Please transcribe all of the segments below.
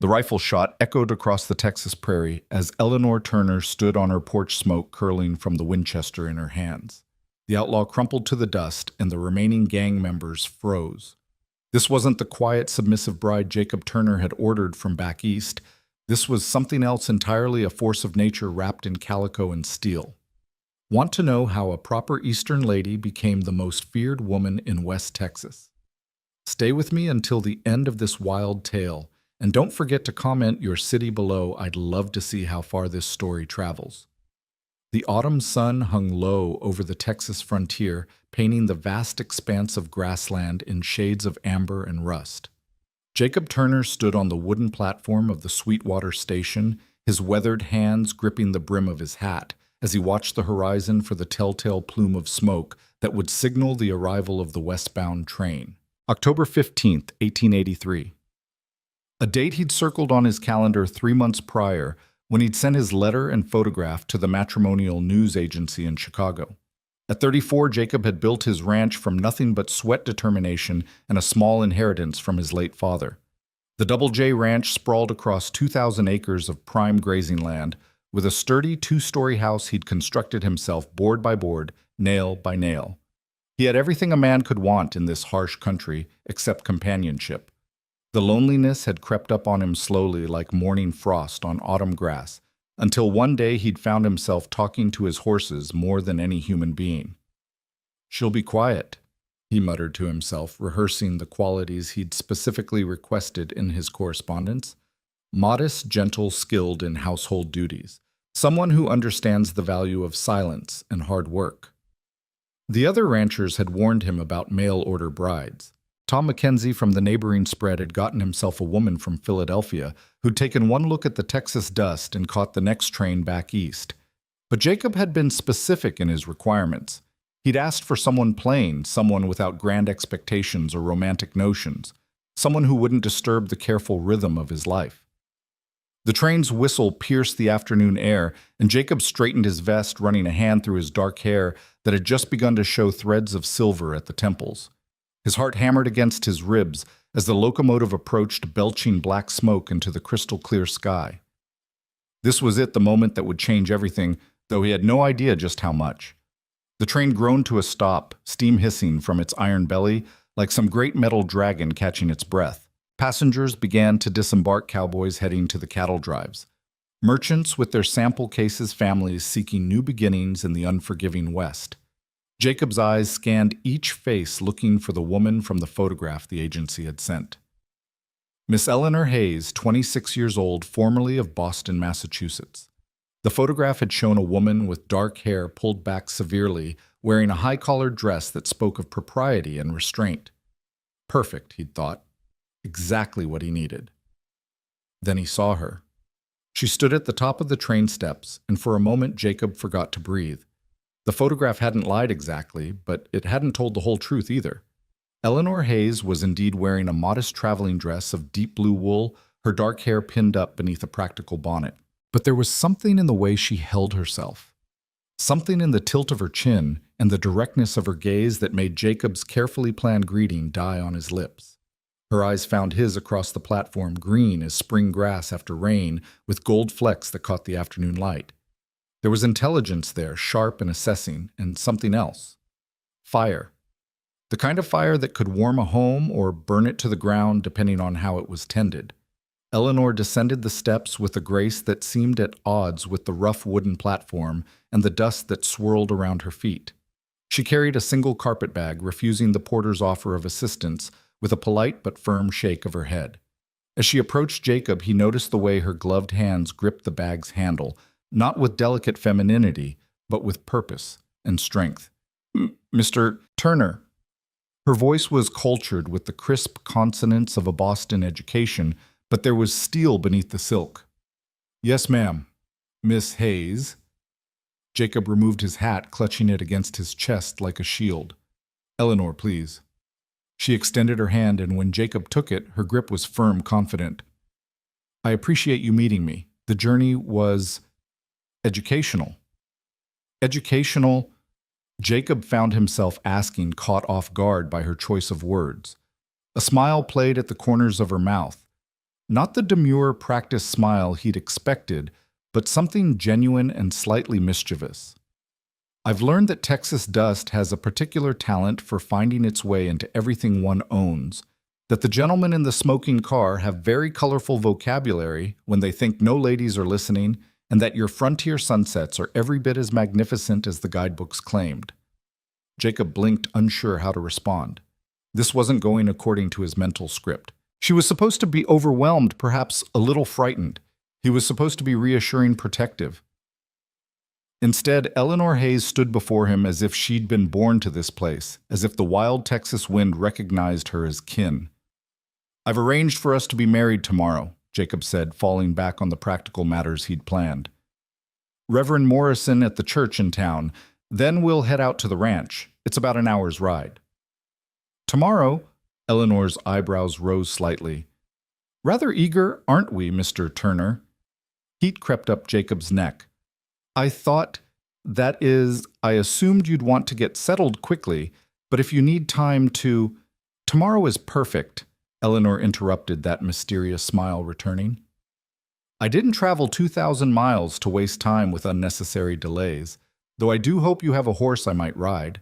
The rifle shot echoed across the Texas prairie as Eleanor Turner stood on her porch, smoke curling from the Winchester in her hands. The outlaw crumpled to the dust, and the remaining gang members froze. This wasn't the quiet, submissive bride Jacob Turner had ordered from back east. This was something else entirely, a force of nature wrapped in calico and steel. Want to know how a proper Eastern lady became the most feared woman in West Texas? Stay with me until the end of this wild tale, and don't forget to comment your city below. I'd love to see how far this story travels. The autumn sun hung low over the Texas frontier, painting the vast expanse of grassland in shades of amber and rust. Jacob Turner stood on the wooden platform of the Sweetwater station, his weathered hands gripping the brim of his hat, as he watched the horizon for the telltale plume of smoke that would signal the arrival of the westbound train. October 15th, 1883. A date he'd circled on his calendar 3 months prior, when he'd sent his letter and photograph to the matrimonial news agency in Chicago. At 34, Jacob had built his ranch from nothing but sweat, determination, and a small inheritance from his late father. The Double J Ranch sprawled across 2,000 acres of prime grazing land, with a sturdy 2-story house he'd constructed himself board by board, nail by nail. He had everything a man could want in this harsh country, except companionship. The loneliness had crept up on him slowly like morning frost on autumn grass, until one day he'd found himself talking to his horses more than any human being. "She'll be quiet," he muttered to himself, rehearsing the qualities he'd specifically requested in his correspondence. Modest, gentle, skilled in household duties. Someone who understands the value of silence and hard work. The other ranchers had warned him about mail-order brides. Tom Mackenzie from the neighboring spread had gotten himself a woman from Philadelphia who'd taken one look at the Texas dust and caught the next train back east. But Jacob had been specific in his requirements. He'd asked for someone plain, someone without grand expectations or romantic notions, someone who wouldn't disturb the careful rhythm of his life. The train's whistle pierced the afternoon air, and Jacob straightened his vest, running a hand through his dark hair that had just begun to show threads of silver at the temples. His heart hammered against his ribs as the locomotive approached, belching black smoke into the crystal-clear sky. This was it, the moment that would change everything, though he had no idea just how much. The train groaned to a stop, steam hissing from its iron belly like some great metal dragon catching its breath. Passengers began to disembark, cowboys heading to the cattle drives. Merchants with their sample cases, families seeking new beginnings in the unforgiving West. Jacob's eyes scanned each face, looking for the woman from the photograph the agency had sent. Miss Eleanor Hayes, 26 years old, formerly of Boston, Massachusetts. The photograph had shown a woman with dark hair pulled back severely, wearing a high-collared dress that spoke of propriety and restraint. Perfect, he'd thought. Exactly what he needed. Then he saw her. She stood at the top of the train steps, and for a moment Jacob forgot to breathe. The photograph hadn't lied exactly, but it hadn't told the whole truth either. Eleanor Hayes was indeed wearing a modest traveling dress of deep blue wool, her dark hair pinned up beneath a practical bonnet. But there was something in the way she held herself. Something in the tilt of her chin and the directness of her gaze that made Jacob's carefully planned greeting die on his lips. Her eyes found his across the platform, green as spring grass after rain, with gold flecks that caught the afternoon light. There was intelligence there, sharp and assessing, and something else. Fire. The kind of fire that could warm a home or burn it to the ground depending on how it was tended. Eleanor descended the steps with a grace that seemed at odds with the rough wooden platform and the dust that swirled around her feet. She carried a single carpet bag, refusing the porter's offer of assistance with a polite but firm shake of her head. As she approached Jacob, he noticed the way her gloved hands gripped the bag's handle, not with delicate femininity, but with purpose and strength. "Mr. Turner." Her voice was cultured with the crisp consonants of a Boston education, but there was steel beneath the silk. "Yes, ma'am. Miss Hayes." Jacob removed his hat, clutching it against his chest like a shield. "Eleanor, please." She extended her hand, and when Jacob took it, her grip was firm, confident. "I appreciate you meeting me. The journey was educational." Educational? Jacob found himself asking, caught off guard by her choice of words. A smile played at the corners of her mouth. Not the demure, practiced smile he'd expected, but something genuine and slightly mischievous. I've learned that Texas dust has a particular talent for finding its way into everything one owns, that the gentlemen in the smoking car have very colorful vocabulary when they think no ladies are listening, and that your frontier sunsets are every bit as magnificent as the guidebooks claimed. Jacob blinked, unsure how to respond. This wasn't going according to his mental script. She was supposed to be overwhelmed, perhaps a little frightened. He was supposed to be reassuring, protective. Instead, Eleanor Hayes stood before him as if she'd been born to this place, as if the wild Texas wind recognized her as kin. "I've arranged for us to be married tomorrow," Jacob said, falling back on the practical matters he'd planned. "Reverend Morrison at the church in town. Then we'll head out to the ranch. It's about an hour's ride." "Tomorrow?" Eleanor's eyebrows rose slightly. "Rather eager, aren't we, Mr. Turner?" Heat crept up Jacob's neck. "I thought, that is, I assumed you'd want to get settled quickly, but if you need time to—" "Tomorrow is perfect," Eleanor interrupted, that mysterious smile returning. "I didn't travel 2,000 miles to waste time with unnecessary delays, though I do hope you have a horse I might ride.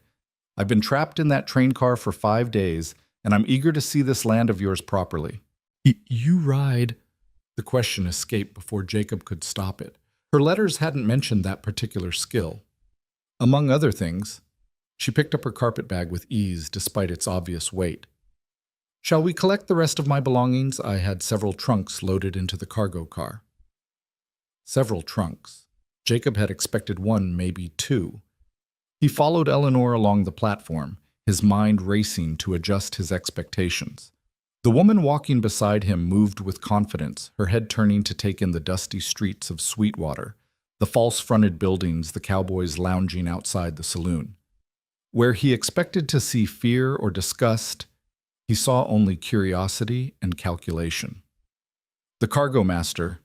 I've been trapped in that train car for 5 days, and I'm eager to see this land of yours properly." You ride?" The question escaped before Jacob could stop it. Her letters hadn't mentioned that particular skill. Among other things, she picked up her carpetbag with ease despite its obvious weight. "Shall we collect the rest of my belongings?" I had several trunks loaded into the cargo car. Several trunks. Jacob had expected one, maybe two. He followed Eleanor along the platform, his mind racing to adjust his expectations. The woman walking beside him moved with confidence, her head turning to take in the dusty streets of Sweetwater, the false-fronted buildings, the cowboys lounging outside the saloon. Where he expected to see fear or disgust, he saw only curiosity and calculation. The cargo master,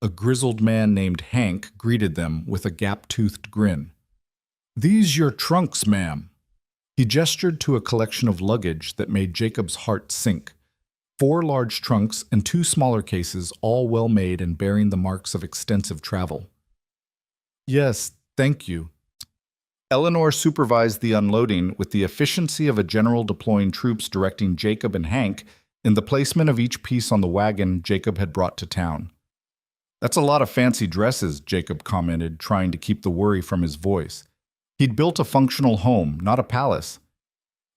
a grizzled man named Hank, greeted them with a gap-toothed grin. "These your trunks, ma'am." He gestured to a collection of luggage that made Jacob's heart sink. 4 large trunks and 2 smaller cases, all well made and bearing the marks of extensive travel. "Yes, thank you." Eleanor supervised the unloading with the efficiency of a general deploying troops, directing Jacob and Hank in the placement of each piece on the wagon Jacob had brought to town. "That's a lot of fancy dresses," Jacob commented, trying to keep the worry from his voice. He'd built a functional home, not a palace.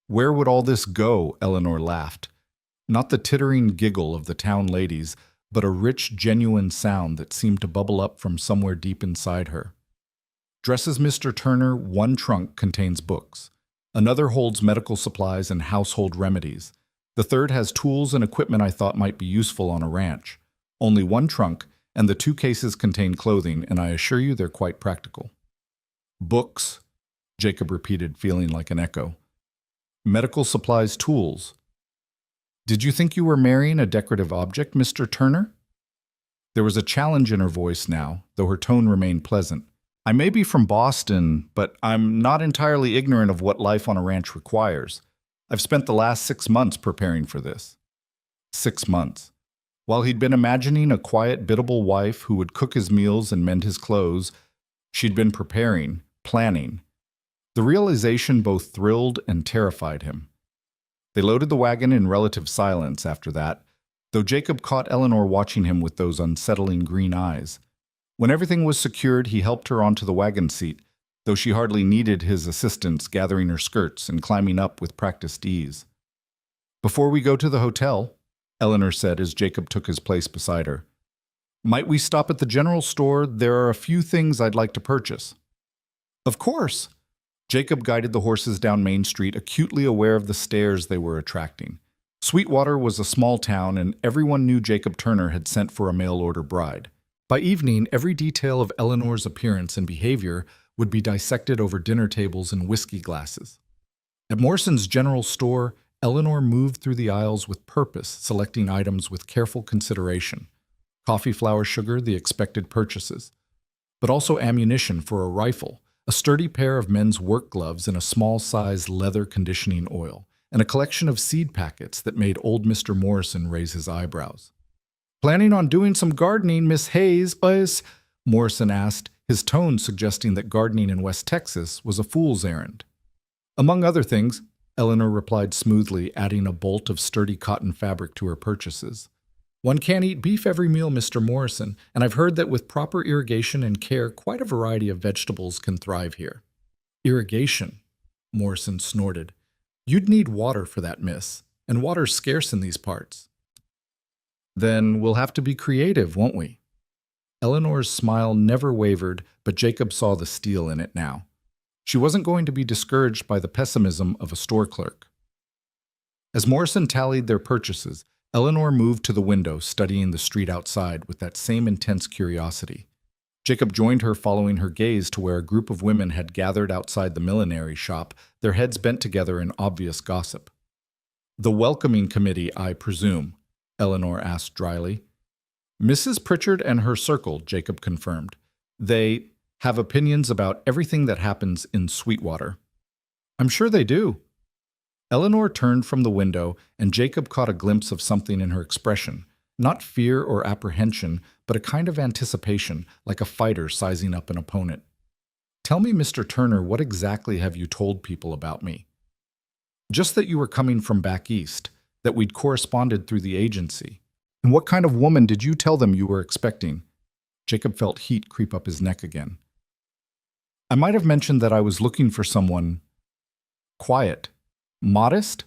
"Where would all this go?" Eleanor laughed. Not the tittering giggle of the town ladies, but a rich, genuine sound that seemed to bubble up from somewhere deep inside her. "Dresses, Mr. Turner, 1 trunk contains books. Another holds medical supplies and household remedies. The third has tools and equipment I thought might be useful on a ranch. Only 1 trunk, and the 2 cases contain clothing, and I assure you they're quite practical." "Books," Jacob repeated, feeling like an echo. "Medical supplies, tools. Did you think you were marrying a decorative object, Mr. Turner?" There was a challenge in her voice now, though her tone remained pleasant. "I may be from Boston, but I'm not entirely ignorant of what life on a ranch requires. I've spent the last 6 months preparing for this." 6 months. While he'd been imagining a quiet, biddable wife who would cook his meals and mend his clothes, she'd been preparing, planning. The realization both thrilled and terrified him. They loaded the wagon in relative silence after that, though Jacob caught Eleanor watching him with those unsettling green eyes. When everything was secured, he helped her onto the wagon seat, though she hardly needed his assistance gathering her skirts and climbing up with practiced ease. "Before we go to the hotel," Eleanor said as Jacob took his place beside her, "might we stop at the general store? There are a few things I'd like to purchase." "Of course." Jacob guided the horses down Main Street, acutely aware of the stares they were attracting. Sweetwater was a small town, and everyone knew Jacob Turner had sent for a mail-order bride. By evening, every detail of Eleanor's appearance and behavior would be dissected over dinner tables and whiskey glasses. At Morrison's general store, Eleanor moved through the aisles with purpose, selecting items with careful consideration. Coffee, flour, sugar, the expected purchases. But also ammunition for a rifle, a sturdy pair of men's work gloves and a small-sized leather conditioning oil, and a collection of seed packets that made old Mr. Morrison raise his eyebrows. Planning on doing some gardening, Miss Hayes, Morrison asked, his tone suggesting that gardening in West Texas was a fool's errand. Among other things, Eleanor replied smoothly, adding a bolt of sturdy cotton fabric to her purchases. One can't eat beef every meal, Mr. Morrison, and I've heard that with proper irrigation and care, quite a variety of vegetables can thrive here. Irrigation, Morrison snorted. You'd need water for that, miss, and water's scarce in these parts. Then we'll have to be creative, won't we? Eleanor's smile never wavered, but Jacob saw the steel in it now. She wasn't going to be discouraged by the pessimism of a store clerk. As Morrison tallied their purchases, Eleanor moved to the window, studying the street outside with that same intense curiosity. Jacob joined her, following her gaze to where a group of women had gathered outside the millinery shop, their heads bent together in obvious gossip. "The welcoming committee, I presume?" Eleanor asked dryly. "Mrs. Pritchard and her circle," Jacob confirmed. "They have opinions about everything that happens in Sweetwater." "I'm sure they do." Eleanor turned from the window, and Jacob caught a glimpse of something in her expression, not fear or apprehension, but a kind of anticipation, like a fighter sizing up an opponent. "Tell me, Mr. Turner, what exactly have you told people about me?" "Just that you were coming from back east, that we'd corresponded through the agency. And what kind of woman did you tell them you were expecting?" Jacob felt heat creep up his neck again. "I might have mentioned that I was looking for someone quiet. Modest?"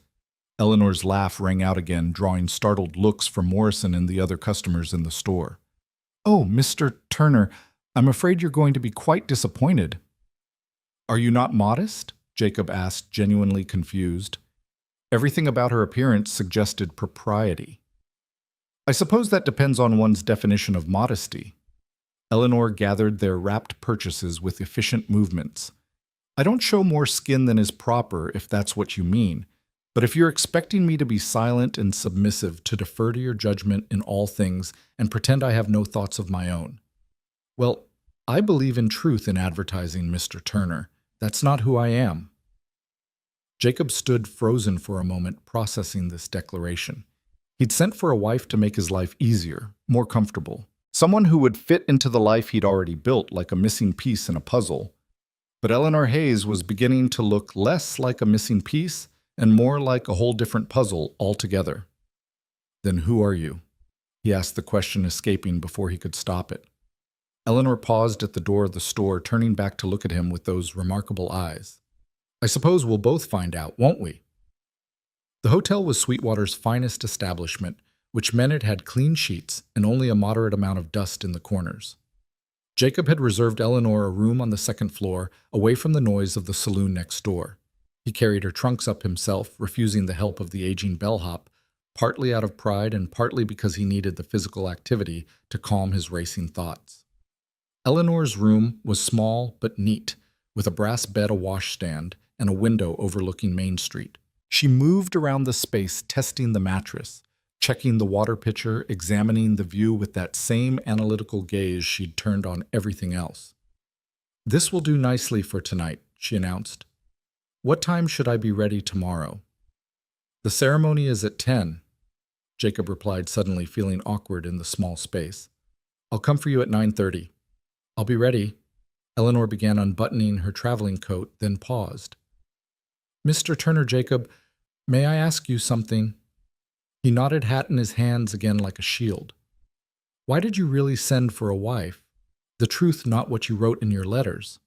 Eleanor's laugh rang out again, drawing startled looks from Morrison and the other customers in the store. "Oh, Mr. Turner, I'm afraid you're going to be quite disappointed." "Are you not modest?" Jacob asked, genuinely confused. Everything about her appearance suggested propriety. "I suppose that depends on one's definition of modesty." Eleanor gathered their wrapped purchases with efficient movements. "I don't show more skin than is proper, if that's what you mean. But if you're expecting me to be silent and submissive, to defer to your judgment in all things, and pretend I have no thoughts of my own, well, I believe in truth in advertising, Mr. Turner. That's not who I am." Jacob stood frozen for a moment, processing this declaration. He'd sent for a wife to make his life easier, more comfortable. Someone who would fit into the life he'd already built like a missing piece in a puzzle. But Eleanor Hayes was beginning to look less like a missing piece and more like a whole different puzzle altogether. "Then who are you?" he asked, the question escaping before he could stop it. Eleanor paused at the door of the store, turning back to look at him with those remarkable eyes. "I suppose we'll both find out, won't we?" The hotel was Sweetwater's finest establishment, which meant it had clean sheets and only a moderate amount of dust in the corners. Jacob had reserved Eleanor a room on the second floor, away from the noise of the saloon next door. He carried her trunks up himself, refusing the help of the aging bellhop, partly out of pride and partly because he needed the physical activity to calm his racing thoughts. Eleanor's room was small but neat, with a brass bed, a washstand, and a window overlooking Main Street. She moved around the space, testing the mattress, checking the water pitcher, examining the view with that same analytical gaze she'd turned on everything else. "This will do nicely for tonight," she announced. "What time should I be ready tomorrow?" "The ceremony is at 10, Jacob replied, suddenly feeling awkward in the small space. "I'll come for you at 9:30. "I'll be ready." Eleanor began unbuttoning her traveling coat, then paused. "Mr. Turner, Jacob, may I ask you something?" He nodded, hat in his hands again like a shield. "Why did you really send for a wife? The truth, not what you wrote in your letters."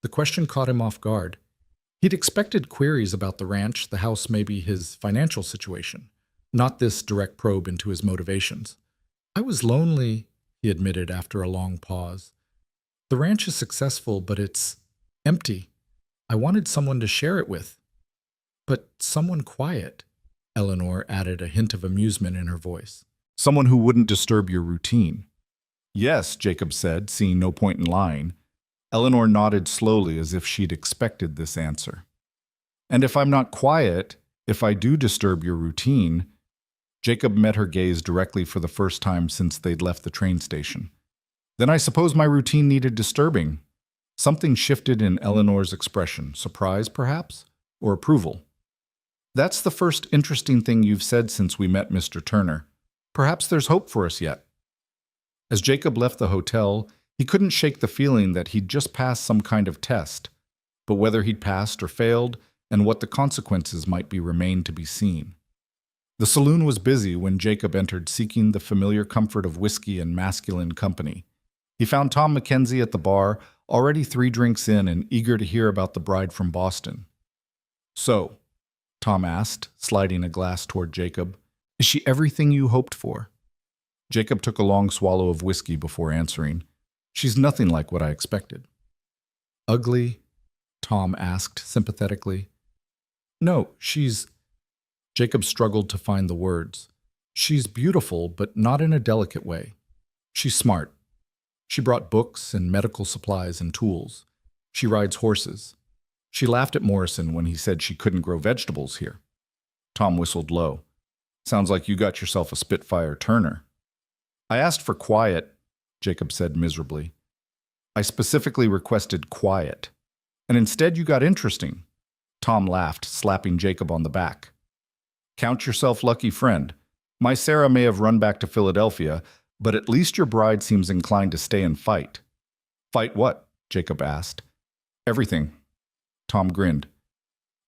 The question caught him off guard. He'd expected queries about the ranch, the house, maybe his financial situation, not this direct probe into his motivations. "I was lonely," he admitted after a long pause. "The ranch is successful, but it's empty. I wanted someone to share it with." "But someone quiet," Eleanor added, a hint of amusement in her voice. "Someone who wouldn't disturb your routine." "Yes," Jacob said, seeing no point in lying. Eleanor nodded slowly as if she'd expected this answer. "And if I'm not quiet, if I do disturb your routine," Jacob met her gaze directly for the first time since they'd left the train station. "Then I suppose my routine needed disturbing." Something shifted in Eleanor's expression, surprise perhaps, or approval. "That's the first interesting thing you've said since we met, Mr. Turner." Perhaps there's hope for us yet. As Jacob left the hotel, he couldn't shake the feeling that he'd just passed some kind of test, but whether he'd passed or failed, and what the consequences might be remained to be seen. The saloon was busy when Jacob entered, seeking the familiar comfort of whiskey and masculine company. He found Tom Mackenzie at the bar, already 3 drinks in and eager to hear about the bride from Boston. "So," Tom asked, sliding a glass toward Jacob, "is she everything you hoped for?" Jacob took a long swallow of whiskey before answering. "She's nothing like what I expected." "Ugly?" Tom asked sympathetically. "No, she's—" Jacob struggled to find the words. "She's beautiful, but not in a delicate way. She's smart. She brought books and medical supplies and tools. She rides horses. She laughed at Morrison when he said she couldn't grow vegetables here." Tom whistled low. "Sounds like you got yourself a Spitfire Turner." "I asked for quiet," Jacob said miserably. "I specifically requested quiet. And instead you got interesting." Tom laughed, slapping Jacob on the back. "Count yourself lucky, friend. My Sarah may have run back to Philadelphia, but at least your bride seems inclined to stay and fight." "Fight what?" Jacob asked. "Everything." Tom grinned.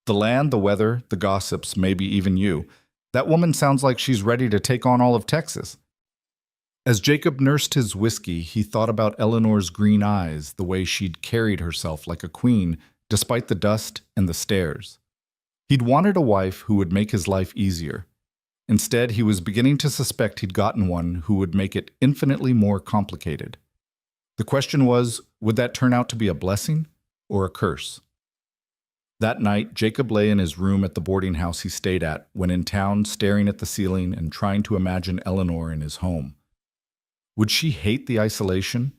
"The land, the weather, the gossips, maybe even you. That woman sounds like she's ready to take on all of Texas." As Jacob nursed his whiskey, he thought about Eleanor's green eyes, the way she'd carried herself like a queen despite the dust and the stares. He'd wanted a wife who would make his life easier. Instead, he was beginning to suspect he'd gotten one who would make it infinitely more complicated. The question was, would that turn out to be a blessing or a curse? That night, Jacob lay in his room at the boarding house he stayed at when in town, staring at the ceiling and trying to imagine Eleanor in his home. Would she hate the isolation?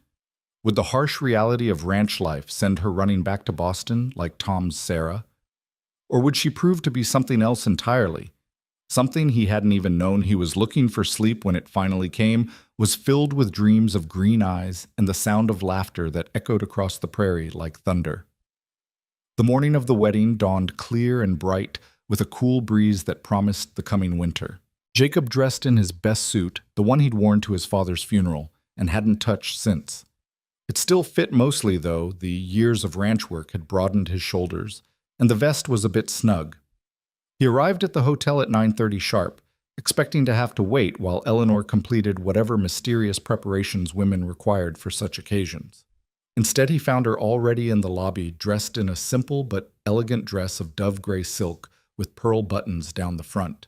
Would the harsh reality of ranch life send her running back to Boston like Tom's Sarah? Or would she prove to be something else entirely? Something he hadn't even known he was looking for. Sleep, when it finally came, was filled with dreams of green eyes and the sound of laughter that echoed across the prairie like thunder. The morning of the wedding dawned clear and bright, with a cool breeze that promised the coming winter. Jacob dressed in his best suit, the one he'd worn to his father's funeral, and hadn't touched since. It still fit mostly, though the years of ranch work had broadened his shoulders, and the vest was a bit snug. He arrived at the hotel at 9:30 sharp, expecting to have to wait while Eleanor completed whatever mysterious preparations women required for such occasions. Instead, he found her already in the lobby, dressed in a simple but elegant dress of dove-gray silk with pearl buttons down the front.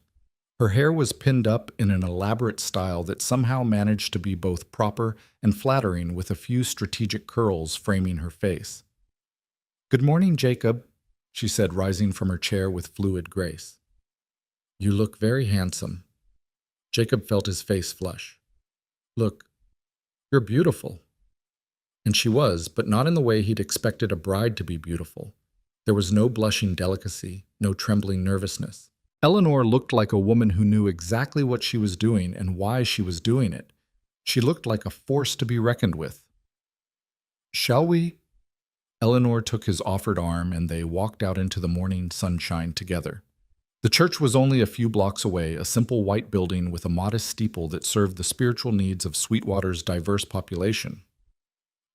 Her hair was pinned up in an elaborate style that somehow managed to be both proper and flattering, with a few strategic curls framing her face. "Good morning, Jacob," she said, rising from her chair with fluid grace. "You look very handsome." Jacob felt his face flush. "Look, you're beautiful." And she was, but not in the way he'd expected a bride to be beautiful. There was no blushing delicacy, no trembling nervousness. Eleanor looked like a woman who knew exactly what she was doing and why she was doing it. She looked like a force to be reckoned with. "Shall we?" Eleanor took his offered arm, and they walked out into the morning sunshine together. The church was only a few blocks away, a simple white building with a modest steeple that served the spiritual needs of Sweetwater's diverse population.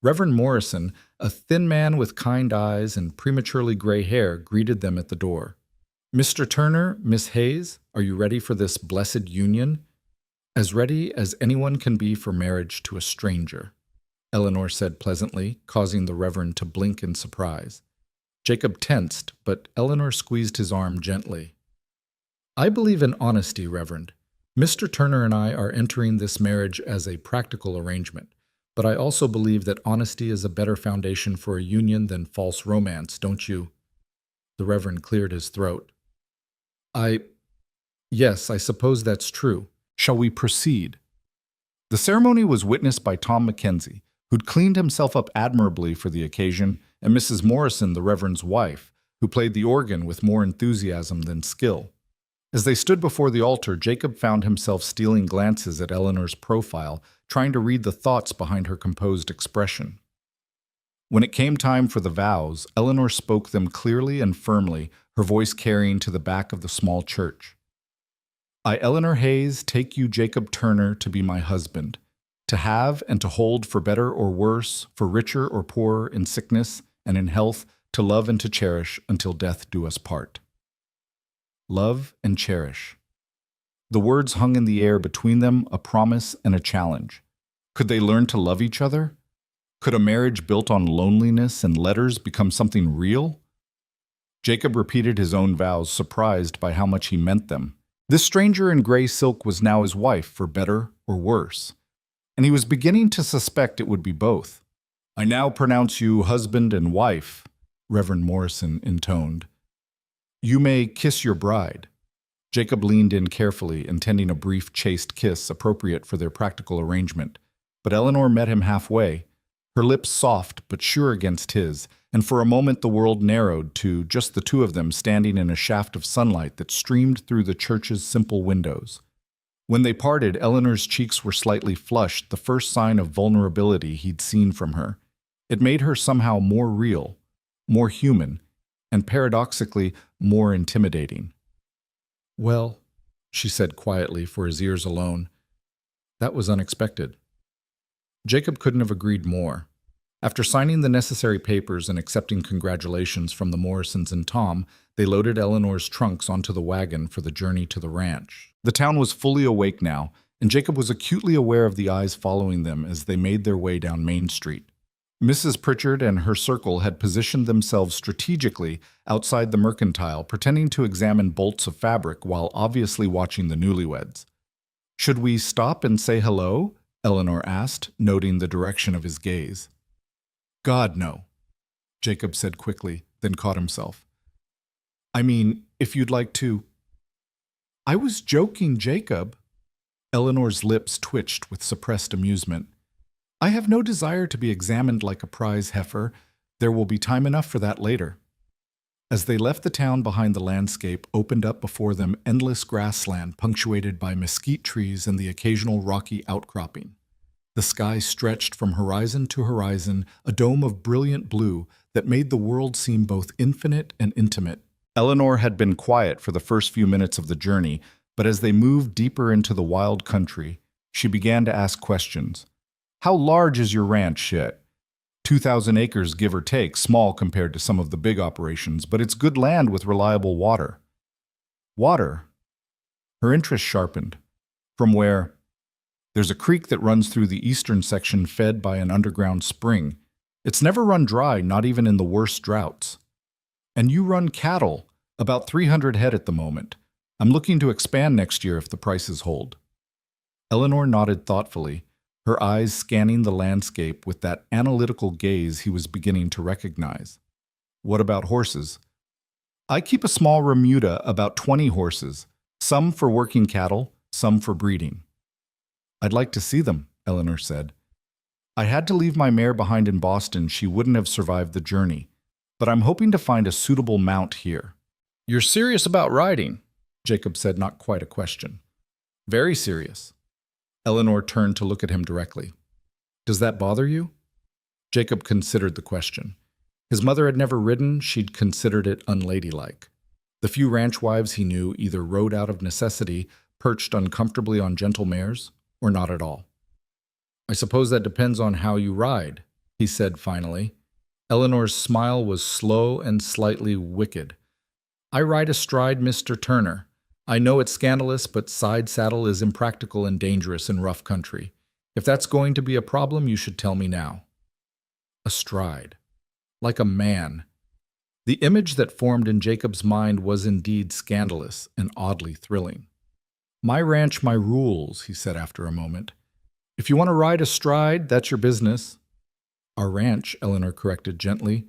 Reverend Morrison, a thin man with kind eyes and prematurely gray hair, greeted them at the door. "Mr. Turner, Miss Hayes, are you ready for this blessed union?" "As ready as anyone can be for marriage to a stranger," Eleanor said pleasantly, causing the Reverend to blink in surprise. Jacob tensed, but Eleanor squeezed his arm gently. "I believe in honesty, Reverend. Mr. Turner and I are entering this marriage as a practical arrangement, but I also believe that honesty is a better foundation for a union than false romance, don't you?" The Reverend cleared his throat. Yes, I suppose that's true. Shall we proceed?" The ceremony was witnessed by Tom Mackenzie, who'd cleaned himself up admirably for the occasion, and Mrs. Morrison, the Reverend's wife, who played the organ with more enthusiasm than skill. As they stood before the altar, Jacob found himself stealing glances at Eleanor's profile, trying to read the thoughts behind her composed expression. When it came time for the vows, Eleanor spoke them clearly and firmly, her voice carrying to the back of the small church. I, Eleanor Hayes, take you, Jacob Turner, to be my husband, to have and to hold for better or worse, for richer or poorer, in sickness and in health, to love and to cherish until death do us part. Love and cherish. The words hung in the air between them, a promise and a challenge. Could they learn to love each other? Could a marriage built on loneliness and letters become something real? Jacob repeated his own vows, surprised by how much he meant them. This stranger in gray silk was now his wife, for better or worse, and he was beginning to suspect it would be both. I now pronounce you husband and wife, Reverend Morrison intoned. You may kiss your bride. Jacob leaned in carefully, intending a brief, chaste kiss appropriate for their practical arrangement. But Eleanor met him halfway, her lips soft but sure against his, and for a moment the world narrowed to just the two of them standing in a shaft of sunlight that streamed through the church's simple windows. When they parted, Eleanor's cheeks were slightly flushed, the first sign of vulnerability he'd seen from her. It made her somehow more real, more human, and paradoxically more intimidating. Well, she said quietly, for his ears alone, that was unexpected. Jacob couldn't have agreed more. After signing the necessary papers and accepting congratulations from the Morrisons and Tom, they loaded Eleanor's trunks onto the wagon for the journey to the ranch. The town was fully awake now, and Jacob was acutely aware of the eyes following them as they made their way down Main Street. Mrs. Pritchard and her circle had positioned themselves strategically outside the mercantile, pretending to examine bolts of fabric while obviously watching the newlyweds. "Should we stop and say hello?" Eleanor asked, noting the direction of his gaze. "God, no," Jacob said quickly, then caught himself. "I mean, if you'd like to—" "I was joking, Jacob." Eleanor's lips twitched with suppressed amusement. "I have no desire to be examined like a prize heifer. There will be time enough for that later." As they left the town behind, the landscape opened up before them, endless grassland punctuated by mesquite trees and the occasional rocky outcropping. The sky stretched from horizon to horizon, a dome of brilliant blue that made the world seem both infinite and intimate. Eleanor had been quiet for the first few minutes of the journey, but as they moved deeper into the wild country, she began to ask questions. "How large is your ranch yet?" 2,000 acres, give or take, small compared to some of the big operations, but it's good land with reliable water. Water? Her interest sharpened. From where? There's a creek that runs through the eastern section fed by an underground spring. It's never run dry, not even in the worst droughts. And you run cattle, about 300 head at the moment. I'm looking to expand next year if the prices hold. Eleanor nodded thoughtfully, her eyes scanning the landscape with that analytical gaze he was beginning to recognize. "What about horses?" "I keep a small remuda, about 20 horses, some for working cattle, some for breeding." "I'd like to see them," Eleanor said. "I had to leave my mare behind in Boston. She wouldn't have survived the journey, but I'm hoping to find a suitable mount here." "You're serious about riding?" Jacob said, not quite a question. "Very serious." Eleanor turned to look at him directly. "Does that bother you?" Jacob considered the question. His mother had never ridden. She'd considered it unladylike. The few ranch wives he knew either rode out of necessity, perched uncomfortably on gentle mares, or not at all. "I suppose that depends on how you ride," he said finally. Eleanor's smile was slow and slightly wicked. "I ride astride Mr. Turner. I know it's scandalous, but side saddle is impractical and dangerous in rough country. If that's going to be a problem, you should tell me now." Astride. Like a man. The image that formed in Jacob's mind was indeed scandalous and oddly thrilling. "My ranch, my rules," he said after a moment. "If you want to ride astride, that's your business." "Our ranch," Eleanor corrected gently.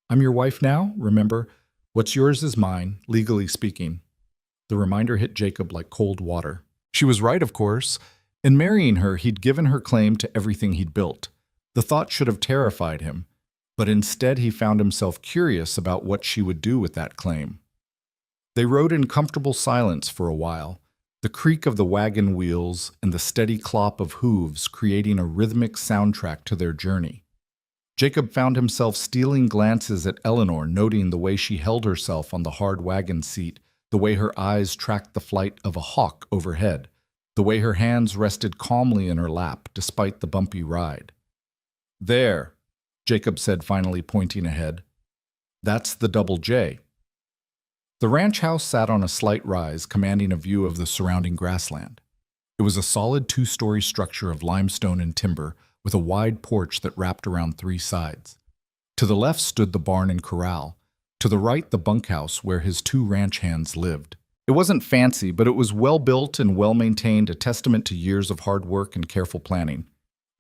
"I'm your wife now, remember? What's yours is mine, legally speaking." The reminder hit Jacob like cold water. She was right, of course. In marrying her, he'd given her claim to everything he'd built. The thought should have terrified him, but instead he found himself curious about what she would do with that claim. They rode in comfortable silence for a while, the creak of the wagon wheels and the steady clop of hooves creating a rhythmic soundtrack to their journey. Jacob found himself stealing glances at Eleanor, noting the way she held herself on the hard wagon seat, the way her eyes tracked the flight of a hawk overhead, the way her hands rested calmly in her lap despite the bumpy ride. "There," Jacob said, finally pointing ahead. "That's the Double J." The ranch house sat on a slight rise, commanding a view of the surrounding grassland. It was a solid two-story structure of limestone and timber, with a wide porch that wrapped around three sides. To the left stood the barn and corral. To the right, the bunkhouse where his two ranch hands lived. It wasn't fancy, but it was well-built and well-maintained, a testament to years of hard work and careful planning.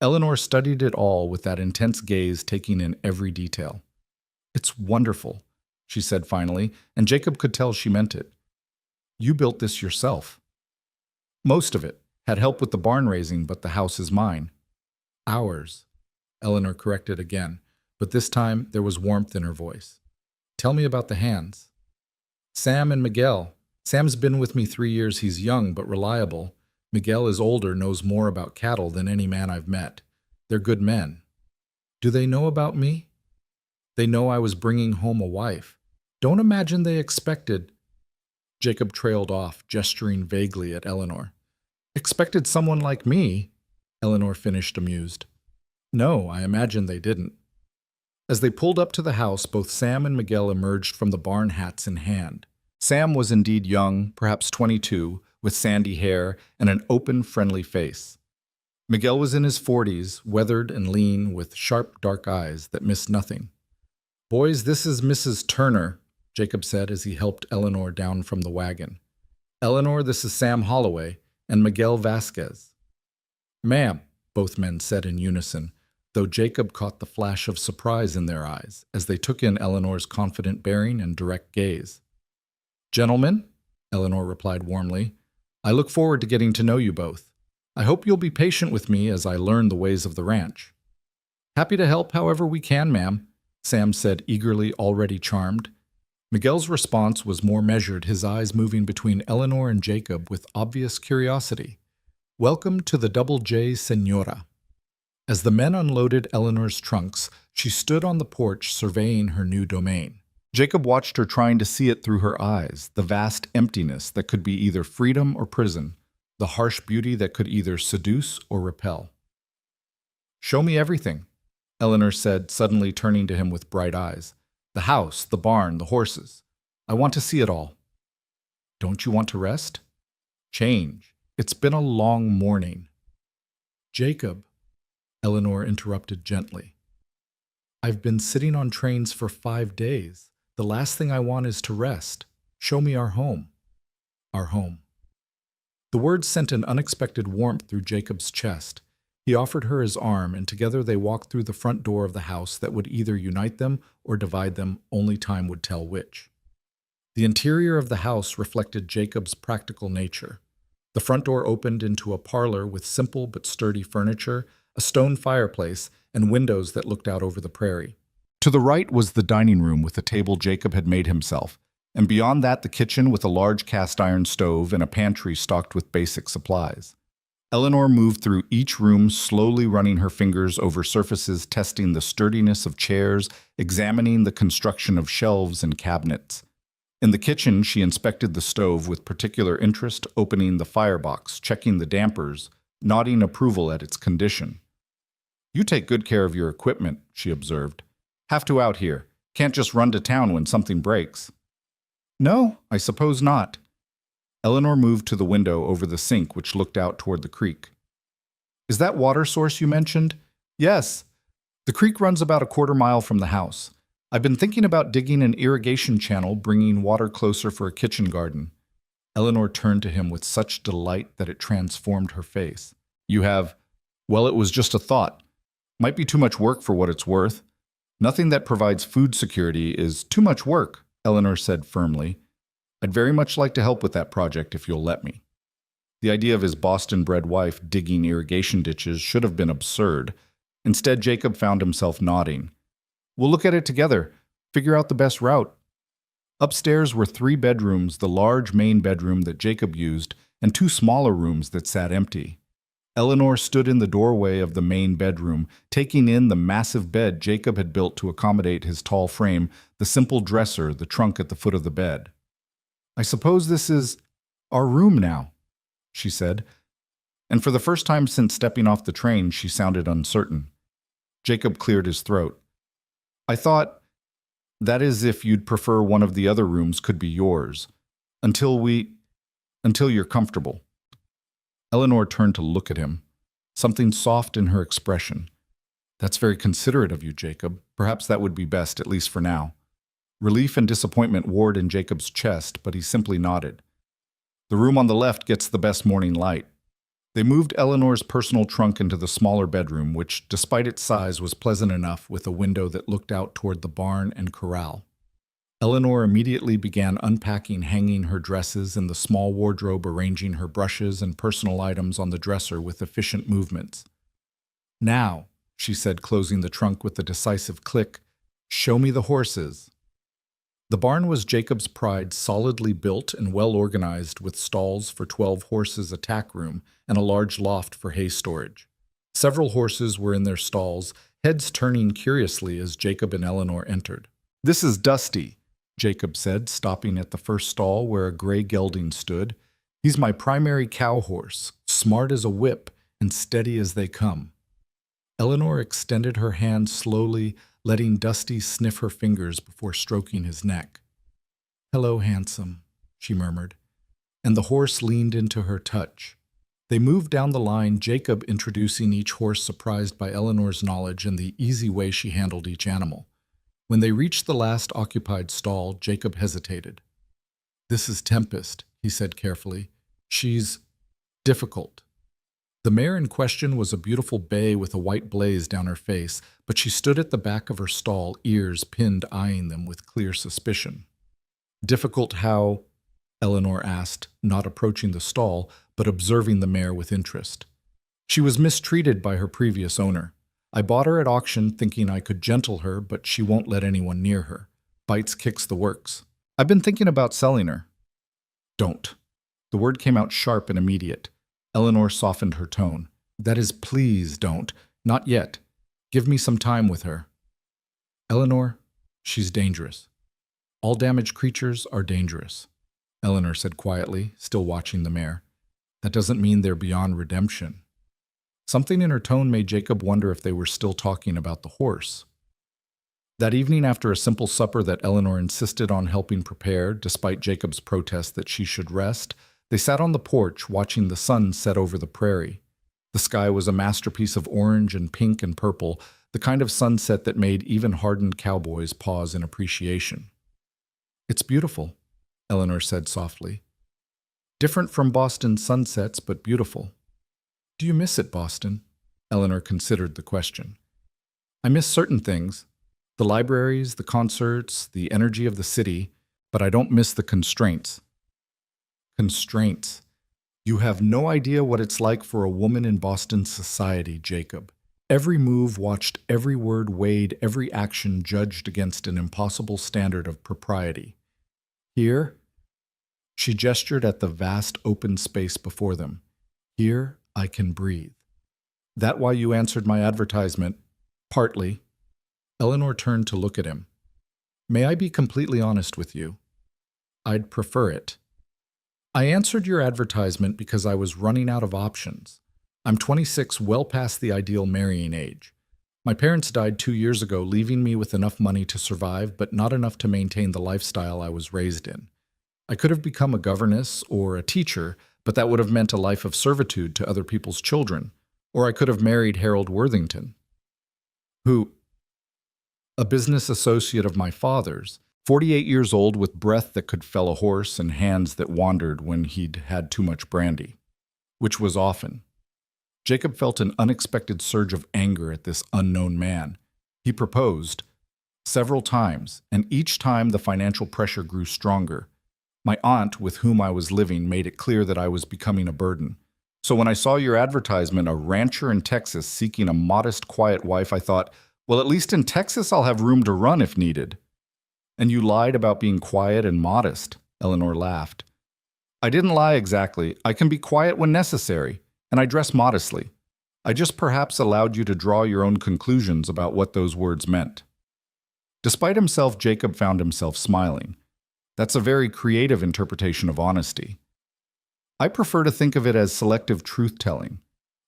Eleanor studied it all with that intense gaze, taking in every detail. "It's wonderful," she said finally, and Jacob could tell she meant it. "You built this yourself." "Most of it. Had help with the barn raising, but the house is mine." "Ours," Eleanor corrected again, but this time there was warmth in her voice. "Tell me about the hands." "Sam and Miguel. Sam's been with me 3 years. He's young but reliable. Miguel is older, knows more about cattle than any man I've met. They're good men." "Do they know about me?" "They know I was bringing home a wife. Don't imagine they expected—" Jacob trailed off, gesturing vaguely at Eleanor. "Expected someone like me?" Eleanor finished, amused. "No, I imagine they didn't." As they pulled up to the house, both Sam and Miguel emerged from the barn, hats in hand. Sam was indeed young, perhaps 22, with sandy hair and an open, friendly face. Miguel was in his 40s, weathered and lean, with sharp, dark eyes that missed nothing. "Boys, this is Mrs. Turner," Jacob said as he helped Eleanor down from the wagon. "Eleanor, this is Sam Holloway, and Miguel Vasquez." "Ma'am," both men said in unison, though Jacob caught the flash of surprise in their eyes as they took in Eleanor's confident bearing and direct gaze. "Gentlemen," Eleanor replied warmly, "I look forward to getting to know you both. I hope you'll be patient with me as I learn the ways of the ranch." "Happy to help however we can, ma'am," Sam said eagerly, already charmed. Miguel's response was more measured, his eyes moving between Eleanor and Jacob with obvious curiosity. "Welcome to the Double J, Senora." As the men unloaded Eleanor's trunks, she stood on the porch surveying her new domain. Jacob watched her, trying to see it through her eyes, the vast emptiness that could be either freedom or prison, the harsh beauty that could either seduce or repel. "Show me everything," Eleanor said, suddenly turning to him with bright eyes. "The house, the barn, the horses. I want to see it all." "Don't you want to rest?" "Change. It's been a long morning." "Jacob," Eleanor interrupted gently. "I've been sitting on trains for 5 days. The last thing I want is to rest. Show me our home." "Our home." The words sent an unexpected warmth through Jacob's chest. He offered her his arm, and together they walked through the front door of the house that would either unite them or divide them, only time would tell which. The interior of the house reflected Jacob's practical nature. The front door opened into a parlor with simple but sturdy furniture, a stone fireplace, and windows that looked out over the prairie. To the right was the dining room with a table Jacob had made himself, and beyond that the kitchen with a large cast-iron stove and a pantry stocked with basic supplies. Eleanor moved through each room, slowly running her fingers over surfaces, testing the sturdiness of chairs, examining the construction of shelves and cabinets. In the kitchen, she inspected the stove with particular interest, opening the firebox, checking the dampers, nodding approval at its condition. "You take good care of your equipment," she observed. "Have to out here. Can't just run to town when something breaks." "No, I suppose not." Eleanor moved to the window over the sink, which looked out toward the creek. "Is that water source you mentioned?" "Yes. The creek runs about a quarter-mile from the house. I've been thinking about digging an irrigation channel, bringing water closer for a kitchen garden." Eleanor turned to him with such delight that it transformed her face. "You have? Well, it was just a thought. Might be too much work for what it's worth." "Nothing that provides food security is too much work," Eleanor said firmly. "I'd very much like to help with that project if you'll let me." The idea of his Boston-bred wife digging irrigation ditches should have been absurd. Instead, Jacob found himself nodding. "We'll look at it together, figure out the best route." Upstairs were 3 bedrooms, the large main bedroom that Jacob used, and 2 smaller rooms that sat empty. Eleanor stood in the doorway of the main bedroom, taking in the massive bed Jacob had built to accommodate his tall frame, the simple dresser, the trunk at the foot of the bed. I suppose this is our room now, she said, and for the first time since stepping off the train, she sounded uncertain. Jacob cleared his throat. I thought, that is if you'd prefer one of the other rooms could be yours, until you're comfortable. Eleanor turned to look at him, something soft in her expression. That's very considerate of you, Jacob. Perhaps that would be best, at least for now. Relief and disappointment warred in Jacob's chest, but he simply nodded. The room on the left gets the best morning light. They moved Eleanor's personal trunk into the smaller bedroom, which, despite its size, was pleasant enough with a window that looked out toward the barn and corral. Eleanor immediately began unpacking, hanging her dresses in the small wardrobe, arranging her brushes and personal items on the dresser with efficient movements. Now, she said, closing the trunk with a decisive click, show me the horses. The barn was Jacob's pride, solidly built and well organized with stalls for 12 horses, a tack room, and a large loft for hay storage. Several horses were in their stalls, heads turning curiously as Jacob and Eleanor entered. This is Dusty, Jacob said, stopping at the first stall where a gray gelding stood. He's my primary cow horse, smart as a whip and steady as they come. Eleanor extended her hand slowly, letting Dusty sniff her fingers before stroking his neck. Hello, handsome, she murmured, and the horse leaned into her touch. They moved down the line, Jacob introducing each horse, surprised by Eleanor's knowledge and the easy way she handled each animal. When they reached the last occupied stall, Jacob hesitated. This is Tempest, he said carefully. She's difficult. The mare in question was a beautiful bay with a white blaze down her face, but she stood at the back of her stall, ears pinned, eyeing them with clear suspicion. Difficult how? Eleanor asked, not approaching the stall, but observing the mare with interest. She was mistreated by her previous owner. I bought her at auction thinking I could gentle her, but she won't let anyone near her. Bites, kicks, the works. I've been thinking about selling her. Don't. The word came out sharp and immediate. Eleanor softened her tone. That is, please don't. Not yet. Give me some time with her. Eleanor, she's dangerous. All damaged creatures are dangerous, Eleanor said quietly, still watching the mare. That doesn't mean they're beyond redemption. Something in her tone made Jacob wonder if they were still talking about the horse. That evening, after a simple supper that Eleanor insisted on helping prepare, despite Jacob's protest that she should rest, they sat on the porch watching the sun set over the prairie. The sky was a masterpiece of orange and pink and purple, the kind of sunset that made even hardened cowboys pause in appreciation. It's beautiful, Eleanor said softly. Different from Boston's sunsets, but beautiful. Do you miss it, Boston? Eleanor considered the question. I miss certain things, the libraries, the concerts, the energy of the city, but I don't miss the constraints. Constraints. You have no idea what it's like for a woman in Boston society, Jacob. Every move watched, every word weighed, every action judged against an impossible standard of propriety. Here, she gestured at the vast open space before them. Here, I can breathe. That why you answered my advertisement? Partly. Eleanor turned to look at him. May I be completely honest with you? I'd prefer it. I answered your advertisement because I was running out of options. I'm 26, well past the ideal marrying age. My parents died 2 years ago, leaving me with enough money to survive, but not enough to maintain the lifestyle I was raised in. I could have become a governess or a teacher, but that would have meant a life of servitude to other people's children. Or I could have married Harold Worthington, who, a business associate of my father's, 48 years old with breath that could fell a horse and hands that wandered when he'd had too much brandy, which was often. Jacob felt an unexpected surge of anger at this unknown man. He proposed several times, and each time the financial pressure grew stronger. My aunt, with whom I was living, made it clear that I was becoming a burden. So when I saw your advertisement, a rancher in Texas seeking a modest, quiet wife, I thought, well, at least in Texas I'll have room to run if needed. And you lied about being quiet and modest, Eleanor laughed. I didn't lie exactly. I can be quiet when necessary, and I dress modestly. I just perhaps allowed you to draw your own conclusions about what those words meant. Despite himself, Jacob found himself smiling. That's a very creative interpretation of honesty. I prefer to think of it as selective truth-telling.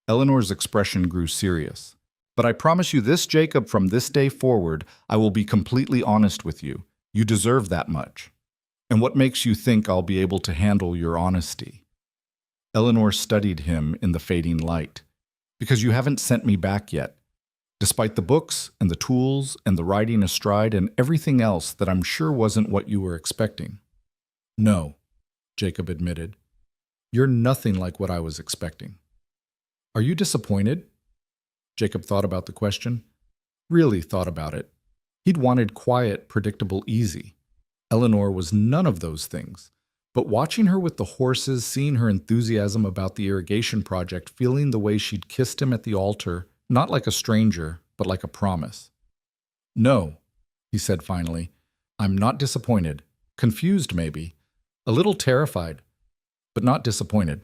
Eleanor's expression grew serious. But I promise you this, Jacob, from this day forward, I will be completely honest with you. You deserve that much. And what makes you think I'll be able to handle your honesty? Eleanor studied him in the fading light. Because you haven't sent me back yet. Despite the books and the tools and the riding astride and everything else that I'm sure wasn't what you were expecting. No, Jacob admitted. You're nothing like what I was expecting. Are you disappointed? Jacob thought about the question. Really thought about it. He'd wanted quiet, predictable, easy. Eleanor was none of those things. But watching her with the horses, seeing her enthusiasm about the irrigation project, feeling the way she'd kissed him at the altar, not like a stranger, but like a promise. No, he said finally. I'm not disappointed. Confused, maybe. A little terrified, but not disappointed.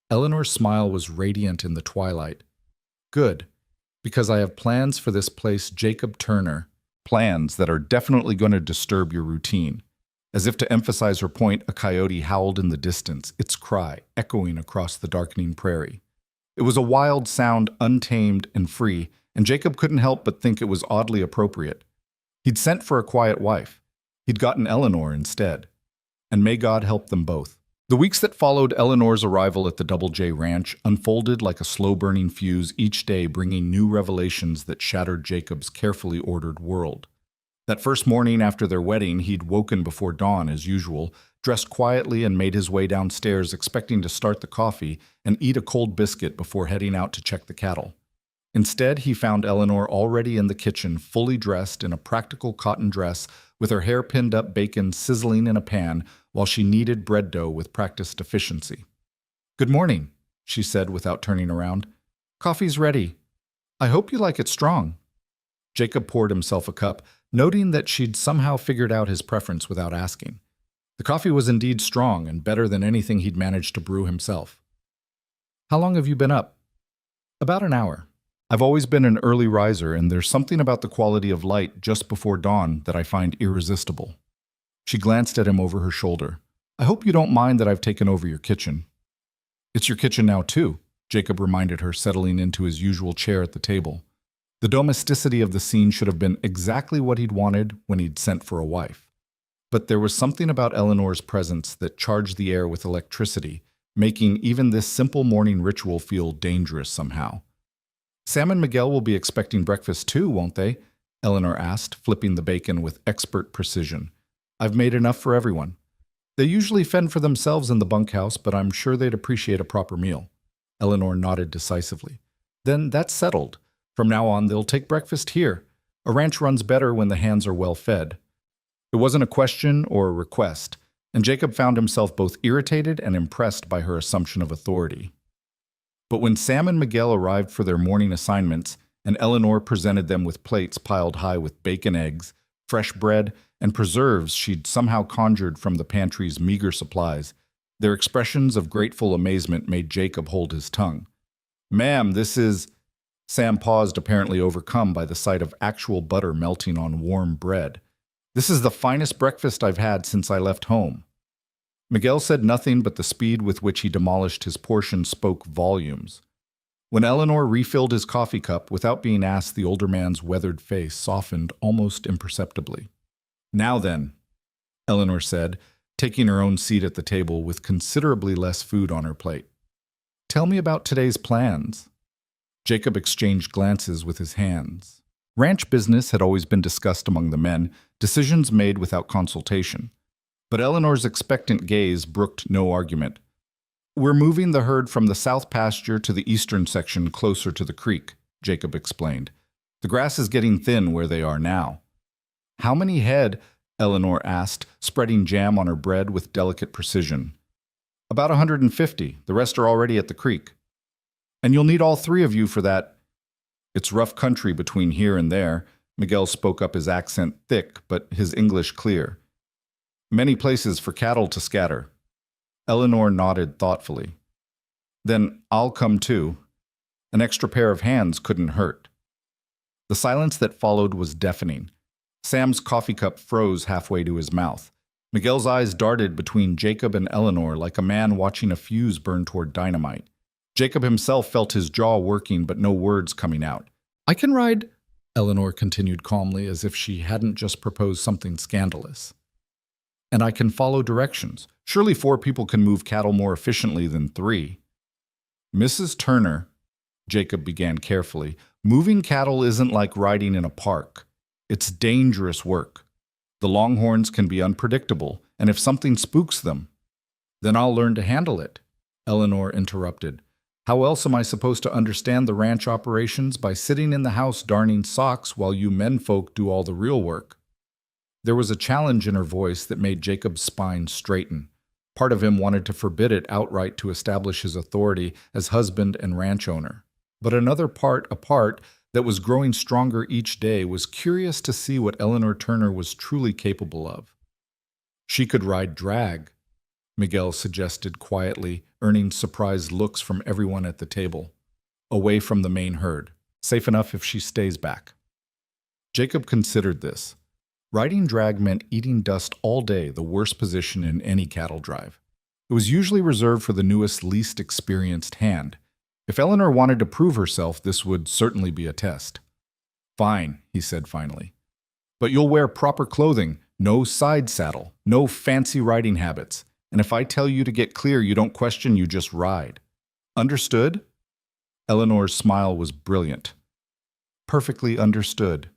Eleanor's smile was radiant in the twilight. Good, because I have plans for this place, Jacob Turner. Plans that are definitely going to disturb your routine. As if to emphasize her point, a coyote howled in the distance, its cry echoing across the darkening prairie. It was a wild sound, untamed and free, and Jacob couldn't help but think it was oddly appropriate. He'd sent for a quiet wife. He'd gotten Eleanor instead. And may God help them both. The weeks that followed Eleanor's arrival at the Double J Ranch unfolded like a slow-burning fuse, each day bringing new revelations that shattered Jacob's carefully ordered world. That first morning after their wedding, he'd woken before dawn as usual, dressed quietly and made his way downstairs expecting to start the coffee and eat a cold biscuit before heading out to check the cattle. Instead, he found Eleanor already in the kitchen, fully dressed in a practical cotton dress with her hair pinned up, bacon sizzling in a pan while she kneaded bread dough with practiced efficiency. Good morning, she said without turning around. Coffee's ready. I hope you like it strong. Jacob poured himself a cup, noting that she'd somehow figured out his preference without asking. The coffee was indeed strong and better than anything he'd managed to brew himself. How long have you been up? About an hour. I've always been an early riser, and there's something about the quality of light just before dawn that I find irresistible. She glanced at him over her shoulder. I hope you don't mind that I've taken over your kitchen. It's your kitchen now, too, Jacob reminded her, settling into his usual chair at the table. The domesticity of the scene should have been exactly what he'd wanted when he'd sent for a wife. But there was something about Eleanor's presence that charged the air with electricity, making even this simple morning ritual feel dangerous somehow. Sam and Miguel will be expecting breakfast too, won't they? Eleanor asked, flipping the bacon with expert precision. I've made enough for everyone. They usually fend for themselves in the bunkhouse, but I'm sure they'd appreciate a proper meal. Eleanor nodded decisively. Then that's settled. From now on, they'll take breakfast here. A ranch runs better when the hands are well fed. It wasn't a question or a request, and Jacob found himself both irritated and impressed by her assumption of authority. But when Sam and Miguel arrived for their morning assignments, and Eleanor presented them with plates piled high with bacon, eggs, fresh bread, and preserves she'd somehow conjured from the pantry's meager supplies, their expressions of grateful amazement made Jacob hold his tongue. Ma'am, this is... Sam paused, apparently overcome by the sight of actual butter melting on warm bread. This is the finest breakfast I've had since I left home. Miguel said nothing, but the speed with which he demolished his portion spoke volumes. When Eleanor refilled his coffee cup, without being asked, the older man's weathered face softened almost imperceptibly. Now then, Eleanor said, taking her own seat at the table with considerably less food on her plate. Tell me about today's plans. Jacob exchanged glances with his hands. Ranch business had always been discussed among the men, decisions made without consultation. But Eleanor's expectant gaze brooked no argument. We're moving the herd from the south pasture to the eastern section closer to the creek, Jacob explained. The grass is getting thin where they are now. How many head? Eleanor asked, spreading jam on her bread with delicate precision. About 150. The rest are already at the creek. And you'll need all three of you for that. It's rough country between here and there. Miguel spoke up, his accent thick, but his English clear. Many places for cattle to scatter. Eleanor nodded thoughtfully. Then I'll come too. An extra pair of hands couldn't hurt. The silence that followed was deafening. Sam's coffee cup froze halfway to his mouth. Miguel's eyes darted between Jacob and Eleanor like a man watching a fuse burn toward dynamite. Jacob himself felt his jaw working but no words coming out. "I can ride," Eleanor continued calmly as if she hadn't just proposed something scandalous. "And I can follow directions. Surely 4 people can move cattle more efficiently than 3. "Mrs. Turner," Jacob began carefully, "moving cattle isn't like riding in a park. It's dangerous work. The longhorns can be unpredictable, and if something spooks them, then I'll learn to handle it," Eleanor interrupted. "How else am I supposed to understand the ranch operations by sitting in the house darning socks while you menfolk do all the real work?" There was a challenge in her voice that made Jacob's spine straighten. Part of him wanted to forbid it outright to establish his authority as husband and ranch owner. But another part, a part that was growing stronger each day, was curious to see what Eleanor Turner was truly capable of. "She could ride drag," Miguel suggested quietly, earning surprised looks from everyone at the table. "Away from the main herd. Safe enough if she stays back." Jacob considered this. Riding drag meant eating dust all day, the worst position in any cattle drive. It was usually reserved for the newest, least experienced hand. If Eleanor wanted to prove herself, this would certainly be a test. "Fine," he said finally. "But you'll wear proper clothing, no side saddle, no fancy riding habits. And if I tell you to get clear, you don't question, you just ride. Understood?" Eleanor's smile was brilliant. "Perfectly understood."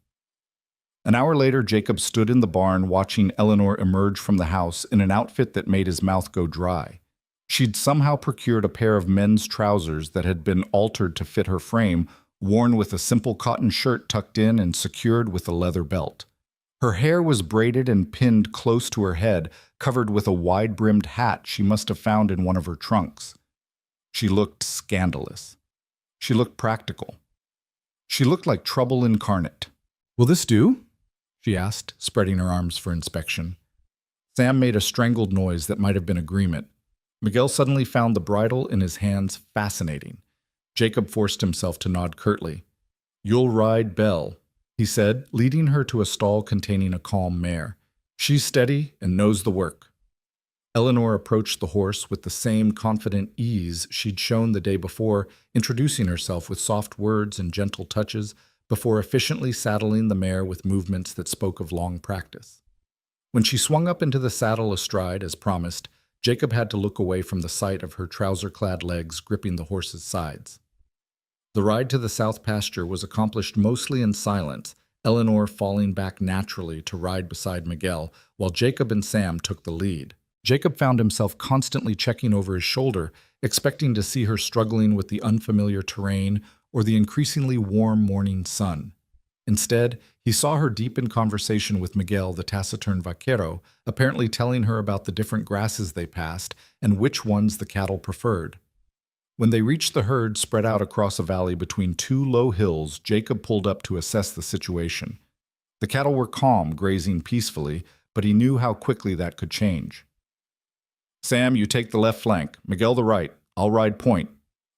An hour later, Jacob stood in the barn watching Eleanor emerge from the house in an outfit that made his mouth go dry. She'd somehow procured a pair of men's trousers that had been altered to fit her frame, worn with a simple cotton shirt tucked in and secured with a leather belt. Her hair was braided and pinned close to her head, covered with a wide-brimmed hat she must have found in one of her trunks. She looked scandalous. She looked practical. She looked like trouble incarnate. "Will this do?" she asked, spreading her arms for inspection. Sam made a strangled noise that might have been agreement. Miguel suddenly found the bridle in his hands fascinating. Jacob forced himself to nod curtly. "You'll ride Belle," he said, leading her to a stall containing a calm mare. "She's steady and knows the work." Eleanor approached the horse with the same confident ease she'd shown the day before, introducing herself with soft words and gentle touches before efficiently saddling the mare with movements that spoke of long practice. When she swung up into the saddle astride, as promised, Jacob had to look away from the sight of her trouser-clad legs gripping the horse's sides. The ride to the south pasture was accomplished mostly in silence, Eleanor falling back naturally to ride beside Miguel, while Jacob and Sam took the lead. Jacob found himself constantly checking over his shoulder, expecting to see her struggling with the unfamiliar terrain or the increasingly warm morning sun. Instead, he saw her deep in conversation with Miguel, the taciturn vaquero, apparently telling her about the different grasses they passed and which ones the cattle preferred. When they reached the herd spread out across a valley between 2 low hills, Jacob pulled up to assess the situation. The cattle were calm, grazing peacefully, but he knew how quickly that could change. "Sam, you take the left flank, Miguel the right. I'll ride point."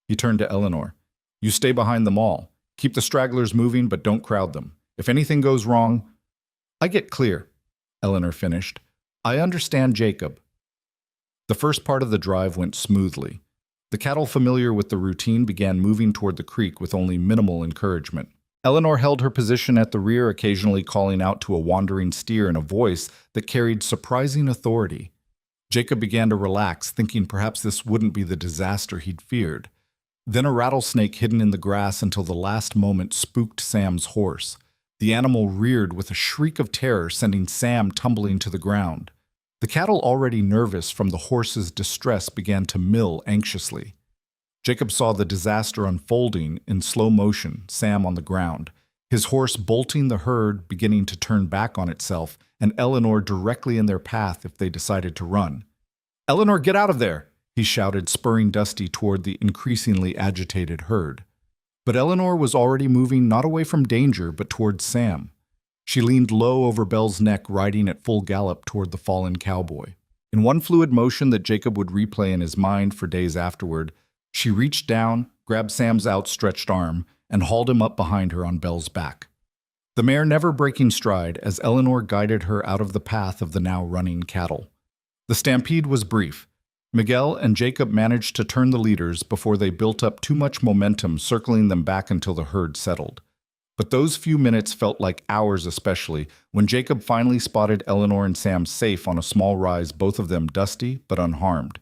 He turned to Eleanor. "You stay behind them all. Keep the stragglers moving, but don't crowd them. If anything goes wrong—" "I get clear," Eleanor finished. "I understand Jacob." The first part of the drive went smoothly. The cattle, familiar with the routine, began moving toward the creek with only minimal encouragement. Eleanor held her position at the rear, occasionally calling out to a wandering steer in a voice that carried surprising authority. Jacob began to relax, thinking perhaps this wouldn't be the disaster he'd feared. Then a rattlesnake hidden in the grass until the last moment spooked Sam's horse. The animal reared with a shriek of terror, sending Sam tumbling to the ground. The cattle, already nervous from the horse's distress, began to mill anxiously. Jacob saw the disaster unfolding in slow motion, Sam on the ground, his horse bolting the herd beginning to turn back on itself, and Eleanor directly in their path if they decided to run. "Eleanor, get out of there!" he shouted, spurring Dusty toward the increasingly agitated herd. But Eleanor was already moving not away from danger, but toward Sam. She leaned low over Belle's neck, riding at full gallop toward the fallen cowboy. In one fluid motion that Jacob would replay in his mind for days afterward, she reached down, grabbed Sam's outstretched arm, and hauled him up behind her on Belle's back. the mare never breaking stride as Eleanor guided her out of the path of the now running cattle. The stampede was brief. Miguel and Jacob managed to turn the leaders before they built up too much momentum, circling them back until the herd settled. But those few minutes felt like hours, especially when Jacob finally spotted Eleanor and Sam safe on a small rise, both of them dusty but unharmed.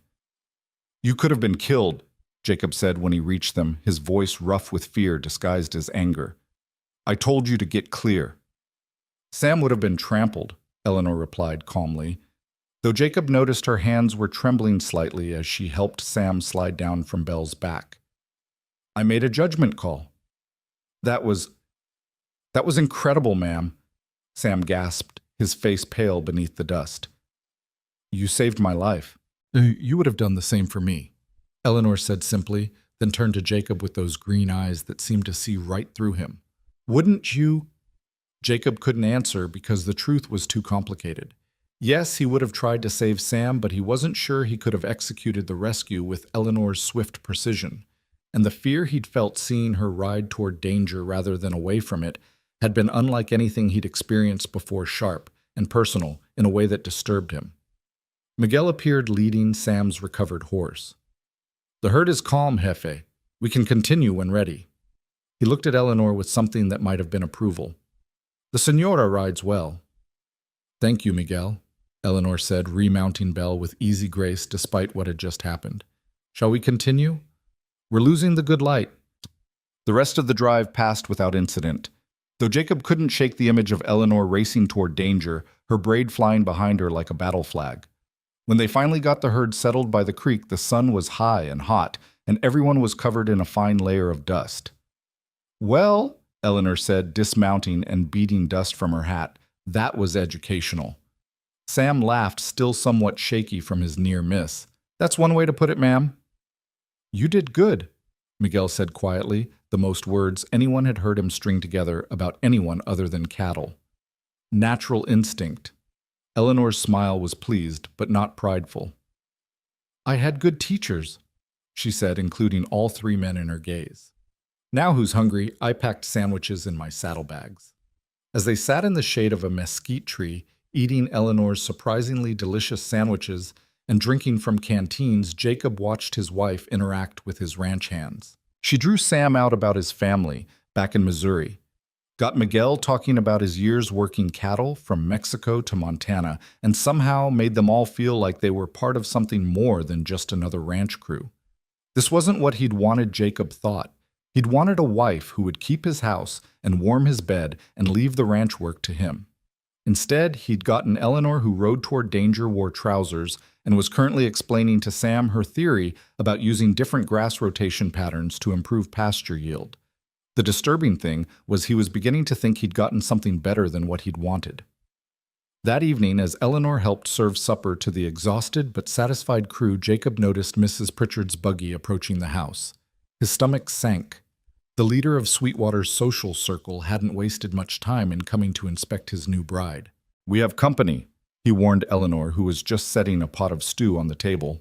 "You could have been killed," Jacob said when he reached them, his voice rough with fear disguised as anger. "I told you to get clear." "Sam would have been trampled," Eleanor replied calmly, though Jacob noticed her hands were trembling slightly as she helped Sam slide down from Belle's back. "I made a judgment call." That was incredible, ma'am," Sam gasped, his face pale beneath the dust. "You saved my life." "You would have done the same for me," Eleanor said simply, then turned to Jacob with those green eyes that seemed to see right through him. "Wouldn't you?" Jacob couldn't answer because the truth was too complicated. Yes, he would have tried to save Sam, but he wasn't sure he could have executed the rescue with Eleanor's swift precision. And the fear he'd felt seeing her ride toward danger rather than away from it had been unlike anything he'd experienced before, sharp and personal in a way that disturbed him. Miguel appeared leading Sam's recovered horse. "The herd is calm, Jefe. We can continue when ready." He looked at Eleanor with something that might have been approval. "The Senora rides well." "Thank you, Miguel," Eleanor said, remounting Belle with easy grace despite what had just happened. "Shall we continue? We're losing the good light." The rest of the drive passed without incident. Though Jacob couldn't shake the image of Eleanor racing toward danger, her braid flying behind her like a battle flag. When they finally got the herd settled by the creek, the sun was high and hot, and everyone was covered in a fine layer of dust. "Well," Eleanor said, dismounting and beating dust from her hat, "that was educational." Sam laughed, still somewhat shaky from his near miss. "That's one way to put it, ma'am." "You did good," Miguel said quietly, the most words anyone had heard him string together about anyone other than cattle. "Natural instinct." Eleanor's smile was pleased, but not prideful. "I had good teachers," she said, including all three men in her gaze. "Now who's hungry? I packed sandwiches in my saddlebags." As they sat in the shade of a mesquite tree, eating Eleanor's surprisingly delicious sandwiches and drinking from canteens, Jacob watched his wife interact with his ranch hands. She drew Sam out about his family back in Missouri, got Miguel talking about his years working cattle from Mexico to Montana, and somehow made them all feel like they were part of something more than just another ranch crew. This wasn't what he'd wanted, Jacob thought. He'd wanted a wife who would keep his house and warm his bed and leave the ranch work to him. Instead, he'd gotten Eleanor, who rode toward danger, wore trousers, and was currently explaining to Sam her theory about using different grass rotation patterns to improve pasture yield. The disturbing thing was he was beginning to think he'd gotten something better than what he'd wanted. That evening, as Eleanor helped serve supper to the exhausted but satisfied crew, Jacob noticed Mrs. Pritchard's buggy approaching the house. His stomach sank. The leader of Sweetwater's social circle hadn't wasted much time in coming to inspect his new bride. "We have company," he warned Eleanor, who was just setting a pot of stew on the table.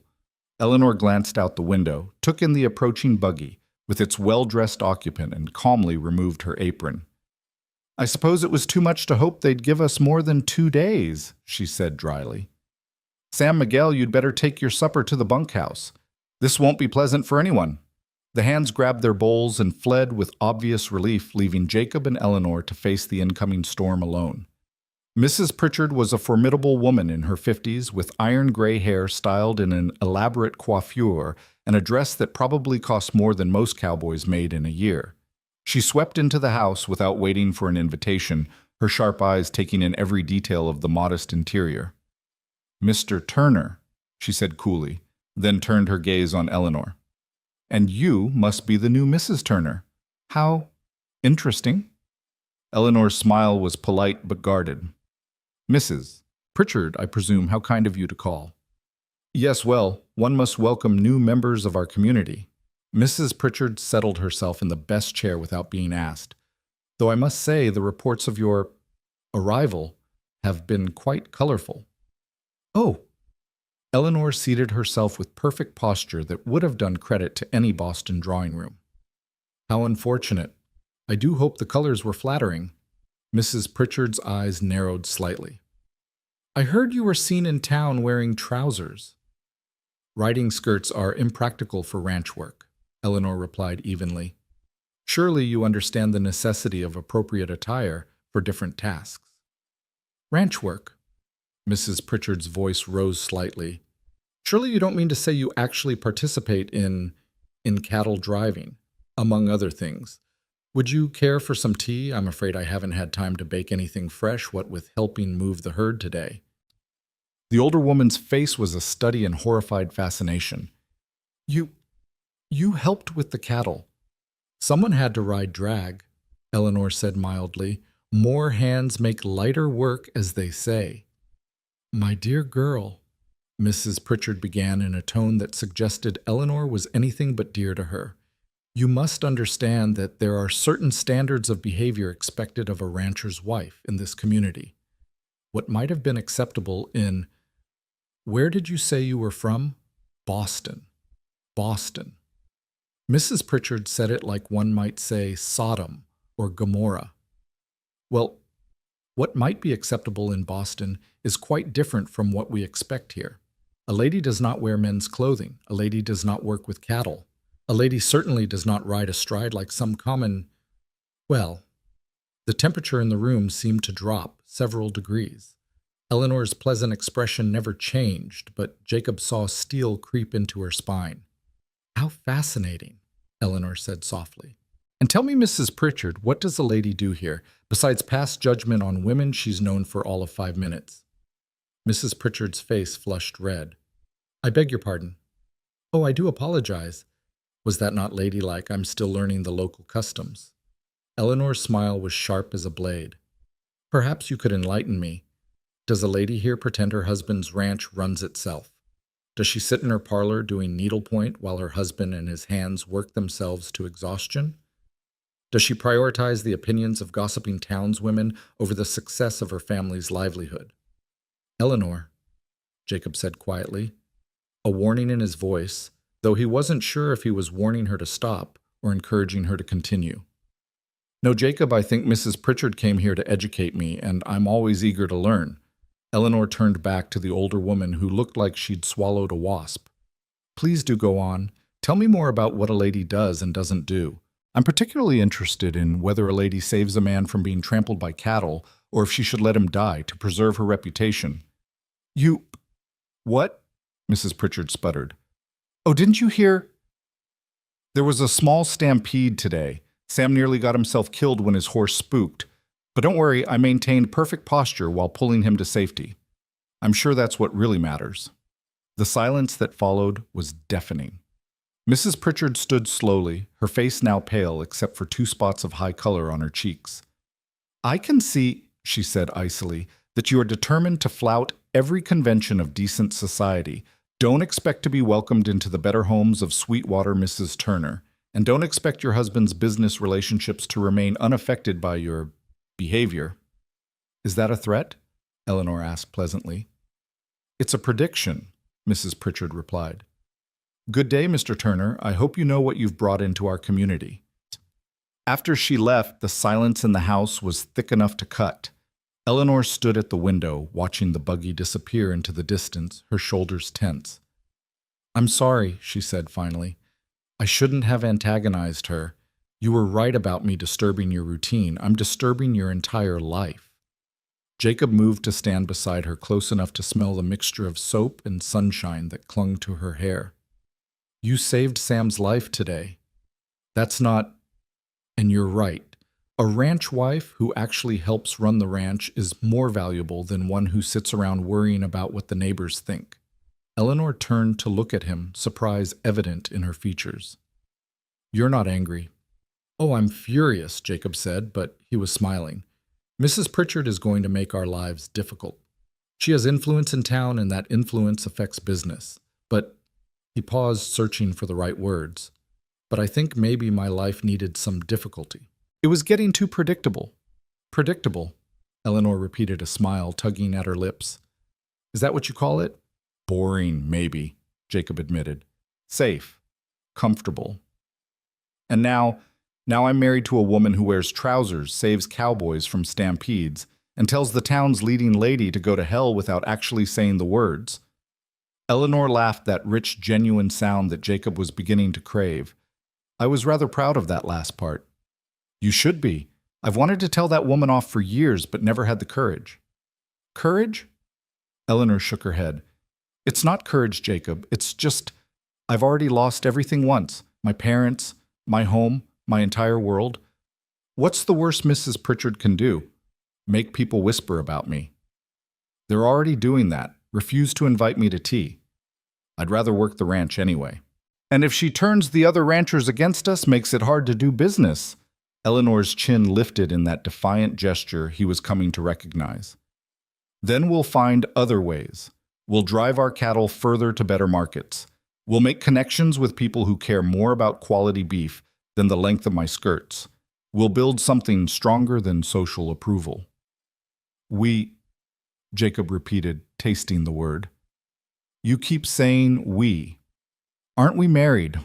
Eleanor glanced out the window, took in the approaching buggy with its well-dressed occupant, and calmly removed her apron. "I suppose it was too much to hope they'd give us more than 2 days," she said dryly. "Sam, Miguel, you'd better take your supper to the bunkhouse. This won't be pleasant for anyone." The hands grabbed their bowls and fled with obvious relief, leaving Jacob and Eleanor to face the incoming storm alone. Mrs. Pritchard was a formidable woman in her 50s, with iron gray hair styled in an elaborate coiffure and a dress that probably cost more than most cowboys made in a year. She swept into the house without waiting for an invitation, her sharp eyes taking in every detail of the modest interior. "Mr. Turner," she said coolly, then turned her gaze on Eleanor. "And you must be the new Mrs. Turner. How interesting." Eleanor's smile was polite but guarded. "Mrs. Pritchard, I presume. How kind of you to call." "Yes, well, one must welcome new members of our community." Mrs. Pritchard settled herself in the best chair without being asked. "Though I must say the reports of your arrival have been quite colorful." "Oh." Eleanor seated herself with perfect posture that would have done credit to any Boston drawing room. "How unfortunate. I do hope the colors were flattering." Mrs. Pritchard's eyes narrowed slightly. I heard you were seen in town wearing trousers. Riding skirts are impractical for ranch work, Eleanor replied evenly. Surely you understand the necessity of appropriate attire for different tasks. Ranch work. Mrs. Pritchard's voice rose slightly. Surely you don't mean to say you actually participate in cattle driving, among other things. Would you care for some tea? I'm afraid I haven't had time to bake anything fresh, what with helping move the herd today. The older woman's face was a study in horrified fascination. You helped with the cattle. Someone had to ride drag, Eleanor said mildly. More hands make lighter work, as they say. My dear girl, Mrs. Pritchard began in a tone that suggested Eleanor was anything but dear to her. You must understand that there are certain standards of behavior expected of a rancher's wife in this community. What might have been acceptable in... Where did you say you were from? Boston. Boston. Mrs. Pritchard said it like one might say Sodom or Gomorrah. Well, what might be acceptable in Boston is quite different from what we expect here. A lady does not wear men's clothing. A lady does not work with cattle. A lady certainly does not ride astride like some common... Well, the temperature in the room seemed to drop several degrees. Eleanor's pleasant expression never changed, but Jacob saw steel creep into her spine. How fascinating, Eleanor said softly. And tell me, Mrs. Pritchard, what does a lady do here? Besides pass judgment on women, she's known for all of 5 minutes. Mrs. Pritchard's face flushed red. I beg your pardon. Oh, I do apologize. Was that not ladylike? I'm still learning the local customs. Eleanor's smile was sharp as a blade. Perhaps you could enlighten me. Does a lady here pretend her husband's ranch runs itself? Does she sit in her parlor doing needlepoint while her husband and his hands work themselves to exhaustion? Does she prioritize the opinions of gossiping townswomen over the success of her family's livelihood? Eleanor, Jacob said quietly, a warning in his voice, though he wasn't sure if he was warning her to stop or encouraging her to continue. No, Jacob, I think Mrs. Pritchard came here to educate me, and I'm always eager to learn. Eleanor turned back to the older woman who looked like she'd swallowed a wasp. Please do go on. Tell me more about what a lady does and doesn't do. I'm particularly interested in whether a lady saves a man from being trampled by cattle or if she should let him die to preserve her reputation. You... What? Mrs. Pritchard sputtered. Oh, didn't you hear? There was a small stampede today. Sam nearly got himself killed when his horse spooked. But don't worry, I maintained perfect posture while pulling him to safety. I'm sure that's what really matters. The silence that followed was deafening. Mrs. Pritchard stood slowly, her face now pale except for 2 spots of high color on her cheeks. I can see, she said icily, that you are determined to flout every convention of decent society. Don't expect to be welcomed into the better homes of Sweetwater, Mrs. Turner, and don't expect your husband's business relationships to remain unaffected by your behavior. Is that a threat? Eleanor asked pleasantly. It's a prediction, Mrs. Pritchard replied. Good day, Mr. Turner. I hope you know what you've brought into our community. After she left, the silence in the house was thick enough to cut. Eleanor stood at the window, watching the buggy disappear into the distance, her shoulders tense. I'm sorry, she said finally. I shouldn't have antagonized her. You were right about me disturbing your routine. I'm disturbing your entire life. Jacob moved to stand beside her close enough to smell the mixture of soap and sunshine that clung to her hair. You saved Sam's life today. That's not... And you're right. A ranch wife who actually helps run the ranch is more valuable than one who sits around worrying about what the neighbors think. Eleanor turned to look at him, surprise evident in her features. You're not angry. Oh, I'm furious, Jacob said, but he was smiling. Mrs. Pritchard is going to make our lives difficult. She has influence in town, and that influence affects business. But he paused, searching for the right words. But I think maybe my life needed some difficulty. It was getting too predictable. Predictable, Eleanor repeated, a smile tugging at her lips. Is that what you call it? Boring, maybe, Jacob admitted. Safe. Comfortable. And now, Now I'm married to a woman who wears trousers, saves cowboys from stampedes, and tells the town's leading lady to go to hell without actually saying the words. Eleanor laughed, that rich, genuine sound that Jacob was beginning to crave. I was rather proud of that last part. You should be. I've wanted to tell that woman off for years, but never had the courage. Courage? Eleanor shook her head. It's not courage, Jacob. It's just, I've already lost everything once. My parents, my home, my entire world. What's the worst Mrs. Pritchard can do? Make people whisper about me. They're already doing that. Refuse to invite me to tea. I'd rather work the ranch anyway. And if she turns the other ranchers against us, makes it hard to do business. Eleanor's chin lifted in that defiant gesture he was coming to recognize. Then we'll find other ways. We'll drive our cattle further to better markets. We'll make connections with people who care more about quality beef than the length of my skirts. We'll build something stronger than social approval. Jacob repeated, tasting the word. You keep saying we. Aren't we married?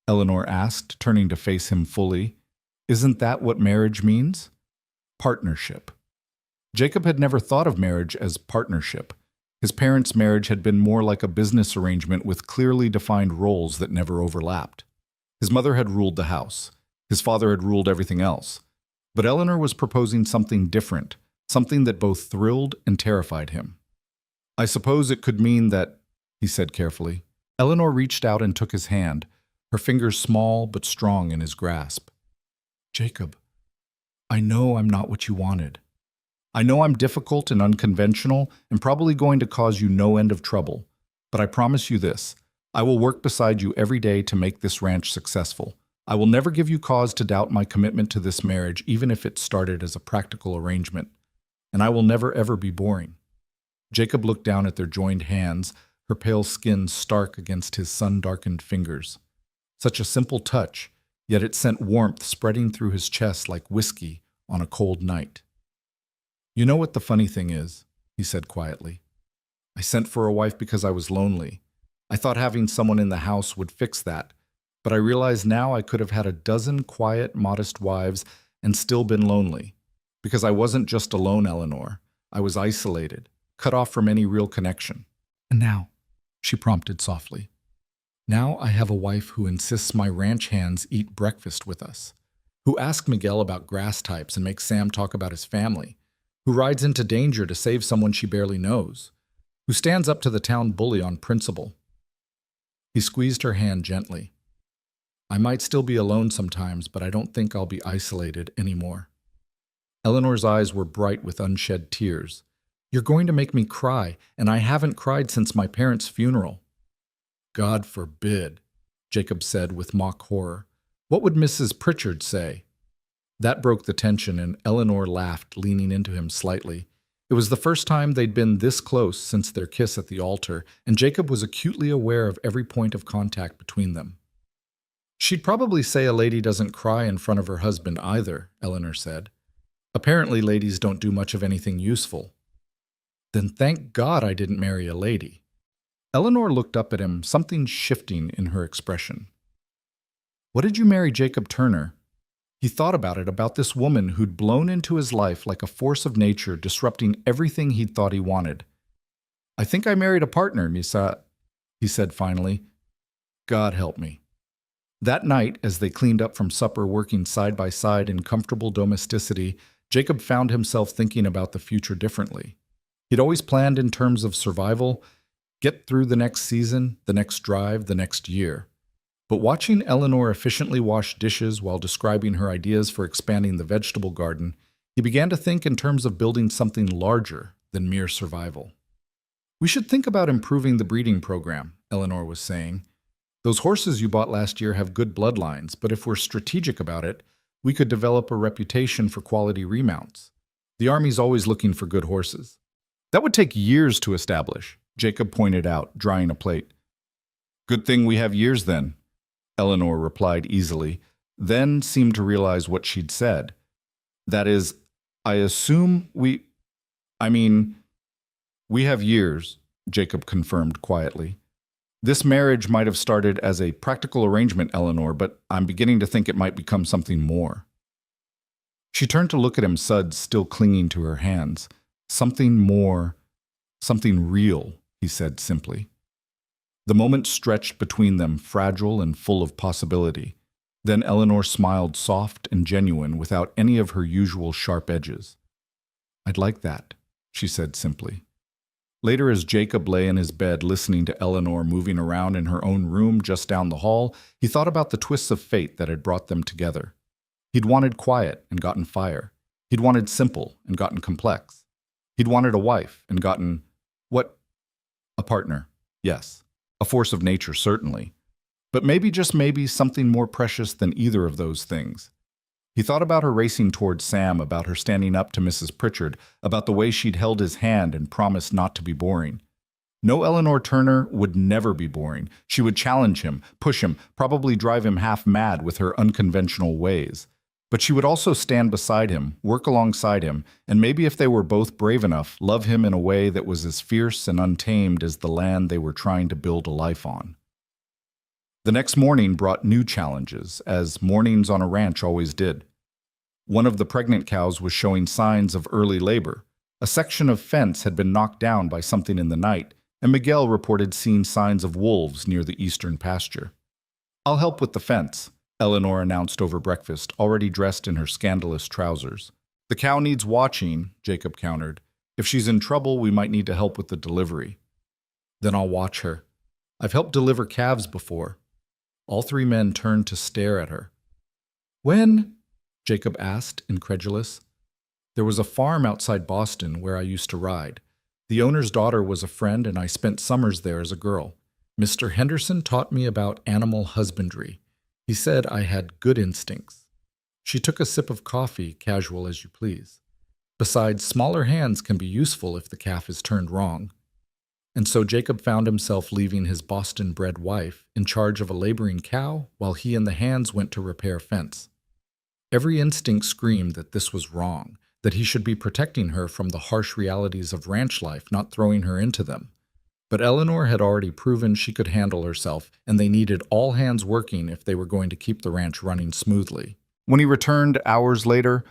Eleanor asked, turning to face him fully. Isn't that what marriage means? Partnership. Jacob had never thought of marriage as partnership. His parents' marriage had been more like a business arrangement with clearly defined roles that never overlapped. His mother had ruled the house. His father had ruled everything else. But Eleanor was proposing something different, something that both thrilled and terrified him. I suppose it could mean that, he said carefully. Eleanor reached out and took his hand, her fingers small but strong in his grasp. Jacob, I know I'm not what you wanted. I know I'm difficult and unconventional and probably going to cause you no end of trouble. But I promise you this, I will work beside you every day to make this ranch successful. I will never give you cause to doubt my commitment to this marriage, even if it started as a practical arrangement. And I will never ever be boring. Jacob looked down at their joined hands, her pale skin stark against his sun-darkened fingers. Such a simple touch, yet it sent warmth spreading through his chest like whiskey on a cold night. You know what the funny thing is, he said quietly. I sent for a wife because I was lonely. I thought having someone in the house would fix that, but I realize now I could have had a dozen quiet, modest wives and still been lonely. Because I wasn't just alone, Eleanor. I was isolated, cut off from any real connection. And now, she prompted softly, now I have a wife who insists my ranch hands eat breakfast with us, who asks Miguel about grass types and makes Sam talk about his family, who rides into danger to save someone she barely knows, who stands up to the town bully on principle. He squeezed her hand gently. I might still be alone sometimes, but I don't think I'll be isolated anymore. Eleanor's eyes were bright with unshed tears. You're going to make me cry, and I haven't cried since my parents' funeral. God forbid, Jacob said with mock horror. What would Mrs. Pritchard say? That broke the tension, and Eleanor laughed, leaning into him slightly. It was the first time they'd been this close since their kiss at the altar, and Jacob was acutely aware of every point of contact between them. She'd probably say a lady doesn't cry in front of her husband either, Eleanor said. Apparently ladies don't do much of anything useful. Then thank God I didn't marry a lady. Eleanor looked up at him, something shifting in her expression. What did you marry Jacob Turner? He thought about this woman who'd blown into his life like a force of nature, disrupting everything he'd thought he wanted. I think I married a partner, Misa, he said finally. God help me. That night, as they cleaned up from supper working side by side in comfortable domesticity, Jacob found himself thinking about the future differently. He'd always planned in terms of survival, get through the next season, the next drive, the next year. But watching Eleanor efficiently wash dishes while describing her ideas for expanding the vegetable garden, he began to think in terms of building something larger than mere survival. We should think about improving the breeding program, Eleanor was saying. Those horses you bought last year have good bloodlines, but if we're strategic about it, we could develop a reputation for quality remounts. The Army's always looking for good horses. That would take years to establish, Jacob pointed out, drying a plate. Good thing we have years then, Eleanor replied easily, then seemed to realize what she'd said. That is, I assume we have years, Jacob confirmed quietly. This marriage might have started as a practical arrangement, Eleanor, but I'm beginning to think it might become something more. She turned to look at him, suds still clinging to her hands. Something more, something real, he said simply. The moment stretched between them, fragile and full of possibility. Then Eleanor smiled soft and genuine without any of her usual sharp edges. I'd like that, she said simply. Later, as Jacob lay in his bed listening to Eleanor moving around in her own room just down the hall, he thought about the twists of fate that had brought them together. He'd wanted quiet and gotten fire. He'd wanted simple and gotten complex. He'd wanted a wife and gotten, what? A partner, yes. A force of nature, certainly. But maybe, just maybe, something more precious than either of those things. He thought about her racing towards Sam, about her standing up to Mrs. Pritchard, about the way she'd held his hand and promised not to be boring. No, Eleanor Turner would never be boring. She would challenge him, push him, probably drive him half mad with her unconventional ways. But she would also stand beside him, work alongside him, and maybe if they were both brave enough, love him in a way that was as fierce and untamed as the land they were trying to build a life on. The next morning brought new challenges, as mornings on a ranch always did. One of the pregnant cows was showing signs of early labor. A section of fence had been knocked down by something in the night, and Miguel reported seeing signs of wolves near the eastern pasture. I'll help with the fence, Eleanor announced over breakfast, already dressed in her scandalous trousers. The cow needs watching, Jacob countered. If she's in trouble, we might need to help with the delivery. Then I'll watch her. I've helped deliver calves before. All three men turned to stare at her. When? Jacob asked, incredulous. There was a farm outside Boston where I used to ride. The owner's daughter was a friend, and I spent summers there as a girl. Mr. Henderson taught me about animal husbandry. He said I had good instincts. She took a sip of coffee, casual as you please. Besides, smaller hands can be useful if the calf is turned wrong. And so Jacob found himself leaving his Boston-bred wife in charge of a laboring cow while he and the hands went to repair fence. Every instinct screamed that this was wrong, that he should be protecting her from the harsh realities of ranch life, not throwing her into them. But Eleanor had already proven she could handle herself, and they needed all hands working if they were going to keep the ranch running smoothly. When he returned hours later,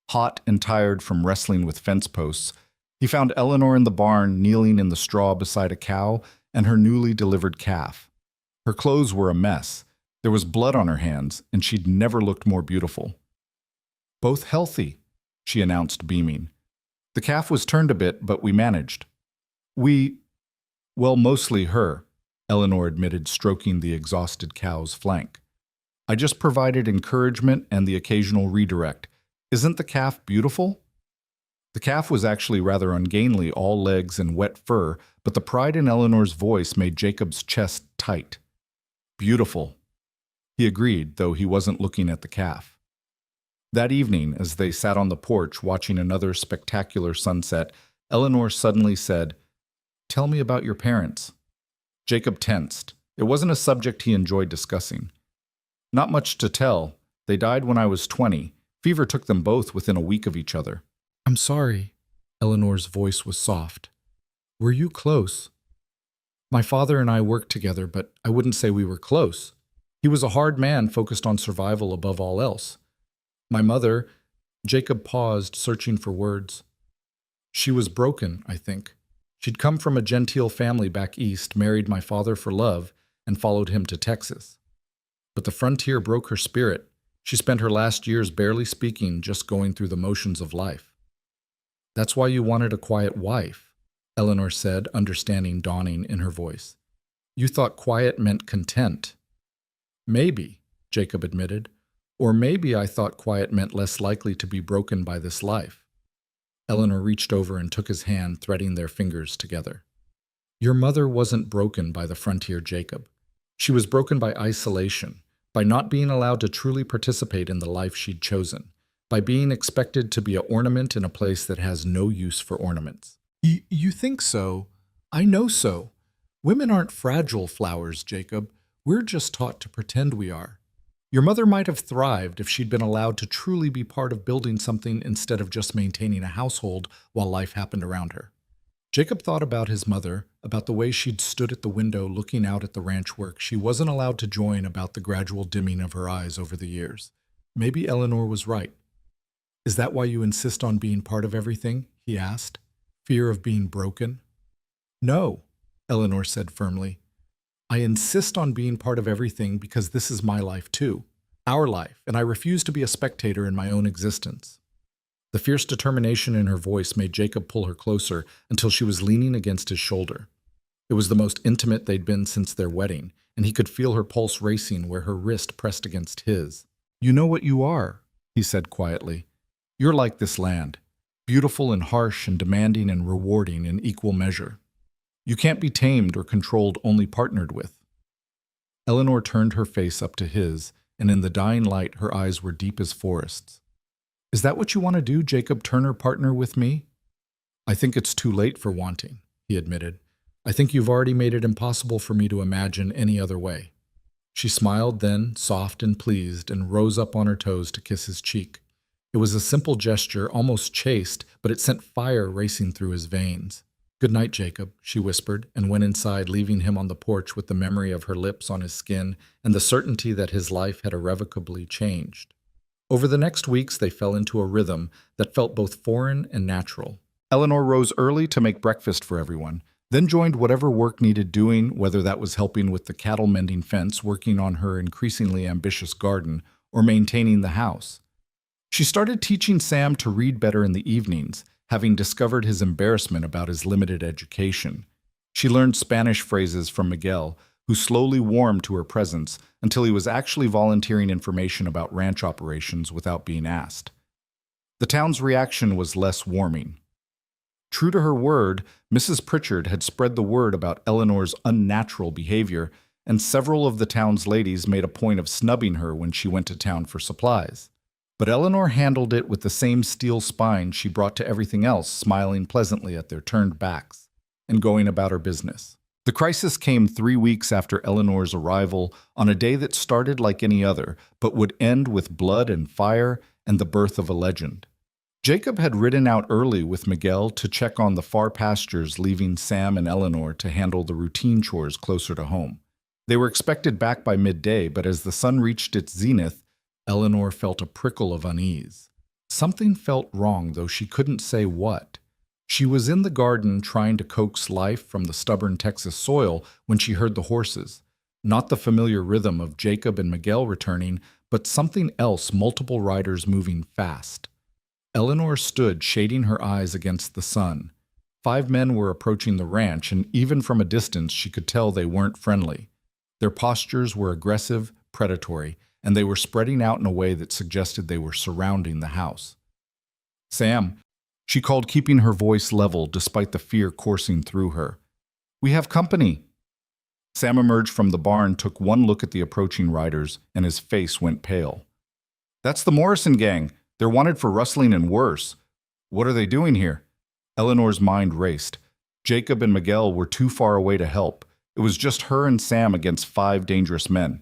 hot and tired from wrestling with fence posts, he found Eleanor in the barn kneeling in the straw beside a cow and her newly delivered calf. Her clothes were a mess. There was blood on her hands, and she'd never looked more beautiful. Both healthy, she announced, beaming. The calf was turned a bit, but we managed. Well, mostly her, Eleanor admitted, stroking the exhausted cow's flank. I just provided encouragement and the occasional redirect. Isn't the calf beautiful? The calf was actually rather ungainly, all legs and wet fur, but the pride in Eleanor's voice made Jacob's chest tight. Beautiful. He agreed, though he wasn't looking at the calf. That evening, as they sat on the porch watching another spectacular sunset, Eleanor suddenly said, "Tell me about your parents." Jacob tensed. It wasn't a subject he enjoyed discussing. Not much to tell. They died when I was 20. Fever took them both within a week of each other. I'm sorry. Eleanor's voice was soft. Were you close? My father and I worked together, but I wouldn't say we were close. He was a hard man focused on survival above all else. My mother, Jacob paused, searching for words. She was broken, I think. She'd come from a genteel family back east, married my father for love, and followed him to Texas. But the frontier broke her spirit. She spent her last years barely speaking, just going through the motions of life. That's why you wanted a quiet wife, Eleanor said, understanding dawning in her voice. You thought quiet meant content. Maybe, Jacob admitted. Or maybe I thought quiet meant less likely to be broken by this life. Eleanor reached over and took his hand, threading their fingers together. Your mother wasn't broken by the frontier, Jacob. She was broken by isolation, by not being allowed to truly participate in the life she'd chosen, by being expected to be an ornament in a place that has no use for ornaments. You think so? I know so. Women aren't fragile flowers, Jacob. We're just taught to pretend we are. Your mother might have thrived if she'd been allowed to truly be part of building something instead of just maintaining a household while life happened around her. Jacob thought about his mother, about the way she'd stood at the window looking out at the ranch work she wasn't allowed to join, about the gradual dimming of her eyes over the years. Maybe Eleanor was right. Is that why you insist on being part of everything? He asked. Fear of being broken? No, Eleanor said firmly. I insist on being part of everything because this is my life too. Our life, and I refuse to be a spectator in my own existence. The fierce determination in her voice made Jacob pull her closer until she was leaning against his shoulder. It was the most intimate they'd been since their wedding, and he could feel her pulse racing where her wrist pressed against his. You know what you are, he said quietly. You're like this land, beautiful and harsh and demanding and rewarding in equal measure. You can't be tamed or controlled, only partnered with. Eleanor turned her face up to his, and in the dying light her eyes were deep as forests. Is that what you want to do, Jacob Turner, partner with me? I think it's too late for wanting, he admitted. I think you've already made it impossible for me to imagine any other way. She smiled then, soft and pleased, and rose up on her toes to kiss his cheek. It was a simple gesture, almost chaste, but it sent fire racing through his veins. Good night, Jacob, she whispered, and went inside, leaving him on the porch with the memory of her lips on his skin and the certainty that his life had irrevocably changed. Over the next weeks, they fell into a rhythm that felt both foreign and natural. Eleanor rose early to make breakfast for everyone, then joined whatever work needed doing, whether that was helping with the cattle mending fence, working on her increasingly ambitious garden, or maintaining the house. She started teaching Sam to read better in the evenings, having discovered his embarrassment about his limited education. She learned Spanish phrases from Miguel, who slowly warmed to her presence until he was actually volunteering information about ranch operations without being asked. The town's reaction was less warming. True to her word, Mrs. Pritchard had spread the word about Eleanor's unnatural behavior, and several of the town's ladies made a point of snubbing her when she went to town for supplies. But Eleanor handled it with the same steel spine she brought to everything else, smiling pleasantly at their turned backs and going about her business. The crisis came 3 weeks after Eleanor's arrival, on a day that started like any other, but would end with blood and fire and the birth of a legend. Jacob had ridden out early with Miguel to check on the far pastures, leaving Sam and Eleanor to handle the routine chores closer to home. They were expected back by midday, but as the sun reached its zenith, Eleanor felt a prickle of unease. Something felt wrong, though she couldn't say what. She was in the garden trying to coax life from the stubborn Texas soil when she heard the horses. Not the familiar rhythm of Jacob and Miguel returning, but something else, multiple riders moving fast. Eleanor stood, shading her eyes against the sun. 5 men were approaching the ranch, and even from a distance she could tell they weren't friendly. Their postures were aggressive, predatory, and they were spreading out in a way that suggested they were surrounding the house. Sam, she called, keeping her voice level despite the fear coursing through her. We have company. Sam emerged from the barn, took one look at the approaching riders, and his face went pale. That's the Morrison gang. They're wanted for rustling and worse. What are they doing here? Eleanor's mind raced. Jacob and Miguel were too far away to help. It was just her and Sam against 5 dangerous men.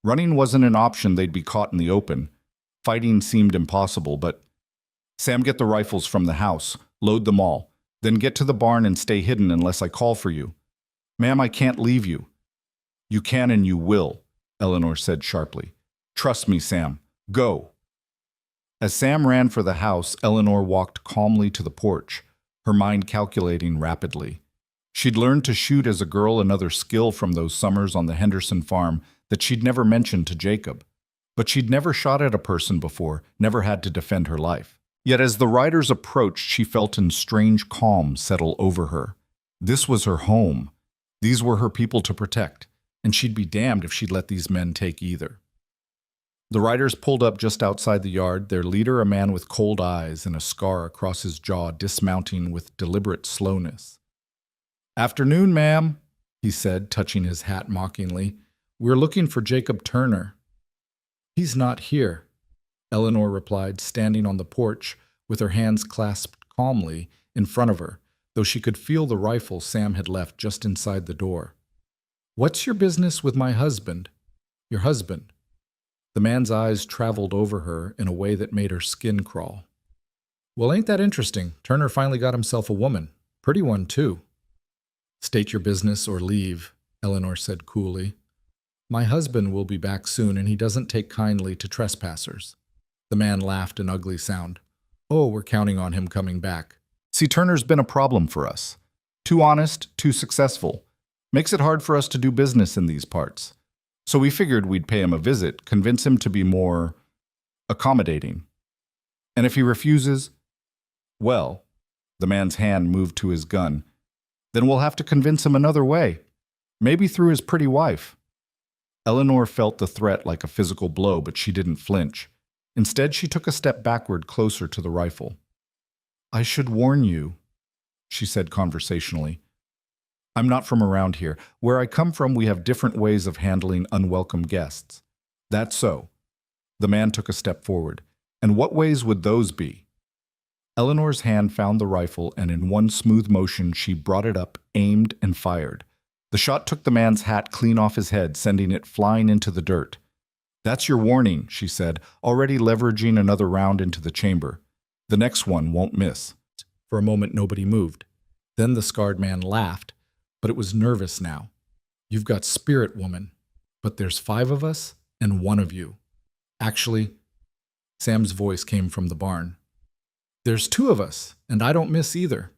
Running wasn't an option, they'd be caught in the open. Fighting seemed impossible, but Sam, get the rifles from the house, load them all, then get to the barn and stay hidden unless I call for you. Ma'am, I can't leave you. You can and you will, Eleanor said sharply. Trust me, Sam. Go. As Sam ran for the house, Eleanor walked calmly to the porch, her mind calculating rapidly. She'd learned to shoot as a girl, another skill from those summers on the Henderson farm that she'd never mentioned to Jacob. But she'd never shot at a person before, never had to defend her life. Yet as the riders approached, she felt a strange calm settle over her. This was her home. These were her people to protect, and she'd be damned if she'd let these men take either. The riders pulled up just outside the yard, their leader a man with cold eyes and a scar across his jaw, dismounting with deliberate slowness. Afternoon, ma'am, he said, touching his hat mockingly. We're looking for Jacob Turner. He's not here, Eleanor replied, standing on the porch with her hands clasped calmly in front of her, though she could feel the rifle Sam had left just inside the door. What's your business with my husband? Your husband? The man's eyes traveled over her in a way that made her skin crawl. Well, ain't that interesting? Turner finally got himself a woman. Pretty one, too. State your business or leave, Eleanor said coolly. My husband will be back soon, and he doesn't take kindly to trespassers. The man laughed an ugly sound. Oh, we're counting on him coming back. See, Turner's been a problem for us. Too honest, too successful. Makes it hard for us to do business in these parts. So we figured we'd pay him a visit, convince him to be more accommodating. And if he refuses, well, the man's hand moved to his gun, then we'll have to convince him another way, maybe through his pretty wife. Eleanor felt the threat like a physical blow, but she didn't flinch. Instead, she took a step backward closer to the rifle. I should warn you, she said conversationally. I'm not from around here. Where I come from, we have different ways of handling unwelcome guests. That's so. The man took a step forward. And what ways would those be? Eleanor's hand found the rifle, and in one smooth motion, she brought it up, aimed, and fired. The shot took the man's hat clean off his head, sending it flying into the dirt. That's your warning, she said, already leveraging another round into the chamber. The next one won't miss. For a moment, nobody moved. Then the scarred man laughed, but it was nervous now. You've got spirit, woman, but there's 5 of us and 1 of you. Actually, Sam's voice came from the barn. There's 2 of us, and I don't miss either.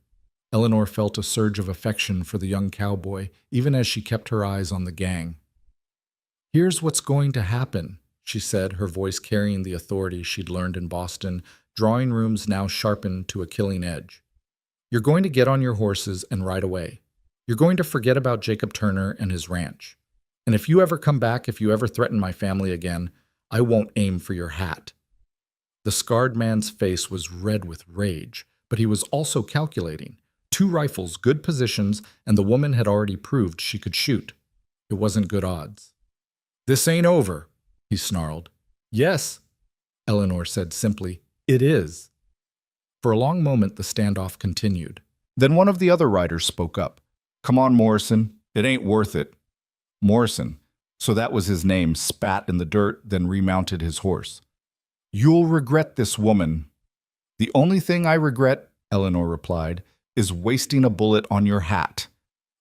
Eleanor felt a surge of affection for the young cowboy, even as she kept her eyes on the gang. Here's what's going to happen, she said, her voice carrying the authority she'd learned in Boston, drawing rooms now sharpened to a killing edge. You're going to get on your horses and ride away. You're going to forget about Jacob Turner and his ranch. And if you ever come back, if you ever threaten my family again, I won't aim for your hat. The scarred man's face was red with rage, but he was also calculating. 2 rifles, good positions, and the woman had already proved she could shoot. It wasn't good odds. This ain't over, he snarled. Yes, Eleanor said simply. It is. For a long moment, the standoff continued. Then one of the other riders spoke up. Come on, Morrison. It ain't worth it. Morrison, so that was his name, spat in the dirt, then remounted his horse. You'll regret this, woman. The only thing I regret, Eleanor replied, is wasting a bullet on your hat.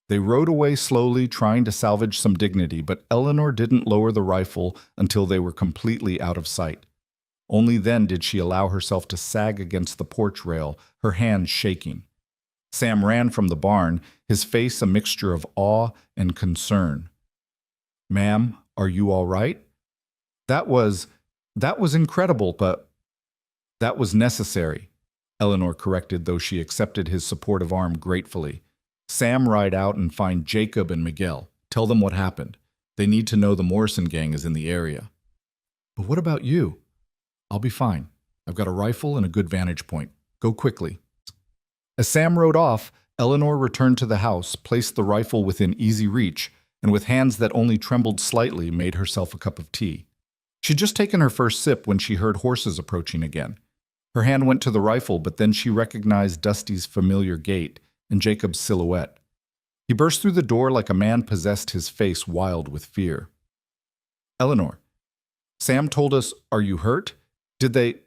They rode away slowly, trying to salvage some dignity, but Eleanor didn't lower the rifle until they were completely out of sight. Only then did she allow herself to sag against the porch rail, her hands shaking. Sam ran from the barn, his face a mixture of awe and concern. Ma'am, are you all right? That was incredible, but that was necessary, Eleanor corrected, though she accepted his supportive arm gratefully. Sam, ride out and find Jacob and Miguel. Tell them what happened. They need to know the Morrison gang is in the area. But what about you? I'll be fine. I've got a rifle and a good vantage point. Go quickly. As Sam rode off, Eleanor returned to the house, placed the rifle within easy reach, and with hands that only trembled slightly, made herself a cup of tea. She'd just taken her first sip when she heard horses approaching again. Her hand went to the rifle, but then she recognized Dusty's familiar gait and Jacob's silhouette. He burst through the door like a man possessed, his face wild with fear. Eleanor, Sam told us, are you hurt? Did they...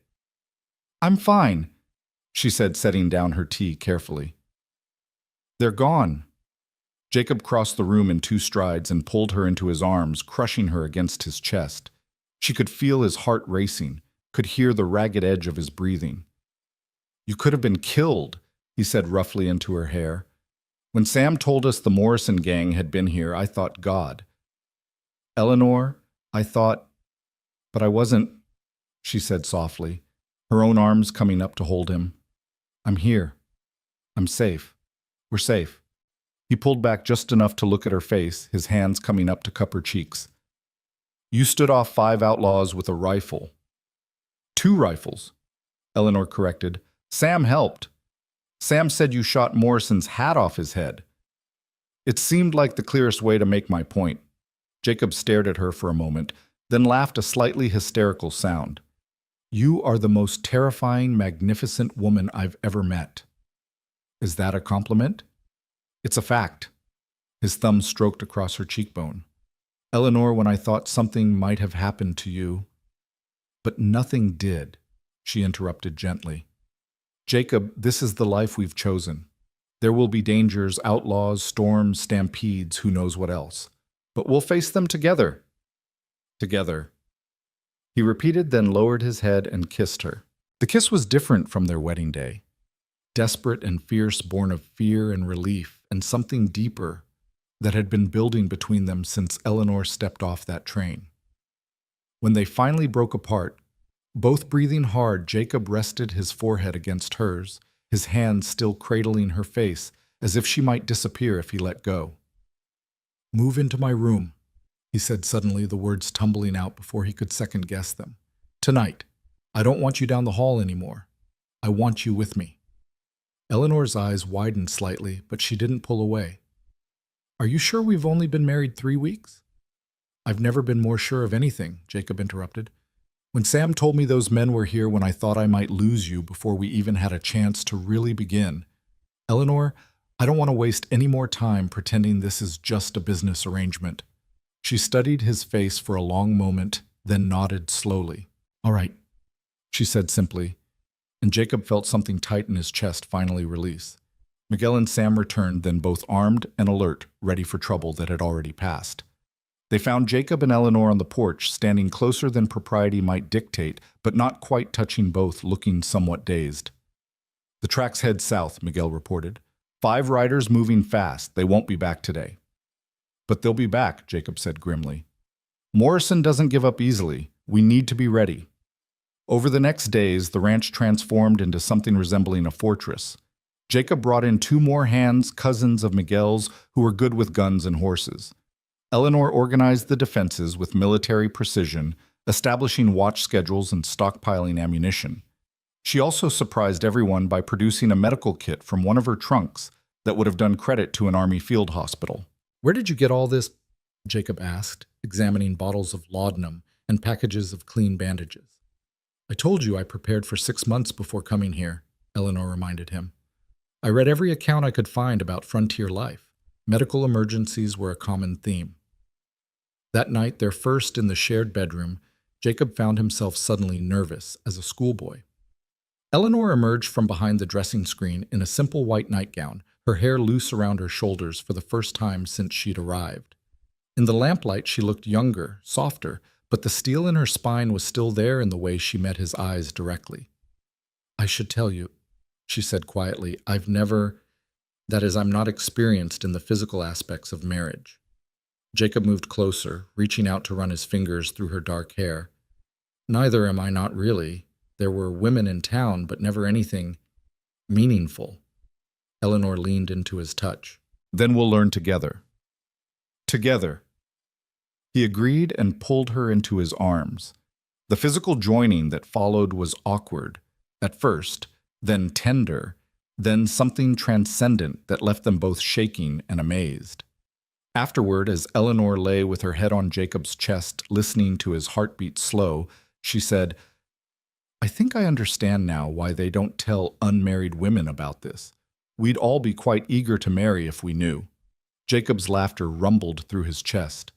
I'm fine, she said, setting down her tea carefully. They're gone. Jacob crossed the room in 2 strides and pulled her into his arms, crushing her against his chest. She could feel his heart racing, could hear the ragged edge of his breathing. You could have been killed, he said roughly into her hair. When Sam told us the Morrison gang had been here, I thought God. Eleanor, I thought, but I wasn't, she said softly, her own arms coming up to hold him. I'm here. I'm safe. We're safe. He pulled back just enough to look at her face, his hands coming up to cup her cheeks. You stood off 5 outlaws with a rifle. 2 rifles, Eleanor corrected. Sam helped. Sam said you shot Morrison's hat off his head. It seemed like the clearest way to make my point. Jacob stared at her for a moment, then laughed a slightly hysterical sound. You are the most terrifying, magnificent woman I've ever met. Is that a compliment? It's a fact. His thumb stroked across her cheekbone. Eleanor, when I thought something might have happened to you. But nothing did, she interrupted gently. Jacob, this is the life we've chosen. There will be dangers, outlaws, storms, stampedes, who knows what else. But we'll face them together. Together. He repeated, then lowered his head and kissed her. The kiss was different from their wedding day. Desperate and fierce, born of fear and relief, and something deeper that had been building between them since Eleanor stepped off that train. When they finally broke apart, both breathing hard, Jacob rested his forehead against hers, his hands still cradling her face, as if she might disappear if he let go. "Move into my room," he said suddenly, the words tumbling out before he could second-guess them. "Tonight. I don't want you down the hall anymore. I want you with me." Eleanor's eyes widened slightly, but she didn't pull away. "Are you sure we've only been married 3 weeks?" "I've never been more sure of anything," Jacob interrupted. "When Sam told me those men were here when I thought I might lose you before we even had a chance to really begin. Eleanor, I don't want to waste any more time pretending this is just a business arrangement." She studied his face for a long moment, then nodded slowly. "All right," she said simply, and Jacob felt something tight in his chest finally release. Miguel and Sam returned, then both armed and alert, ready for trouble that had already passed. They found Jacob and Eleanor on the porch, standing closer than propriety might dictate, but not quite touching both, looking somewhat dazed. "The tracks head south," Miguel reported. 5 riders moving fast. They won't be back today." "But they'll be back," Jacob said grimly. "Morrison doesn't give up easily. We need to be ready." Over the next days, the ranch transformed into something resembling a fortress. Jacob brought in 2 more hands, cousins of Miguel's, who were good with guns and horses. Eleanor organized the defenses with military precision, establishing watch schedules and stockpiling ammunition. She also surprised everyone by producing a medical kit from one of her trunks that would have done credit to an army field hospital. "Where did you get all this?" Jacob asked, examining bottles of laudanum and packages of clean bandages. "I told you I prepared for 6 months before coming here," Eleanor reminded him. "I read every account I could find about frontier life. Medical emergencies were a common theme." That night, their first in the shared bedroom, Jacob found himself suddenly nervous as a schoolboy. Eleanor emerged from behind the dressing screen in a simple white nightgown, her hair loose around her shoulders for the first time since she'd arrived. In the lamplight, she looked younger, softer, but the steel in her spine was still there in the way she met his eyes directly. "I should tell you," she said quietly, I'm not experienced in the physical aspects of marriage." Jacob moved closer, reaching out to run his fingers through her dark hair. "Neither am I, not really. There were women in town, but never anything meaningful." Eleanor leaned into his touch. "Then we'll learn together." "Together." He agreed and pulled her into his arms. The physical joining that followed was awkward, at first, then tender, then something transcendent that left them both shaking and amazed. Afterward, as Eleanor lay with her head on Jacob's chest, listening to his heartbeat slow, she said, "I think I understand now why they don't tell unmarried women about this. We'd all be quite eager to marry if we knew." Jacob's laughter rumbled through his chest.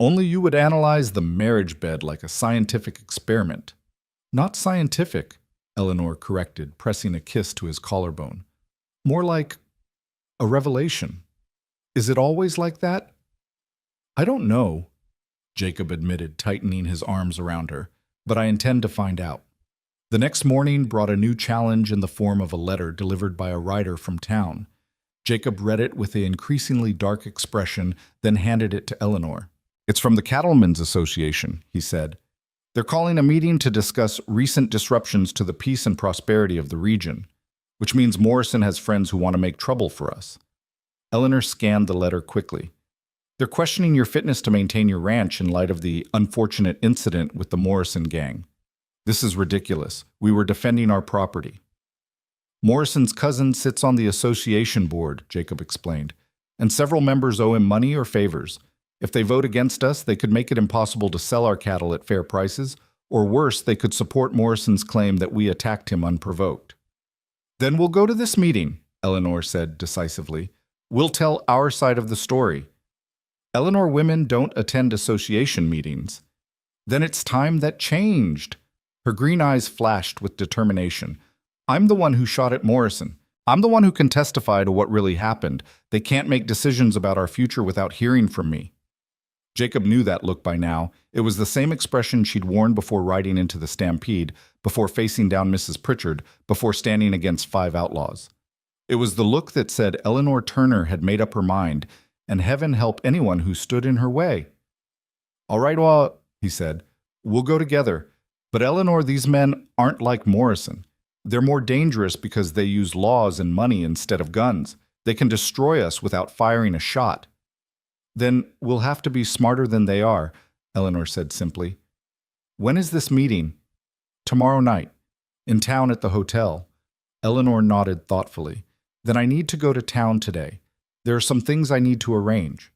"Only you would analyze the marriage bed like a scientific experiment." "Not scientific," Eleanor corrected, pressing a kiss to his collarbone. "More like a revelation. Is it always like that?" "I don't know," Jacob admitted, tightening his arms around her, "but I intend to find out." The next morning brought a new challenge in the form of a letter delivered by a writer from town. Jacob read it with an increasingly dark expression, then handed it to Eleanor. "It's from the Cattlemen's Association," he said. "They're calling a meeting to discuss recent disruptions to the peace and prosperity of the region, which means Morrison has friends who want to make trouble for us." Eleanor scanned the letter quickly. "They're questioning your fitness to maintain your ranch in light of the unfortunate incident with the Morrison gang. This is ridiculous. We were defending our property." "Morrison's cousin sits on the association board," Jacob explained, "and several members owe him money or favors. If they vote against us, they could make it impossible to sell our cattle at fair prices, or worse, they could support Morrison's claim that we attacked him unprovoked." "Then we'll go to this meeting," Eleanor said decisively. "We'll tell our side of the story. Eleanor, women don't attend association meetings." "Then it's time that changed." Her green eyes flashed with determination. "I'm the one who shot at Morrison. I'm the one who can testify to what really happened. They can't make decisions about our future without hearing from me. Jacob knew that look by now. It was the same expression she'd worn before riding into the stampede, before facing down Mrs. Pritchard, before standing against 5 outlaws. It was the look that said Eleanor Turner had made up her mind, and heaven help anyone who stood in her way. "All right, well," he said, "we'll go together. But Eleanor, these men aren't like Morrison. They're more dangerous because they use laws and money instead of guns. They can destroy us without firing a shot." "Then we'll have to be smarter than they are," Eleanor said simply. "When is this meeting?" "Tomorrow night. In town at the hotel." Eleanor nodded thoughtfully. "Then I need to go to town today. There are some things I need to arrange."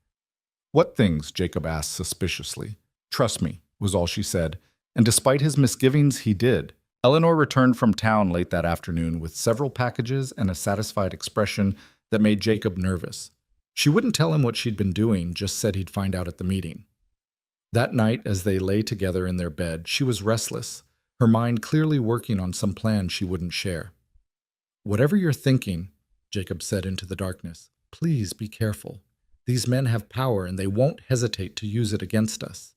"What things?" Jacob asked suspiciously. "Trust me," was all she said, and despite his misgivings, he did. Eleanor returned from town late that afternoon with several packages and a satisfied expression that made Jacob nervous. She wouldn't tell him what she'd been doing, just said he'd find out at the meeting. That night, as they lay together in their bed, she was restless, her mind clearly working on some plan she wouldn't share. "Whatever you're thinking," Jacob said into the darkness, "please be careful. These men have power and they won't hesitate to use it against us."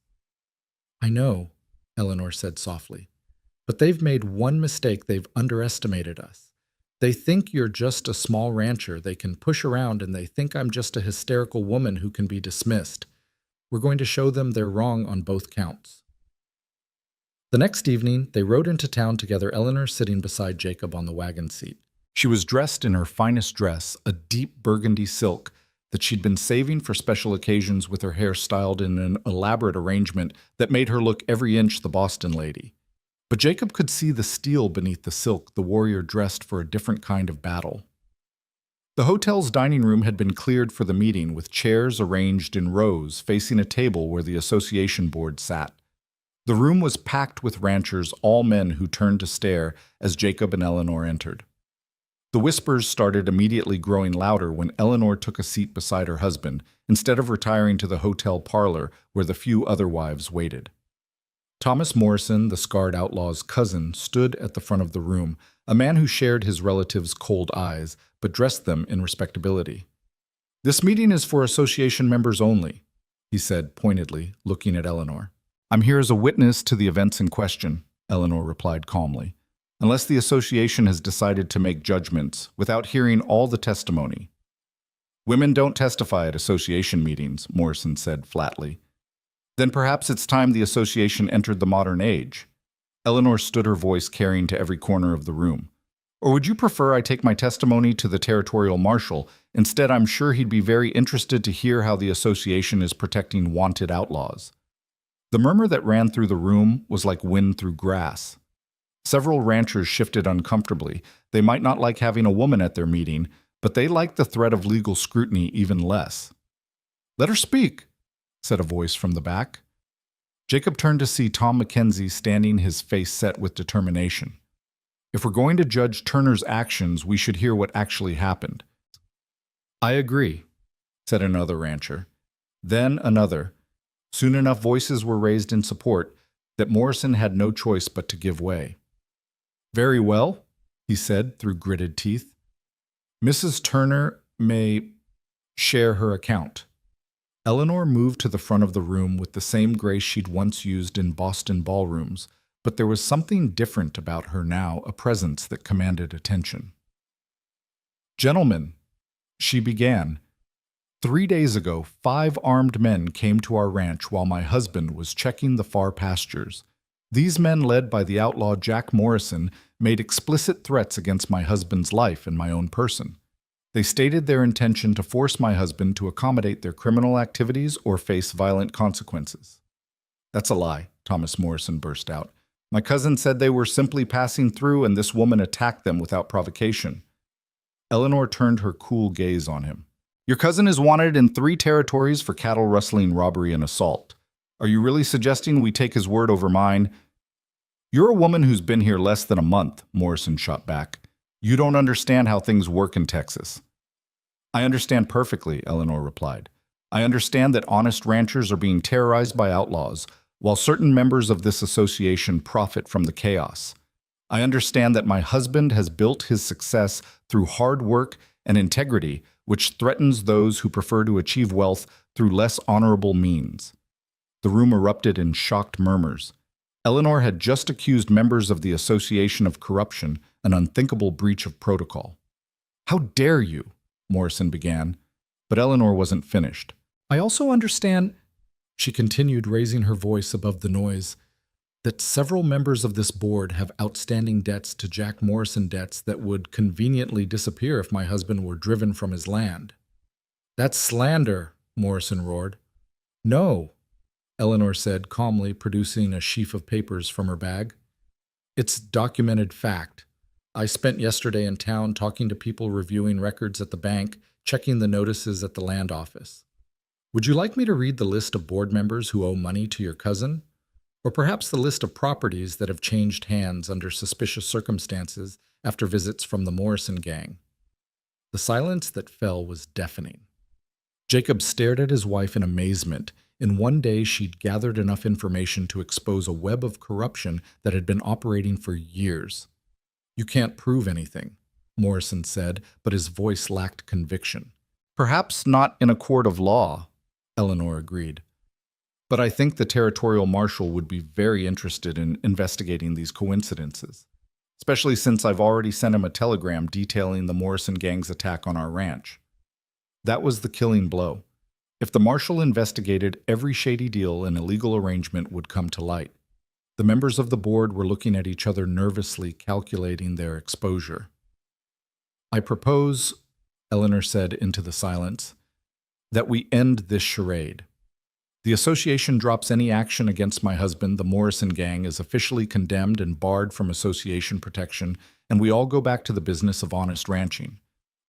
"I know," Eleanor said softly, "but they've made one mistake. They've underestimated us. They think you're just a small rancher they can push around, and they think I'm just a hysterical woman who can be dismissed. We're going to show them they're wrong on both counts." The next evening, they rode into town together, Eleanor sitting beside Jacob on the wagon seat. She was dressed in her finest dress, a deep burgundy silk that she'd been saving for special occasions, with her hair styled in an elaborate arrangement that made her look every inch the Boston lady. But Jacob could see the steel beneath the silk, the warrior dressed for a different kind of battle. The hotel's dining room had been cleared for the meeting, with chairs arranged in rows facing a table where the association board sat. The room was packed with ranchers, all men who turned to stare as Jacob and Eleanor entered. The whispers started immediately growing louder when Eleanor took a seat beside her husband, instead of retiring to the hotel parlor where the few other wives waited. Thomas Morrison, the scarred outlaw's cousin, stood at the front of the room, a man who shared his relatives' cold eyes, but dressed them in respectability. "This meeting is for association members only," he said pointedly, looking at Eleanor. "I'm here as a witness to the events in question," Eleanor replied calmly, "unless the association has decided to make judgments without hearing all the testimony." "Women don't testify at association meetings," Morrison said flatly. "Then perhaps it's time the association entered the modern age." Eleanor stood, her voice carrying to every corner of the room. "Or would you prefer I take my testimony to the territorial marshal? Instead, I'm sure he'd be very interested to hear how the association is protecting wanted outlaws." The murmur that ran through the room was like wind through grass. Several ranchers shifted uncomfortably. They might not like having a woman at their meeting, but they liked the threat of legal scrutiny even less. "Let her speak," said a voice from the back. Jacob turned to see Tom Mackenzie standing, his face set with determination. "If we're going to judge Turner's actions, we should hear what actually happened." "I agree," said another rancher. Then another. Soon enough voices were raised in support that Morrison had no choice but to give way. "Very well," he said through gritted teeth. "Mrs. Turner may share her account." Eleanor moved to the front of the room with the same grace she'd once used in Boston ballrooms, but there was something different about her now, a presence that commanded attention. "Gentlemen," she began, "3 days ago, 5 armed men came to our ranch while my husband was checking the far pastures. These men, led by the outlaw Jack Morrison, made explicit threats against my husband's life and my own person. They stated their intention to force my husband to accommodate their criminal activities or face violent consequences." "That's a lie," Thomas Morrison burst out. "My cousin said they were simply passing through and this woman attacked them without provocation." Eleanor turned her cool gaze on him. "Your cousin is wanted in 3 territories for cattle rustling, robbery, and assault. Are you really suggesting we take his word over mine?" "You're a woman who's been here less than a month," Morrison shot back. "You don't understand how things work in Texas." "I understand perfectly," Eleanor replied. "I understand that honest ranchers are being terrorized by outlaws, while certain members of this association profit from the chaos. I understand that my husband has built his success through hard work and integrity, which threatens those who prefer to achieve wealth through less honorable means." The room erupted in shocked murmurs. Eleanor had just accused members of the Association of Corruption, an unthinkable breach of protocol. "How dare you?" Morrison began, but Eleanor wasn't finished. "I also understand," she continued, raising her voice above the noise, "that several members of this board have outstanding debts to Jack Morrison, debts that would conveniently disappear if my husband were driven from his land." "That's slander," Morrison roared. "No," Eleanor said calmly, producing a sheaf of papers from her bag. "It's documented fact. I spent yesterday in town talking to people, reviewing records at the bank, checking the notices at the land office. Would you like me to read the list of board members who owe money to your cousin? Or perhaps the list of properties that have changed hands under suspicious circumstances after visits from the Morrison gang?" The silence that fell was deafening. Jacob stared at his wife in amazement. In one day, she'd gathered enough information to expose a web of corruption that had been operating for years. "You can't prove anything," Morrison said, but his voice lacked conviction. "Perhaps not in a court of law," Eleanor agreed. "But I think the territorial marshal would be very interested in investigating these coincidences, especially since I've already sent him a telegram detailing the Morrison gang's attack on our ranch." That was the killing blow. If the marshal investigated, every shady deal and illegal arrangement would come to light. The members of the board were looking at each other nervously, calculating their exposure. "I propose," Eleanor said into the silence, "that we end this charade. The association drops any action against my husband. The Morrison gang is officially condemned and barred from association protection, and we all go back to the business of honest ranching.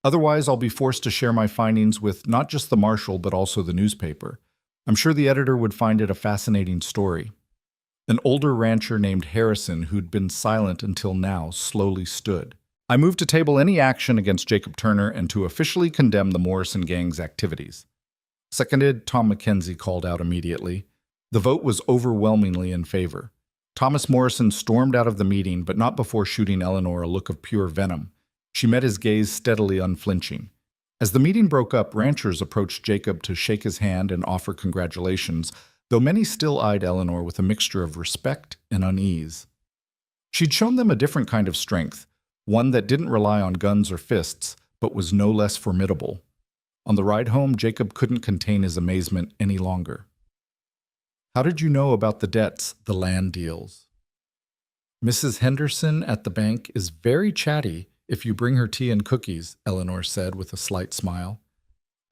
Otherwise, I'll be forced to share my findings with not just the marshal, but also the newspaper. I'm sure the editor would find it a fascinating story." An older rancher named Harrison, who'd been silent until now, slowly stood. "I move to table any action against Jacob Turner and to officially condemn the Morrison gang's activities." "Seconded," Tom McKenzie called out immediately. The vote was overwhelmingly in favor. Thomas Morrison stormed out of the meeting, but not before shooting Eleanor a look of pure venom. She met his gaze steadily, unflinching. As the meeting broke up, ranchers approached Jacob to shake his hand and offer congratulations, though many still eyed Eleanor with a mixture of respect and unease. She'd shown them a different kind of strength, one that didn't rely on guns or fists, but was no less formidable. On the ride home, Jacob couldn't contain his amazement any longer. "How did you know about the debts, the land deals?" "Mrs. Henderson at the bank is very chatty if you bring her tea and cookies," Eleanor said with a slight smile.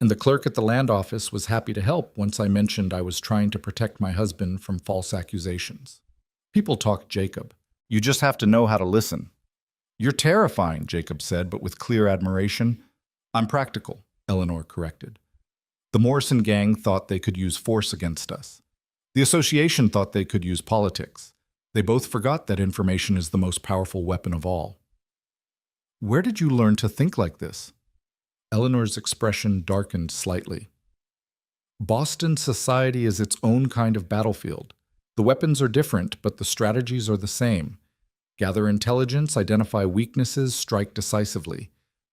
"And the clerk at the land office was happy to help once I mentioned I was trying to protect my husband from false accusations." "People talk, Jacob. You just have to know how to listen." "You're terrifying," Jacob said, but with clear admiration. "I'm practical," Eleanor corrected. "The Morrison gang thought they could use force against us. The association thought they could use politics. They both forgot that information is the most powerful weapon of all." "Where did you learn to think like this?" Eleanor's expression darkened slightly. "Boston society is its own kind of battlefield. The weapons are different, but the strategies are the same. Gather intelligence, identify weaknesses, strike decisively.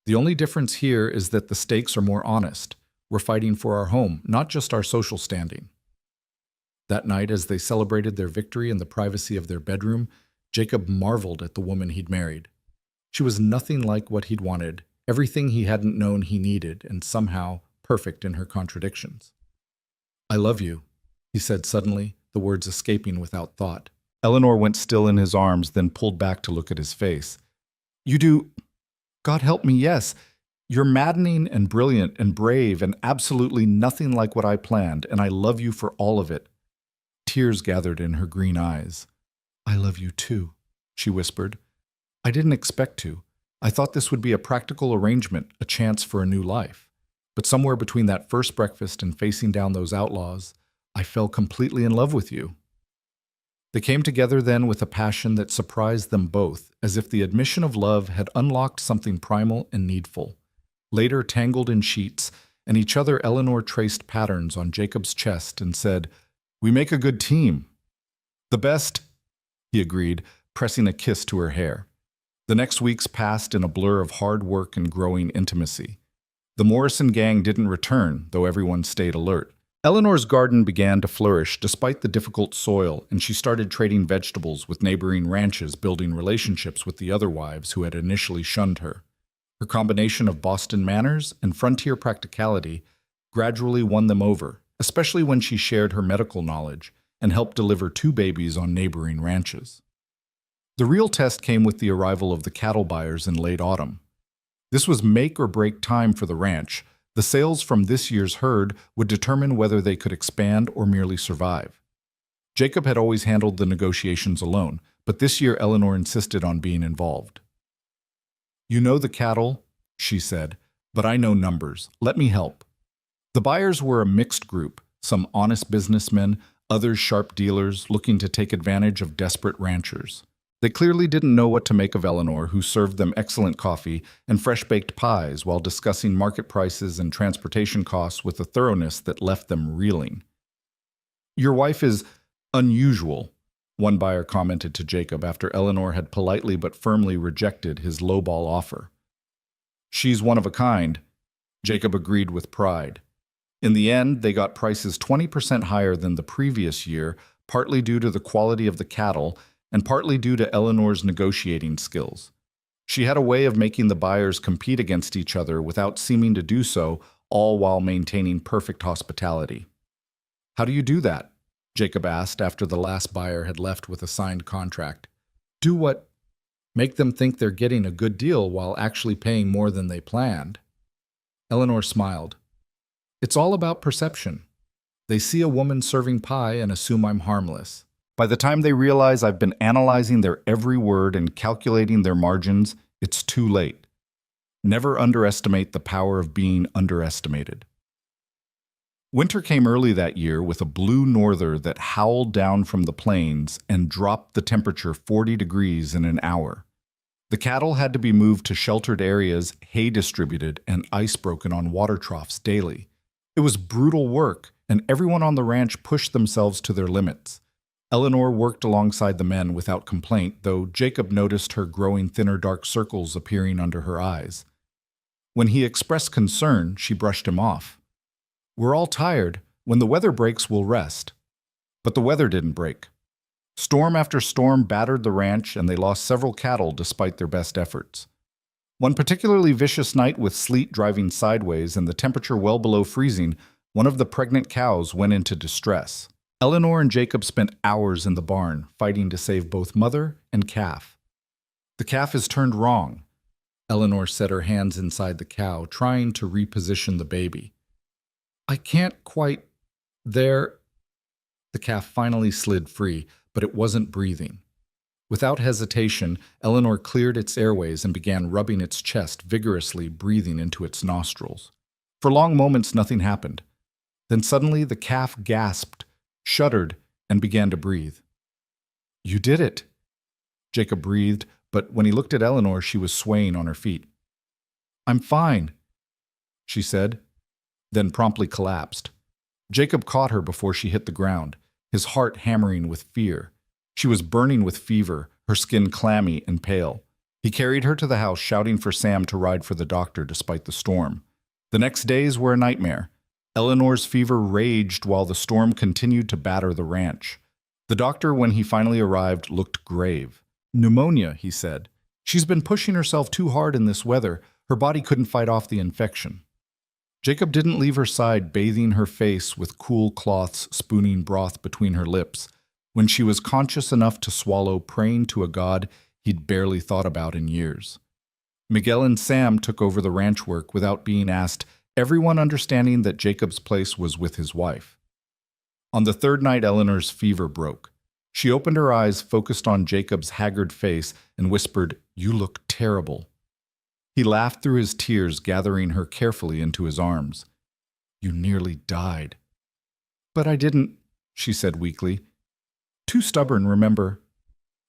The only difference here is that the stakes are more honest. We're fighting for our home, not just our social standing." That night, as they celebrated their victory in the privacy of their bedroom, Jacob marveled at the woman he'd married. She was nothing like what he'd wanted, everything he hadn't known he needed, and somehow perfect in her contradictions. "I love you," he said suddenly, the words escaping without thought. Eleanor went still in his arms, then pulled back to look at his face. "You do? God help me, yes. You're maddening and brilliant and brave and absolutely nothing like what I planned, and I love you for all of it." Tears gathered in her green eyes. "I love you too," she whispered. "I didn't expect to. I thought this would be a practical arrangement, a chance for a new life. But somewhere between that first breakfast and facing down those outlaws, I fell completely in love with you." They came together then with a passion that surprised them both, as if the admission of love had unlocked something primal and needful. Later, tangled in sheets, and each other, Eleanor traced patterns on Jacob's chest and said, "We make a good team." "The best," he agreed, pressing a kiss to her hair. The next weeks passed in a blur of hard work and growing intimacy. The Morrison gang didn't return, though everyone stayed alert. Eleanor's garden began to flourish despite the difficult soil, and she started trading vegetables with neighboring ranches, building relationships with the other wives who had initially shunned her. Her combination of Boston manners and frontier practicality gradually won them over, especially when she shared her medical knowledge and helped deliver 2 babies on neighboring ranches. The real test came with the arrival of the cattle buyers in late autumn. This was make or break time for the ranch. The sales from this year's herd would determine whether they could expand or merely survive. Jacob had always handled the negotiations alone, but this year Eleanor insisted on being involved. "You know the cattle," she said, "but I know numbers. Let me help." The buyers were a mixed group, some honest businessmen, others sharp dealers looking to take advantage of desperate ranchers. They clearly didn't know what to make of Eleanor, who served them excellent coffee and fresh-baked pies while discussing market prices and transportation costs with a thoroughness that left them reeling. "Your wife is unusual," one buyer commented to Jacob after Eleanor had politely but firmly rejected his lowball offer. "She's one of a kind," Jacob agreed with pride. In the end, they got prices 20% higher than the previous year, partly due to the quality of the cattle and partly due to Eleanor's negotiating skills. She had a way of making the buyers compete against each other without seeming to do so, all while maintaining perfect hospitality. "How do you do that?" Jacob asked after the last buyer had left with a signed contract. "Do what? Make them think they're getting a good deal while actually paying more than they planned." Eleanor smiled. "It's all about perception. They see a woman serving pie and assume I'm harmless. By the time they realize I've been analyzing their every word and calculating their margins, it's too late. Never underestimate the power of being underestimated." Winter came early that year with a blue norther that howled down from the plains and dropped the temperature 40 degrees in an hour. The cattle had to be moved to sheltered areas, hay distributed, and ice broken on water troughs daily. It was brutal work, and everyone on the ranch pushed themselves to their limits. Eleanor worked alongside the men without complaint, though Jacob noticed her growing thinner dark circles appearing under her eyes. When he expressed concern, she brushed him off. "We're all tired. When the weather breaks, we'll rest." But the weather didn't break. Storm after storm battered the ranch, and they lost several cattle despite their best efforts. One particularly vicious night with sleet driving sideways and the temperature well below freezing, one of the pregnant cows went into distress. Eleanor and Jacob spent hours in the barn, fighting to save both mother and calf. "The calf is turned wrong." Eleanor set her hands inside the cow, trying to reposition the baby. "I can't quite... there..." The calf finally slid free, but it wasn't breathing. Without hesitation, Eleanor cleared its airways and began rubbing its chest vigorously, breathing into its nostrils. For long moments, nothing happened. Then suddenly the calf gasped, shuddered, and began to breathe. "You did it!" Jacob breathed, but when he looked at Eleanor, she was swaying on her feet. "I'm fine," she said, then promptly collapsed. Jacob caught her before she hit the ground, his heart hammering with fear. She was burning with fever, her skin clammy and pale. He carried her to the house, shouting for Sam to ride for the doctor despite the storm. The next days were a nightmare. Eleanor's fever raged while the storm continued to batter the ranch. The doctor, when he finally arrived, looked grave. "Pneumonia," he said. "She's been pushing herself too hard in this weather. Her body couldn't fight off the infection." Jacob didn't leave her side, bathing her face with cool cloths, spooning broth between her lips. When she was conscious enough to swallow, praying to a god he'd barely thought about in years. Miguel and Sam took over the ranch work without being asked, everyone understanding that Jacob's place was with his wife. On the third night, Eleanor's fever broke. She opened her eyes, focused on Jacob's haggard face, and whispered, "You look terrible." He laughed through his tears, gathering her carefully into his arms. "You nearly died." "But I didn't," she said weakly. "Too stubborn, remember."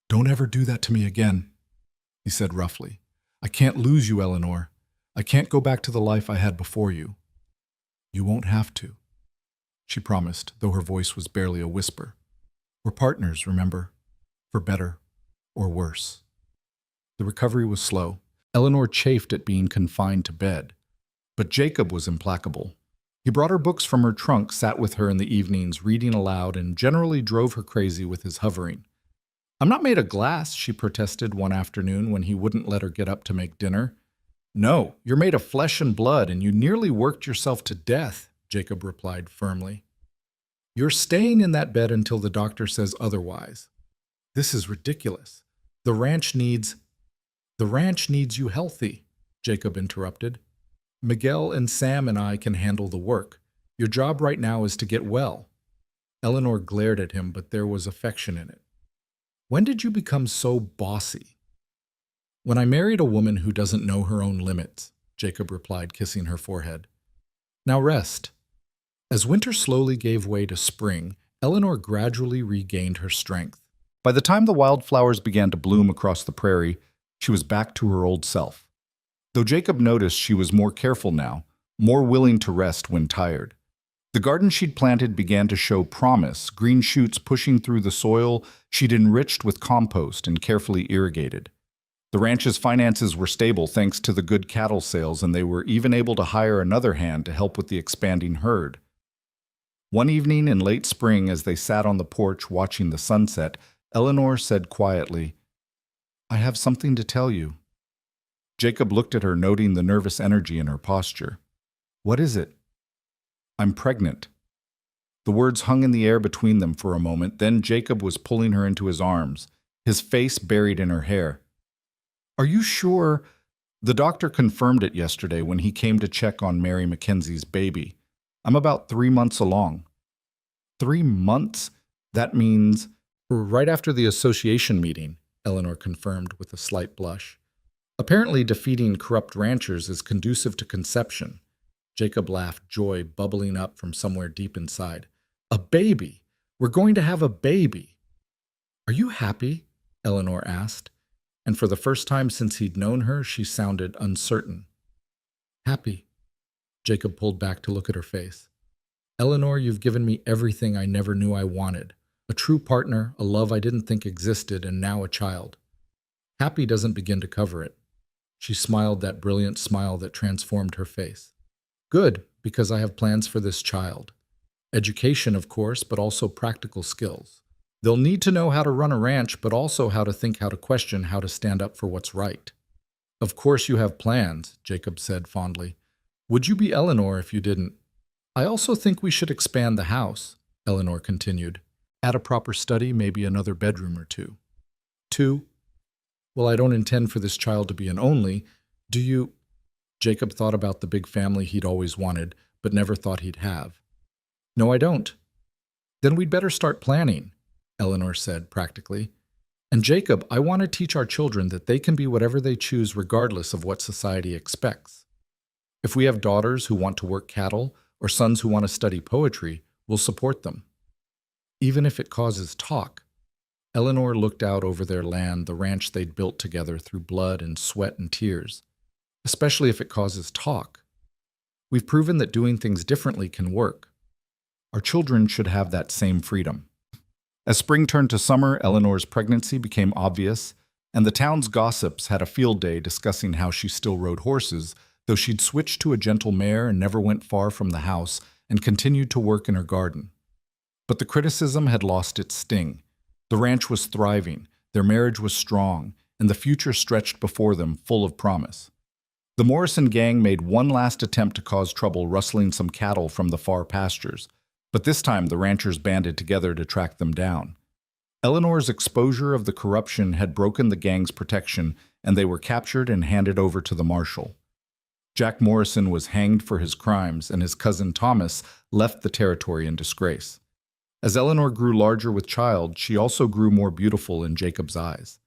"Don't ever do that to me again," he said roughly. "I can't lose you, Eleanor. I can't go back to the life I had before you." "You won't have to," she promised, though her voice was barely a whisper. "We're partners, remember? For better or worse. The recovery was slow. Eleanor chafed at being confined to bed. But Jacob was implacable. He brought her books from her trunk, sat with her in the evenings, reading aloud, and generally drove her crazy with his hovering. "I'm not made of glass," she protested one afternoon when he wouldn't let her get up to make dinner. "No, you're made of flesh and blood, and you nearly worked yourself to death," Jacob replied firmly. "You're staying in that bed until the doctor says otherwise." "This is ridiculous. The ranch needs you healthy," Jacob interrupted. "Miguel and Sam and I can handle the work. Your job right now is to get well." Eleanor glared at him, but there was affection in it. "When did you become so bossy?" "When I married a woman who doesn't know her own limits," Jacob replied, kissing her forehead. "Now rest." As winter slowly gave way to spring, Eleanor gradually regained her strength. By the time the wildflowers began to bloom across the prairie, she was back to her old self. Though Jacob noticed she was more careful now, more willing to rest when tired. The garden she'd planted began to show promise, green shoots pushing through the soil she'd enriched with compost and carefully irrigated. The ranch's finances were stable thanks to the good cattle sales, and they were even able to hire another hand to help with the expanding herd. One evening in late spring, as they sat on the porch watching the sunset, Eleanor said quietly, "I have something to tell you." Jacob looked at her, noting the nervous energy in her posture. "What is it?" "I'm pregnant." The words hung in the air between them for a moment, then Jacob was pulling her into his arms, his face buried in her hair. "Are you sure?" "The doctor confirmed it yesterday when he came to check on Mary Mackenzie's baby. I'm about 3 months along." 3 months? That means right after the association meeting, Eleanor confirmed with a slight blush. "Apparently defeating corrupt ranchers is conducive to conception." Jacob laughed, joy bubbling up from somewhere deep inside. "A baby! We're going to have a baby!" "Are you happy?" Eleanor asked, and for the first time since he'd known her, she sounded uncertain. "Happy." Jacob pulled back to look at her face. "Eleanor, you've given me everything I never knew I wanted. A true partner, a love I didn't think existed, and now a child. Happy doesn't begin to cover it." She smiled that brilliant smile that transformed her face. "Good, because I have plans for this child. Education, of course, but also practical skills. They'll need to know how to run a ranch, but also how to think, how to question, how to stand up for what's right." "Of course you have plans," Jacob said fondly. "Would you be Eleanor if you didn't?" "I also think we should expand the house," Eleanor continued. "Add a proper study, maybe another bedroom or two." "Two? Well, I don't intend for this child to be an only. Do you?" Jacob thought about the big family he'd always wanted, but never thought he'd have. "No, I don't." "Then we'd better start planning," Eleanor said practically. "And Jacob, I want to teach our children that they can be whatever they choose regardless of what society expects. If we have daughters who want to work cattle or sons who want to study poetry, we'll support them. Even if it causes talk." Eleanor looked out over their land, the ranch they'd built together through blood and sweat and tears. "Especially if it causes talk. We've proven that doing things differently can work. Our children should have that same freedom." As spring turned to summer, Eleanor's pregnancy became obvious, and the town's gossips had a field day discussing how she still rode horses, though she'd switched to a gentle mare and never went far from the house and continued to work in her garden. But the criticism had lost its sting. The ranch was thriving, their marriage was strong, and the future stretched before them, full of promise. The Morrison gang made one last attempt to cause trouble, rustling some cattle from the far pastures, but this time the ranchers banded together to track them down. Eleanor's exposure of the corruption had broken the gang's protection, and they were captured and handed over to the marshal. Jack Morrison was hanged for his crimes, and his cousin Thomas left the territory in disgrace. As Eleanor grew larger with child, she also grew more beautiful in Jacob's eyes.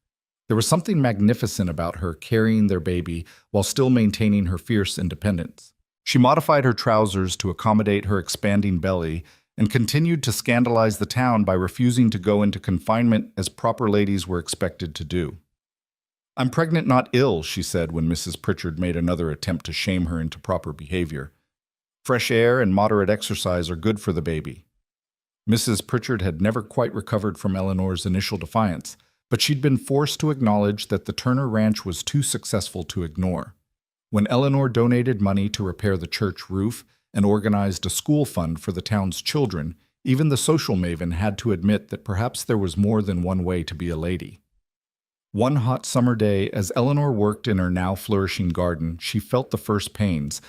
There was something magnificent about her carrying their baby while still maintaining her fierce independence. She modified her trousers to accommodate her expanding belly and continued to scandalize the town by refusing to go into confinement as proper ladies were expected to do. "I'm pregnant, not ill," she said when Mrs. Pritchard made another attempt to shame her into proper behavior. "Fresh air and moderate exercise are good for the baby." Mrs. Pritchard had never quite recovered from Eleanor's initial defiance, But she'd been forced to acknowledge that the Turner Ranch was too successful to ignore. When Eleanor donated money to repair the church roof and organized a school fund for the town's children, even the social maven had to admit that perhaps there was more than one way to be a lady. One hot summer day, as Eleanor worked in her now flourishing garden, she felt the first pains.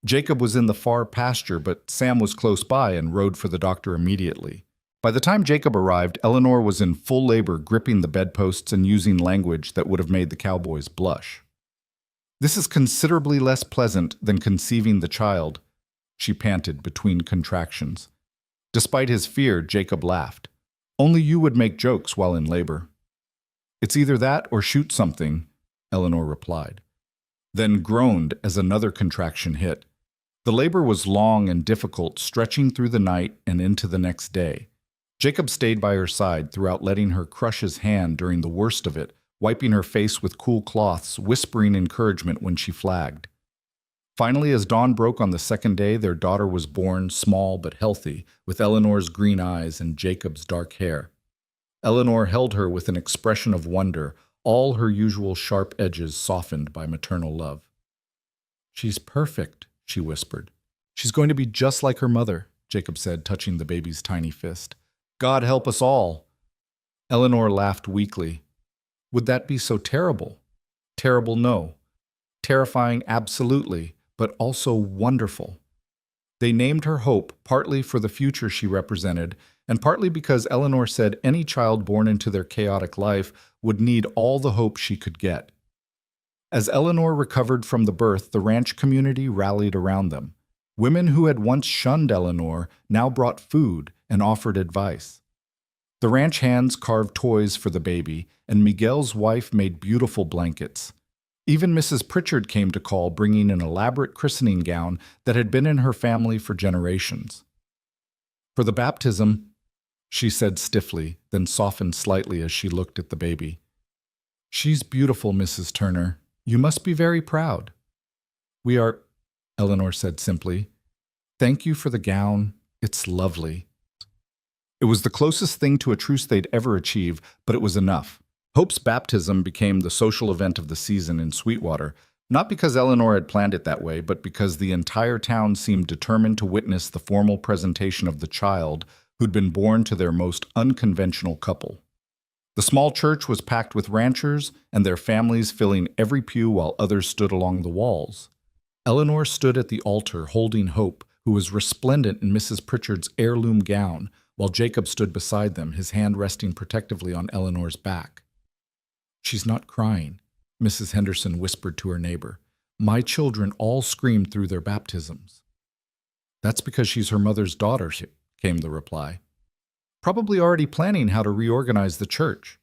Jacob was in the far pasture, but Sam was close by and rode for the doctor immediately. By the time Jacob arrived, Eleanor was in full labor, gripping the bedposts and using language that would have made the cowboys blush. "This is considerably less pleasant than conceiving the child," she panted between contractions. Despite his fear, Jacob laughed. "Only you would make jokes while in labor." "It's either that or shoot something," Eleanor replied, then groaned as another contraction hit. The labor was long and difficult, stretching through the night and into the next day. Jacob stayed by her side throughout, letting her crush his hand during the worst of it, wiping her face with cool cloths, whispering encouragement when she flagged. Finally, as dawn broke on the second day, their daughter was born, small but healthy, with Eleanor's green eyes and Jacob's dark hair. Eleanor held her with an expression of wonder, all her usual sharp edges softened by maternal love. "She's perfect," she whispered. "She's going to be just like her mother," Jacob said, touching the baby's tiny fist. "God help us all." Eleanor laughed weakly. "Would that be so terrible?" "Terrible, no. Terrifying, absolutely, but also wonderful." They named her Hope, partly for the future she represented, and partly because Eleanor said any child born into their chaotic life would need all the hope she could get. As Eleanor recovered from the birth, the ranch community rallied around them. Women who had once shunned Eleanor now brought food and offered advice. The ranch hands carved toys for the baby, and Miguel's wife made beautiful blankets. Even Mrs. Pritchard came to call, bringing an elaborate christening gown that had been in her family for generations. "For the baptism," she said stiffly, then softened slightly as she looked at the baby. "She's beautiful, Mrs. Turner. You must be very proud." "We are," Eleanor said simply. "Thank you for the gown. It's lovely." It was the closest thing to a truce they'd ever achieve, but it was enough. Hope's baptism became the social event of the season in Sweetwater, not because Eleanor had planned it that way, but because the entire town seemed determined to witness the formal presentation of the child who'd been born to their most unconventional couple. The small church was packed with ranchers and their families, filling every pew while others stood along the walls. Eleanor stood at the altar holding Hope, who was resplendent in Mrs. Pritchard's heirloom gown, while Jacob stood beside them, his hand resting protectively on Eleanor's back. "She's not crying," Mrs. Henderson whispered to her neighbor. "My children all screamed through their baptisms." "That's because she's her mother's daughter," came the reply. "Probably already planning how to reorganize the church."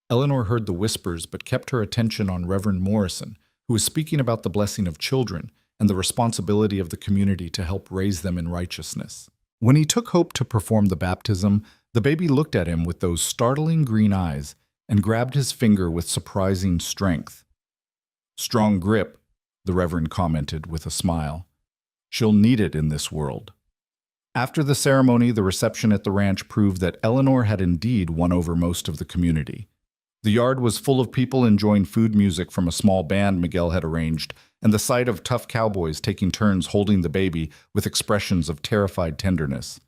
Eleanor heard the whispers but kept her attention on Reverend Morrison, who was speaking about the blessing of children and the responsibility of the community to help raise them in righteousness. When he took Hope to perform the baptism, the baby looked at him with those startling green eyes and grabbed his finger with surprising strength. "Strong grip," the Reverend commented with a smile. "She'll need it in this world." After the ceremony, the reception at the ranch proved that Eleanor had indeed won over most of the community. The yard was full of people enjoying food music from a small band Miguel had arranged, and the sight of tough cowboys taking turns holding the baby with expressions of terrified tenderness.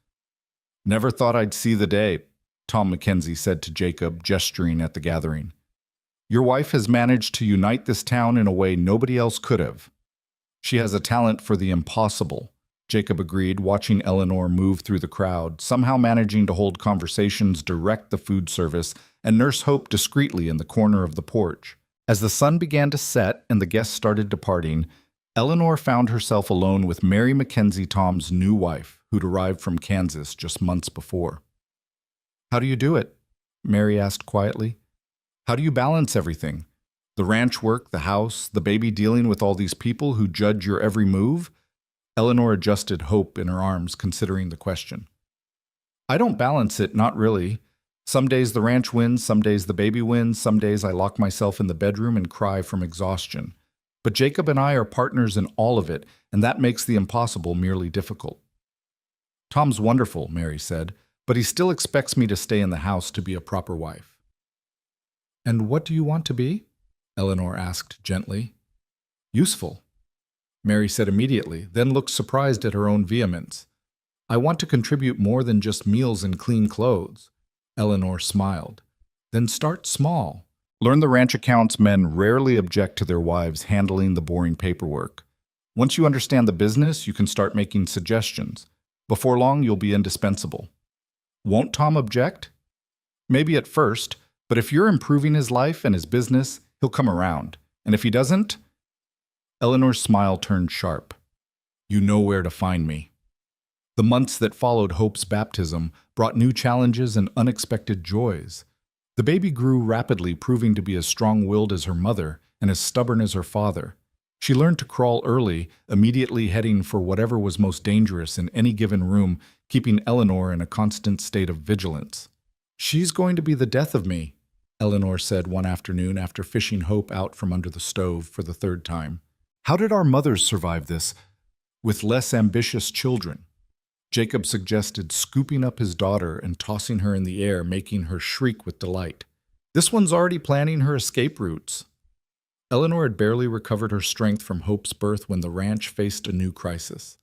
"Never thought I'd see the day," Tom Mackenzie said to Jacob, gesturing at the gathering. "Your wife has managed to unite this town in a way nobody else could have." "She has a talent for the impossible," Jacob agreed, watching Eleanor move through the crowd, somehow managing to hold conversations, direct the food service, and nurse Hope discreetly in the corner of the porch. As the sun began to set and the guests started departing, Eleanor found herself alone with Mary Mackenzie, Tom's new wife, who'd arrived from Kansas just months before. "How do you do it?" Mary asked quietly. "How do you balance everything? The ranch work, the house, the baby, dealing with all these people who judge your every move?" Eleanor adjusted Hope in her arms, considering the question. "I don't balance it, not really. Some days the ranch wins, some days the baby wins, some days I lock myself in the bedroom and cry from exhaustion. But Jacob and I are partners in all of it, and that makes the impossible merely difficult." "Tom's wonderful," Mary said, "but he still expects me to stay in the house to be a proper wife." And what do you want to be? Eleanor asked gently. Useful, Mary said immediately, then looked surprised at her own vehemence. I want to contribute more than just meals and clean clothes. Eleanor smiled. Then start small. Learn the ranch accounts. Men rarely object to their wives handling the boring paperwork. Once you understand the business, you can start making suggestions. Before long, you'll be indispensable. Won't Tom object? Maybe at first, but if you're improving his life and his business, he'll come around. And if he doesn't? Eleanor's smile turned sharp. You know where to find me. The months that followed Hope's baptism brought new challenges and unexpected joys. The baby grew rapidly, proving to be as strong-willed as her mother and as stubborn as her father. She learned to crawl early, immediately heading for whatever was most dangerous in any given room, keeping Eleanor in a constant state of vigilance. She's going to be the death of me, Eleanor said one afternoon after fishing Hope out from under the stove for the third time. How did our mothers survive this with less ambitious children? Jacob suggested scooping up his daughter and tossing her in the air, making her shriek with delight. This one's already planning her escape routes. Eleanor had barely recovered her strength from Hope's birth when the ranch faced a new crisis.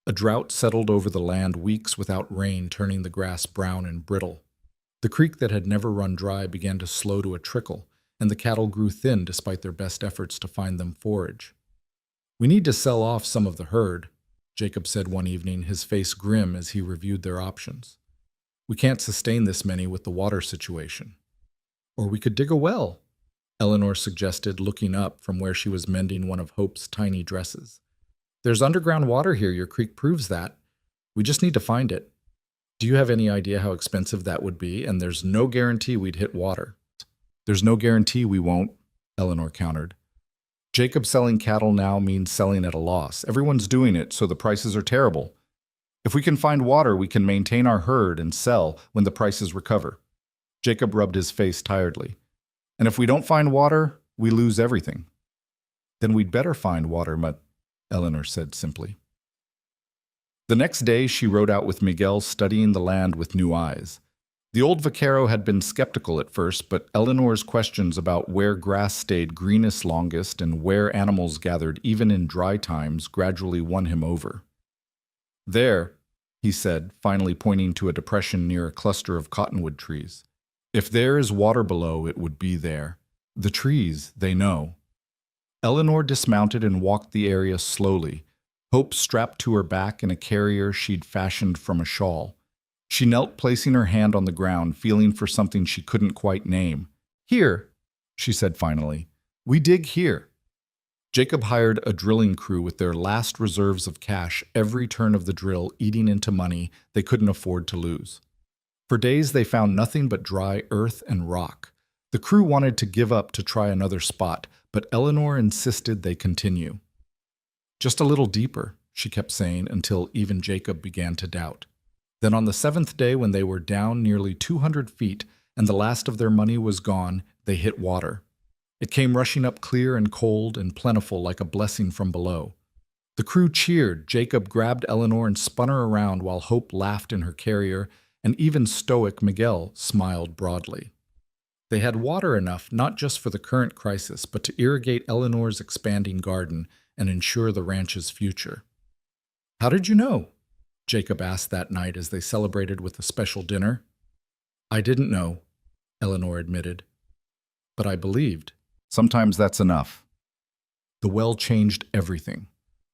A drought settled over the land, weeks without rain, turning the grass brown and brittle. The creek that had never run dry began to slow to a trickle, and the cattle grew thin despite their best efforts to find them forage. We need to sell off some of the herd, Jacob said one evening, his face grim as he reviewed their options. We can't sustain this many with the water situation. Or we could dig a well, Eleanor suggested, looking up from where she was mending one of Hope's tiny dresses. There's underground water here, your creek proves that. We just need to find it. Do you have any idea how expensive that would be? And there's no guarantee we'd hit water. There's no guarantee we won't, Eleanor countered. Jacob selling cattle now means selling at a loss. Everyone's doing it, so the prices are terrible. If we can find water, we can maintain our herd and sell when the prices recover. Jacob rubbed his face tiredly. And if we don't find water, we lose everything. Then we'd better find water, Eleanor said simply. The next day, she rode out with Miguel, studying the land with new eyes. The old vaquero had been skeptical at first, but Eleanor's questions about where grass stayed greenest longest and where animals gathered even in dry times gradually won him over. There, he said, finally pointing to a depression near a cluster of cottonwood trees. If there is water below, it would be there. The trees, they know. Eleanor dismounted and walked the area slowly, Hope strapped to her back in a carrier she'd fashioned from a shawl. She knelt, placing her hand on the ground, feeling for something she couldn't quite name. Here, she said finally. We dig here. Jacob hired a drilling crew with their last reserves of cash, every turn of the drill eating into money they couldn't afford to lose. For days they found nothing but dry earth and rock. The crew wanted to give up to try another spot, but Eleanor insisted they continue. Just a little deeper, she kept saying, until even Jacob began to doubt. Then on the seventh day, when they were down nearly 200 feet and the last of their money was gone, they hit water. It came rushing up clear and cold and plentiful like a blessing from below. The crew cheered. Jacob grabbed Eleanor and spun her around while Hope laughed in her carrier, and even stoic Miguel smiled broadly. They had water enough not just for the current crisis, but to irrigate Eleanor's expanding garden and ensure the ranch's future. How did you know? Jacob asked that night as they celebrated with a special dinner. I didn't know, Eleanor admitted. But I believed. Sometimes that's enough. The well changed everything.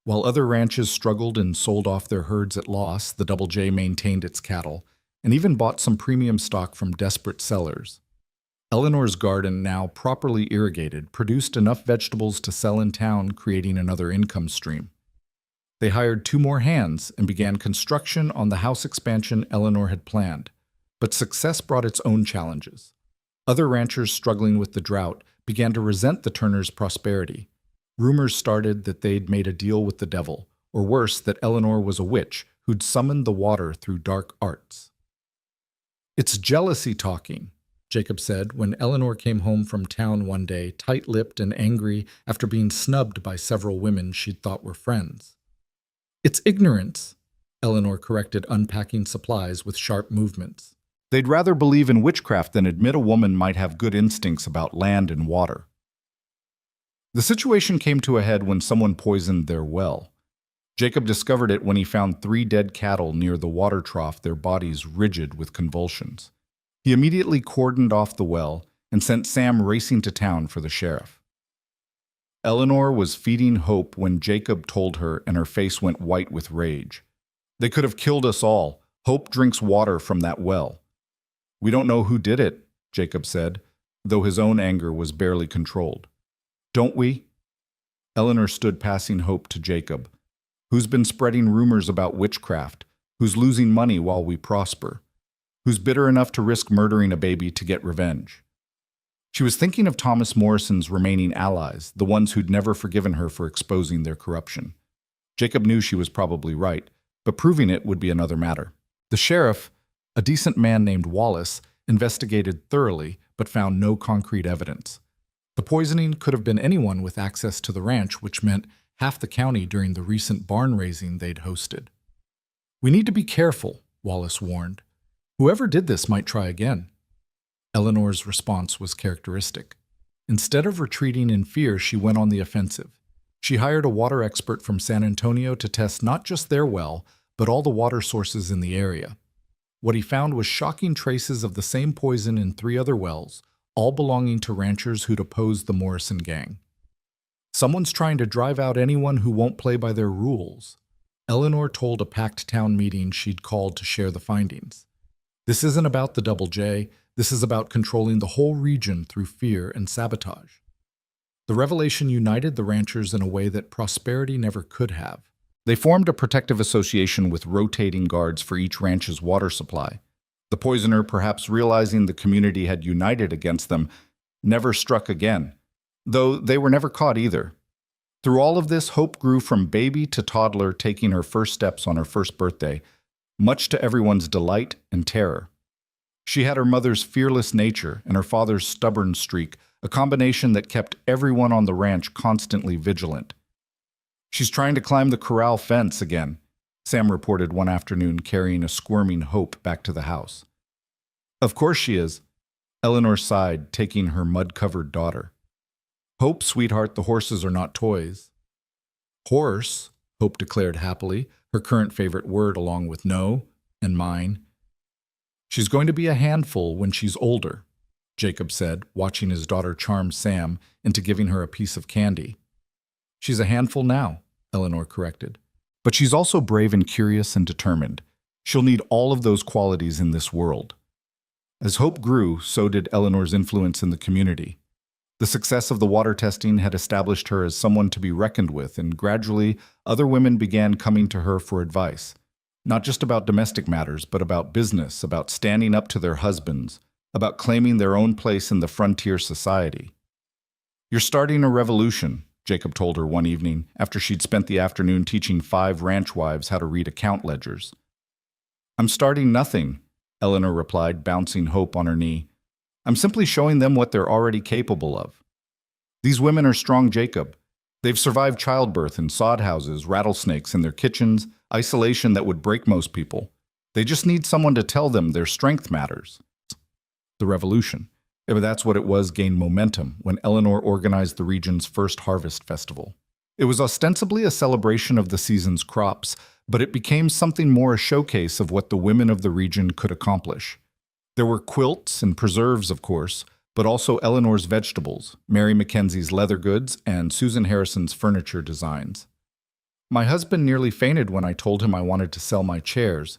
While other ranches struggled and sold off their herds at loss, the Double J maintained its cattle and even bought some premium stock from desperate sellers. Eleanor's garden, now properly irrigated, produced enough vegetables to sell in town, creating another income stream. They hired 2 more hands and began construction on the house expansion Eleanor had planned. But success brought its own challenges. Other ranchers struggling with the drought began to resent the Turners' prosperity. Rumors started that they'd made a deal with the devil, or worse, that Eleanor was a witch who'd summoned the water through dark arts. It's jealousy talking, Jacob said when Eleanor came home from town one day, tight-lipped and angry after being snubbed by several women she'd thought were friends. It's ignorance, Eleanor corrected, unpacking supplies with sharp movements. They'd rather believe in witchcraft than admit a woman might have good instincts about land and water. The situation came to a head when someone poisoned their well. Jacob discovered it when he found 3 dead cattle near the water trough, their bodies rigid with convulsions. He immediately cordoned off the well and sent Sam racing to town for the sheriff. Eleanor was feeding Hope when Jacob told her, and her face went white with rage. "They could have killed us all. Hope drinks water from that well." "We don't know who did it," Jacob said, though his own anger was barely controlled. "Don't we?" Eleanor stood passing Hope to Jacob. "Who's been spreading rumors about witchcraft? Who's losing money while we prosper? Who's bitter enough to risk murdering a baby to get revenge?" She was thinking of Thomas Morrison's remaining allies, the ones who'd never forgiven her for exposing their corruption. Jacob knew she was probably right, but proving it would be another matter. The sheriff, a decent man named Wallace, investigated thoroughly but found no concrete evidence. The poisoning could have been anyone with access to the ranch, which meant half the county during the recent barn raising they'd hosted. "We need to be careful," Wallace warned. "Whoever did this might try again." Eleanor's response was characteristic. Instead of retreating in fear, she went on the offensive. She hired a water expert from San Antonio to test not just their well, but all the water sources in the area. What he found was shocking traces of the same poison in 3 other wells, all belonging to ranchers who'd opposed the Morrison gang. "Someone's trying to drive out anyone who won't play by their rules," Eleanor told a packed town meeting she'd called to share the findings. "This isn't about the Double J. This is about controlling the whole region through fear and sabotage." The revelation united the ranchers in a way that prosperity never could have. They formed a protective association with rotating guards for each ranch's water supply. The poisoner, perhaps realizing the community had united against them, never struck again, though they were never caught either. Through all of this, Hope grew from baby to toddler, taking her first steps on her first birthday, much to everyone's delight and terror. She had her mother's fearless nature and her father's stubborn streak, a combination that kept everyone on the ranch constantly vigilant. "She's trying to climb the corral fence again," Sam reported one afternoon, carrying a squirming Hope back to the house. "Of course she is," Eleanor sighed, taking her mud-covered daughter. "Hope, sweetheart, the horses are not toys." "Horse," Hope declared happily, her current favorite word along with no and mine. "She's going to be a handful when she's older," Jacob said, watching his daughter charm Sam into giving her a piece of candy. "She's a handful now," Eleanor corrected. "But she's also brave and curious and determined. She'll need all of those qualities in this world." As Hope grew, so did Eleanor's influence in the community. The success of the water testing had established her as someone to be reckoned with, and gradually other women began coming to her for advice. Not just about domestic matters, but about business, about standing up to their husbands, about claiming their own place in the frontier society. "You're starting a revolution," Jacob told her one evening after she'd spent the afternoon teaching 5 ranch wives how to read account ledgers. "I'm starting nothing," Eleanor replied, bouncing Hope on her knee. "I'm simply showing them what they're already capable of. These women are strong, Jacob. They've survived childbirth in sod houses, rattlesnakes in their kitchens, isolation that would break most people. They just need someone to tell them their strength matters." The revolution, if that's what it was, gained momentum when Eleanor organized the region's first harvest festival. It was ostensibly a celebration of the season's crops, but it became something more, a showcase of what the women of the region could accomplish. There were quilts and preserves, of course, but also Eleanor's vegetables, Mary Mackenzie's leather goods, and Susan Harrison's furniture designs. "My husband nearly fainted when I told him I wanted to sell my chairs,"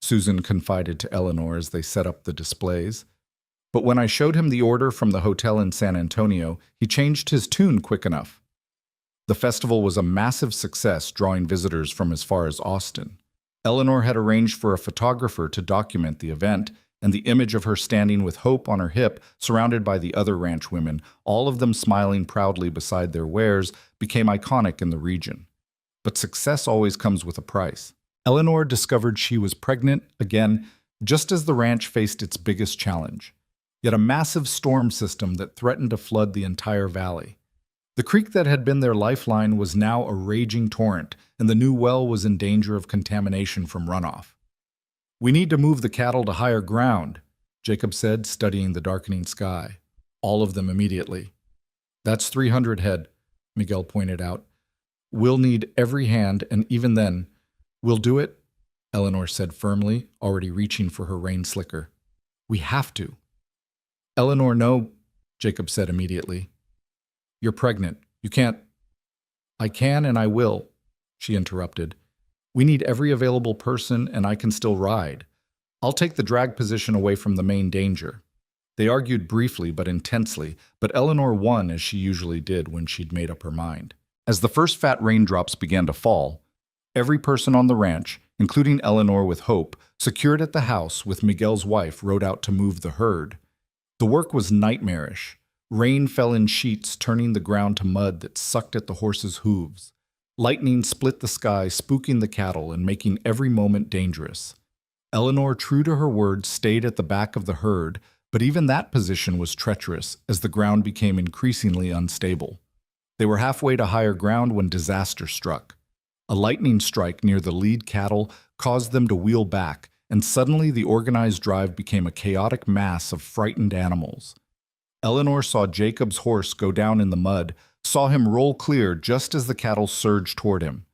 Susan confided to Eleanor as they set up the displays. "But when I showed him the order from the hotel in San Antonio, he changed his tune quick enough." The festival was a massive success, drawing visitors from as far as Austin. Eleanor had arranged for a photographer to document the event, and the image of her standing with Hope on her hip, surrounded by the other ranch women, all of them smiling proudly beside their wares, became iconic in the region. But success always comes with a price. Eleanor discovered she was pregnant again, just as the ranch faced its biggest challenge. Yet a massive storm system that threatened to flood the entire valley. The creek that had been their lifeline was now a raging torrent, and the new well was in danger of contamination from runoff. We need to move the cattle to higher ground, Jacob said, studying the darkening sky. All of them immediately. That's 300 head, Miguel pointed out. We'll need every hand, and even then, we'll do it, Eleanor said firmly, already reaching for her rain slicker. We have to. Eleanor, no, Jacob said immediately. You're pregnant. You can't. I can and I will, she interrupted. We need every available person, and I can still ride. I'll take the drag position away from the main danger. They argued briefly but intensely, but Eleanor won as she usually did when she'd made up her mind. As the first fat raindrops began to fall, every person on the ranch, including Eleanor with Hope, secured at the house with Miguel's wife, rode out to move the herd. The work was nightmarish. Rain fell in sheets, turning the ground to mud that sucked at the horses' hooves. Lightning split the sky, spooking the cattle and making every moment dangerous. Eleanor, true to her word, stayed at the back of the herd, but even that position was treacherous as the ground became increasingly unstable. They were halfway to higher ground when disaster struck. A lightning strike near the lead cattle caused them to wheel back, and suddenly the organized drive became a chaotic mass of frightened animals. Eleanor saw Jacob's horse go down in the mud, saw him roll clear just as the cattle surged toward him.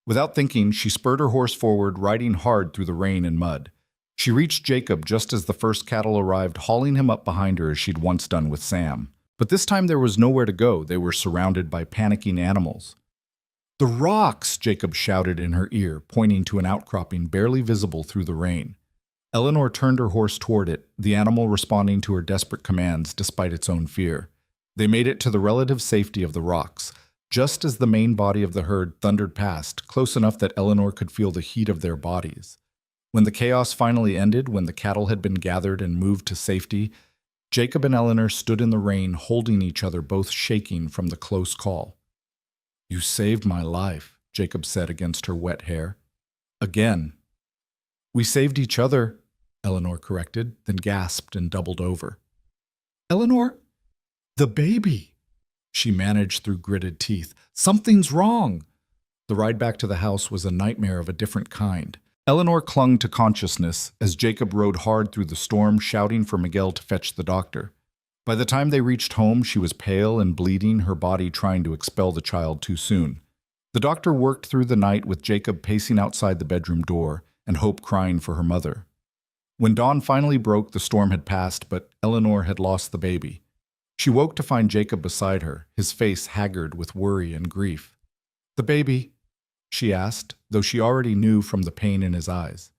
Without thinking, she spurred her horse forward, riding hard through the rain and mud. She reached Jacob just as the first cattle arrived, hauling him up behind her as she'd once done with Sam. But this time there was nowhere to go. They were surrounded by panicking animals. The rocks, Jacob shouted in her ear, pointing to an outcropping barely visible through the rain. Eleanor turned her horse toward it, the animal responding to her desperate commands despite its own fear. They made it to the relative safety of the rocks, just as the main body of the herd thundered past, close enough that Eleanor could feel the heat of their bodies. When the chaos finally ended, when the cattle had been gathered and moved to safety, Jacob and Eleanor stood in the rain, holding each other, both shaking from the close call. You saved my life, Jacob said against her wet hair. Again. We saved each other, Eleanor corrected, then gasped and doubled over. Eleanor? The baby, she managed through gritted teeth. Something's wrong. The ride back to the house was a nightmare of a different kind. Eleanor clung to consciousness as Jacob rode hard through the storm, shouting for Miguel to fetch the doctor. By the time they reached home, she was pale and bleeding, her body trying to expel the child too soon. The doctor worked through the night with Jacob pacing outside the bedroom door and Hope crying for her mother. When dawn finally broke, the storm had passed, but Eleanor had lost the baby. She woke to find Jacob beside her, his face haggard with worry and grief. The baby, she asked, though she already knew from the pain in his eyes.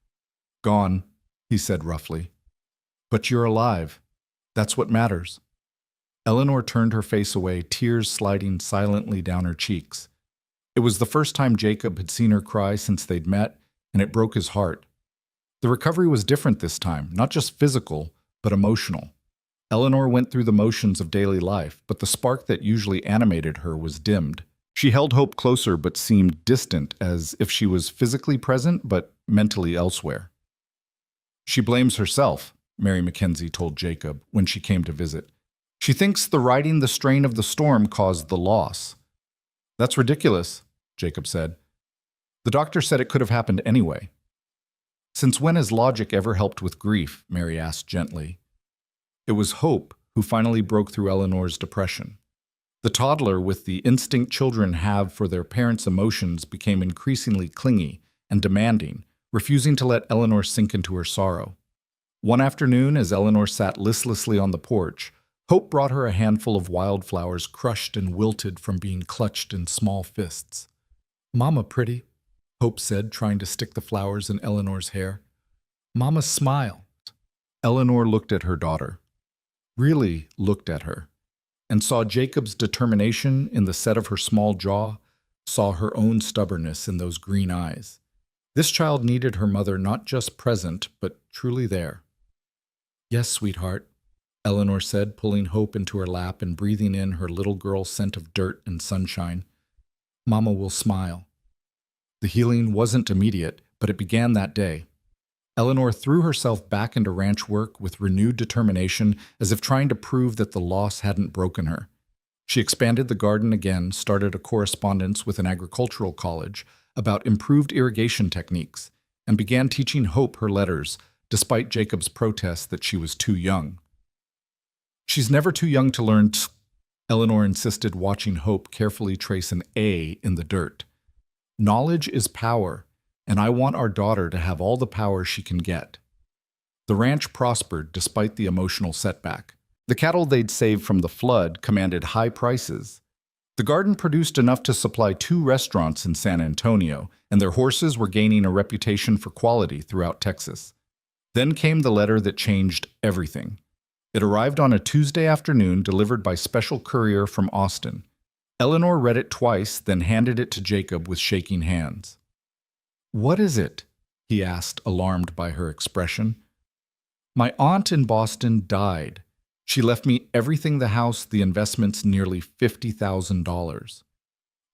Gone, he said roughly. But you're alive. That's what matters. Eleanor turned her face away, tears sliding silently down her cheeks. It was the first time Jacob had seen her cry since they'd met, and it broke his heart. The recovery was different this time, not just physical, but emotional. Eleanor went through the motions of daily life, but the spark that usually animated her was dimmed. She held Hope closer but seemed distant, as if she was physically present but mentally elsewhere. She blames herself, Mary Mackenzie told Jacob when she came to visit. She thinks the riding the strain of the storm caused the loss. That's ridiculous, Jacob said. The doctor said it could have happened anyway. Since when has logic ever helped with grief? Mary asked gently. It was Hope who finally broke through Eleanor's depression. The toddler, with the instinct children have for their parents' emotions, became increasingly clingy and demanding, refusing to let Eleanor sink into her sorrow. One afternoon, as Eleanor sat listlessly on the porch, Hope brought her a handful of wildflowers crushed and wilted from being clutched in small fists. "Mama, pretty," Hope said, trying to stick the flowers in Eleanor's hair. Mama smiled. Eleanor looked at her daughter, really looked at her, and saw Jacob's determination in the set of her small jaw, saw her own stubbornness in those green eyes. This child needed her mother not just present, but truly there. "Yes, sweetheart," Eleanor said, pulling Hope into her lap and breathing in her little girl scent of dirt and sunshine. "Mama will smile." The healing wasn't immediate, but it began that day. Eleanor threw herself back into ranch work with renewed determination, as if trying to prove that the loss hadn't broken her. She expanded the garden again, started a correspondence with an agricultural college about improved irrigation techniques, and began teaching Hope her letters, despite Jacob's protests that she was too young. "She's never too young to learn Eleanor insisted, watching Hope carefully trace an A in the dirt. "Knowledge is power, and I want our daughter to have all the power she can get." The ranch prospered despite the emotional setback. The cattle they'd saved from the flood commanded high prices. The garden produced enough to supply 2 restaurants in San Antonio, and their horses were gaining a reputation for quality throughout Texas. Then came the letter that changed everything. It arrived on a Tuesday afternoon, delivered by special courier from Austin. Eleanor read it twice, then handed it to Jacob with shaking hands. "What is it?" he asked, alarmed by her expression. "My aunt in Boston died. She left me everything, the house, the investments, nearly $50,000.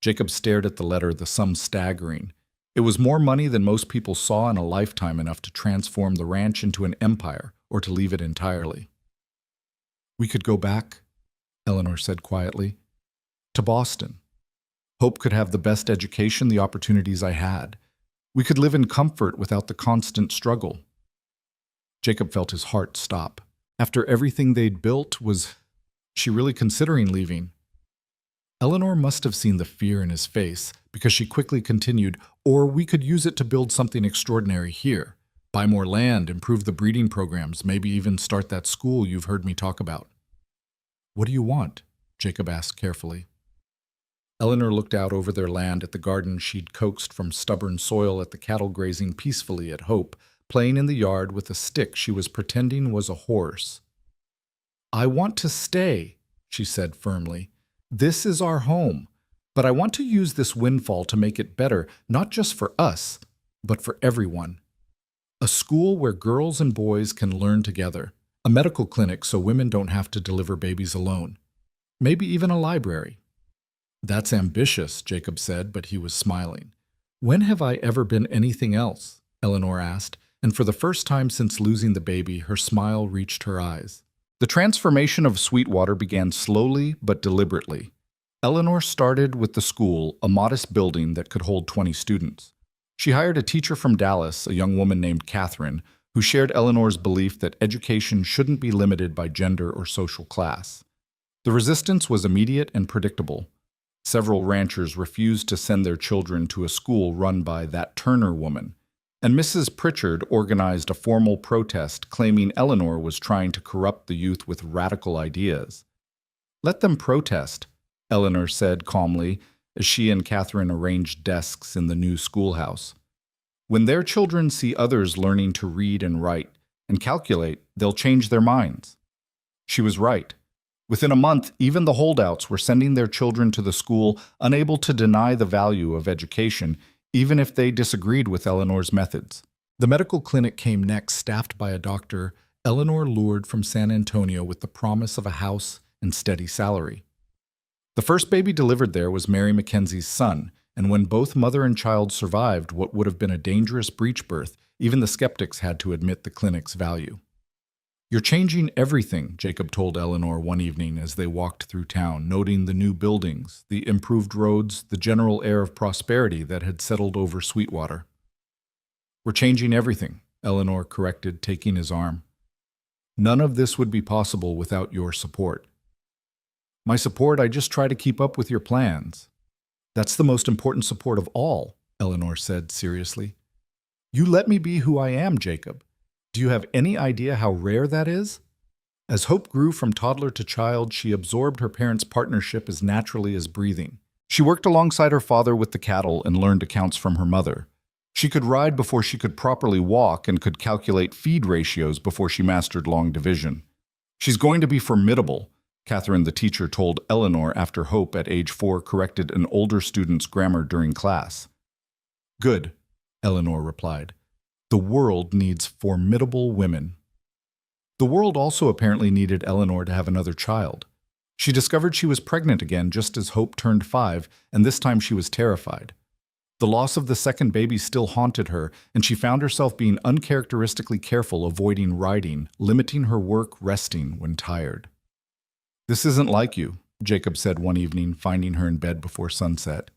Jacob stared at the letter, the sum staggering. It was more money than most people saw in a lifetime, enough to transform the ranch into an empire or to leave it entirely. "We could go back," Eleanor said quietly, "to Boston. Hope could have the best education, the opportunities I had. We could live in comfort without the constant struggle." Jacob felt his heart stop. After everything they'd built, was she really considering leaving? Eleanor must have seen the fear in his face, because she quickly continued, "Or we could use it to build something extraordinary here. Buy more land, improve the breeding programs, maybe even start that school you've heard me talk about." "What do you want?" Jacob asked carefully. Eleanor looked out over their land at the garden she'd coaxed from stubborn soil, at the cattle grazing peacefully, at Hope playing in the yard with a stick she was pretending was a horse. "I want to stay," she said firmly. "This is our home, but I want to use this windfall to make it better, not just for us, but for everyone. A school where girls and boys can learn together, a medical clinic so women don't have to deliver babies alone, maybe even a library." "That's ambitious," Jacob said, but he was smiling. "When have I ever been anything else?" Eleanor asked, and for the first time since losing the baby, her smile reached her eyes. The transformation of Sweetwater began slowly but deliberately. Eleanor started with the school, a modest building that could hold 20 students. She hired a teacher from Dallas, a young woman named Catherine, who shared Eleanor's belief that education shouldn't be limited by gender or social class. The resistance was immediate and predictable. Several ranchers refused to send their children to a school run by that Turner woman, and Mrs. Pritchard organized a formal protest claiming Eleanor was trying to corrupt the youth with radical ideas. "Let them protest," Eleanor said calmly as she and Catherine arranged desks in the new schoolhouse. "When their children see others learning to read and write and calculate, they'll change their minds." She was right. Within a month, even the holdouts were sending their children to the school, unable to deny the value of education, even if they disagreed with Eleanor's methods. The medical clinic came next, staffed by a doctor Eleanor lured from San Antonio with the promise of a house and steady salary. The first baby delivered there was Mary Mackenzie's son, and when both mother and child survived what would have been a dangerous breech birth, even the skeptics had to admit the clinic's value. "You're changing everything," Jacob told Eleanor one evening as they walked through town, noting the new buildings, the improved roads, the general air of prosperity that had settled over Sweetwater. "We're changing everything," Eleanor corrected, taking his arm. "None of this would be possible without your support." "My support? I just try to keep up with your plans." "That's the most important support of all," Eleanor said seriously. "You let me be who I am, Jacob. Do you have any idea how rare that is?" As Hope grew from toddler to child, she absorbed her parents' partnership as naturally as breathing. She worked alongside her father with the cattle and learned accounts from her mother. She could ride before she could properly walk and could calculate feed ratios before she mastered long division. "She's going to be formidable," Catherine, the teacher, told Eleanor after Hope, at age 4, corrected an older student's grammar during class. "Good," Eleanor replied. "The world needs formidable women." The world also apparently needed Eleanor to have another child. She discovered she was pregnant again just as Hope turned 5, and this time she was terrified. The loss of the second baby still haunted her, and she found herself being uncharacteristically careful, avoiding riding, limiting her work, resting when tired. "This isn't like you," Jacob said one evening, finding her in bed before sunset.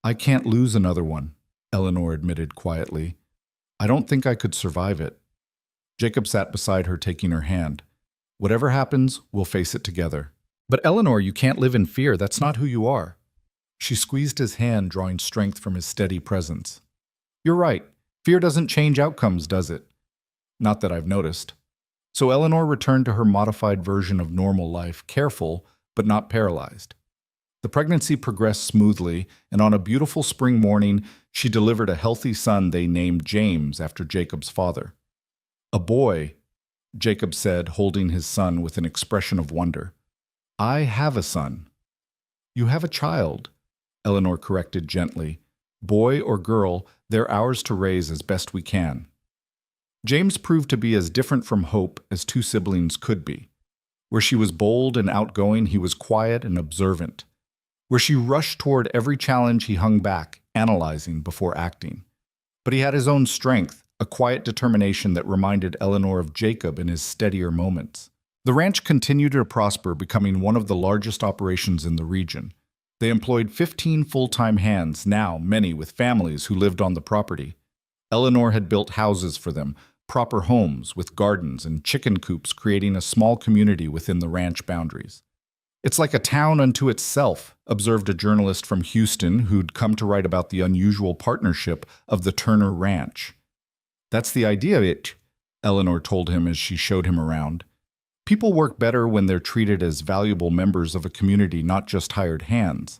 "I can't lose another one," Eleanor admitted quietly. I don't think I could survive it. Jacob sat beside her, taking her hand. Whatever happens, we'll face it together. But Eleanor, you can't live in fear. That's not who you are. She squeezed his hand, drawing strength from his steady presence. You're right. Fear doesn't change outcomes, does it? Not that I've noticed. So Eleanor returned to her modified version of normal life, careful, but not paralyzed. The pregnancy progressed smoothly, and on a beautiful spring morning, she delivered a healthy son they named James after Jacob's father. A boy, Jacob said, holding his son with an expression of wonder. I have a son. You have a child, Eleanor corrected gently. Boy or girl, they're ours to raise as best we can. James proved to be as different from Hope as two siblings could be. Where she was bold and outgoing, he was quiet and observant. Where she rushed toward every challenge, he hung back, analyzing before acting. But he had his own strength, a quiet determination that reminded Eleanor of Jacob in his steadier moments. The ranch continued to prosper, becoming one of the largest operations in the region. They employed 15 full-time hands, now many with families who lived on the property. Eleanor had built houses for them, proper homes with gardens and chicken coops, creating a small community within the ranch boundaries. It's like a town unto itself, observed a journalist from Houston who'd come to write about the unusual partnership of the Turner Ranch. That's the idea of it, Eleanor told him as she showed him around. People work better when they're treated as valuable members of a community, not just hired hands.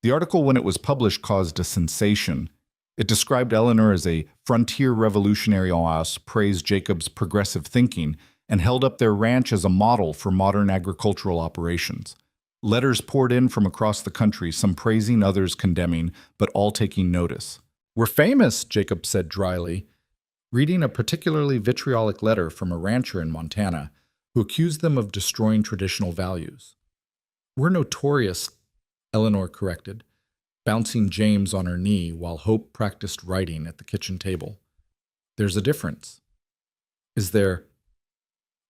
The article, when it was published, caused a sensation. It described Eleanor as a frontier revolutionary oas, praised Jacob's progressive thinking, and held up their ranch as a model for modern agricultural operations. Letters poured in from across the country, some praising, others condemning, but all taking notice. We're famous, Jacob said dryly, reading a particularly vitriolic letter from a rancher in Montana who accused them of destroying traditional values. We're notorious, Eleanor corrected, bouncing James on her knee while Hope practiced writing at the kitchen table. There's a difference. Is there?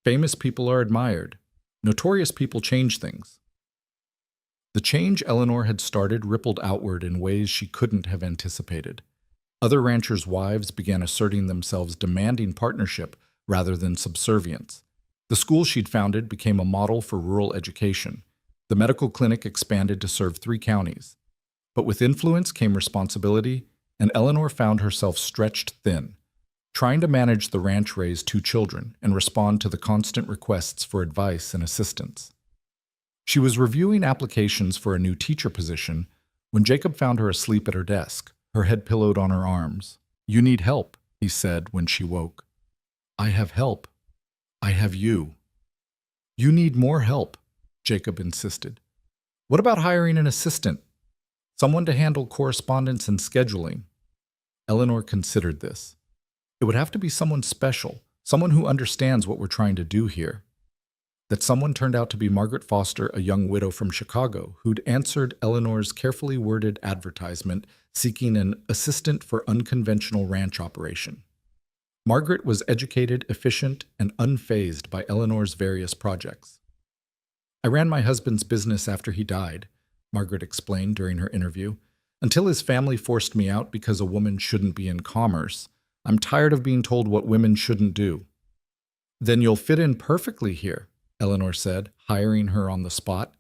Famous people are admired. Notorious people change things. The change Eleanor had started rippled outward in ways she couldn't have anticipated. Other ranchers' wives began asserting themselves, demanding partnership rather than subservience. The school she'd founded became a model for rural education. The medical clinic expanded to serve 3 counties. But with influence came responsibility, and Eleanor found herself stretched thin. Trying to manage the ranch raised 2 children and respond to the constant requests for advice and assistance. She was reviewing applications for a new teacher position when Jacob found her asleep at her desk, her head pillowed on her arms. You need help, he said when she woke. I have help. I have you. You need more help, Jacob insisted. What about hiring an assistant? Someone to handle correspondence and scheduling? Eleanor considered this. It would have to be someone special, someone who understands what we're trying to do here. That someone turned out to be Margaret Foster, a young widow from Chicago, who'd answered Eleanor's carefully worded advertisement seeking an assistant for unconventional ranch operation. Margaret was educated, efficient, and unfazed by Eleanor's various projects. I ran my husband's business after he died, Margaret explained during her interview, until his family forced me out because a woman shouldn't be in commerce. I'm tired of being told what women shouldn't do. Then you'll fit in perfectly here, Eleanor said, hiring her on the spot.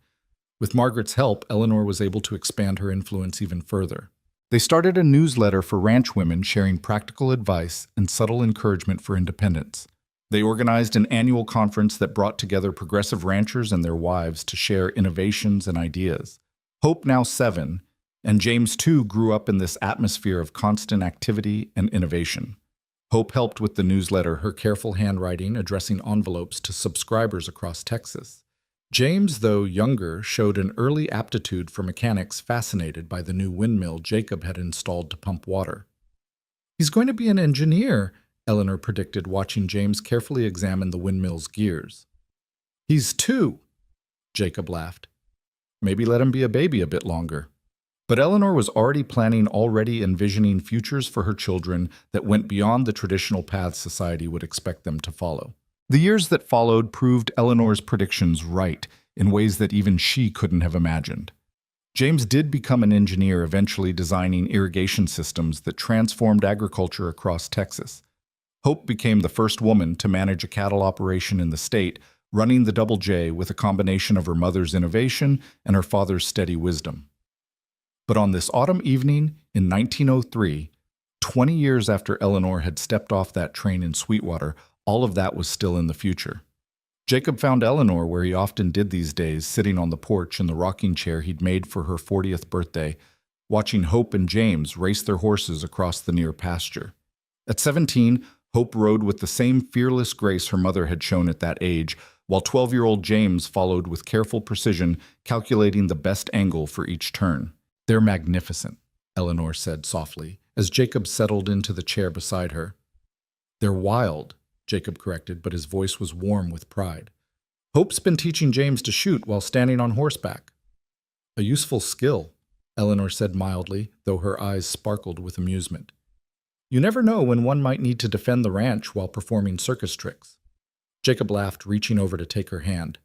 With Margaret's help, Eleanor was able to expand her influence even further. They started a newsletter for ranch women sharing practical advice and subtle encouragement for independence. They organized an annual conference that brought together progressive ranchers and their wives to share innovations and ideas. Hope, now 7, and James too grew up in this atmosphere of constant activity and innovation. Hope helped with the newsletter, her careful handwriting addressing envelopes to subscribers across Texas. James, though younger, showed an early aptitude for mechanics, fascinated by the new windmill Jacob had installed to pump water. He's going to be an engineer, Eleanor predicted, watching James carefully examine the windmill's gears. He's 2, Jacob laughed. Maybe let him be a baby a bit longer. But Eleanor was already envisioning futures for her children that went beyond the traditional paths society would expect them to follow. The years that followed proved Eleanor's predictions right in ways that even she couldn't have imagined. James did become an engineer, eventually designing irrigation systems that transformed agriculture across Texas. Hope became the first woman to manage a cattle operation in the state, running the Double J with a combination of her mother's innovation and her father's steady wisdom. But on this autumn evening in 1903, 20 years after Eleanor had stepped off that train in Sweetwater, all of that was still in the future. Jacob found Eleanor where he often did these days, sitting on the porch in the rocking chair he'd made for her 40th birthday, watching Hope and James race their horses across the near pasture. At 17, Hope rode with the same fearless grace her mother had shown at that age, while 12-year-old James followed with careful precision, calculating the best angle for each turn. "They're magnificent," Eleanor said softly, as Jacob settled into the chair beside her. "They're wild," Jacob corrected, but his voice was warm with pride. "Hope's been teaching James to shoot while standing on horseback." "A useful skill," Eleanor said mildly, though her eyes sparkled with amusement. "You never know when one might need to defend the ranch while performing circus tricks." Jacob laughed, reaching over to take her hand.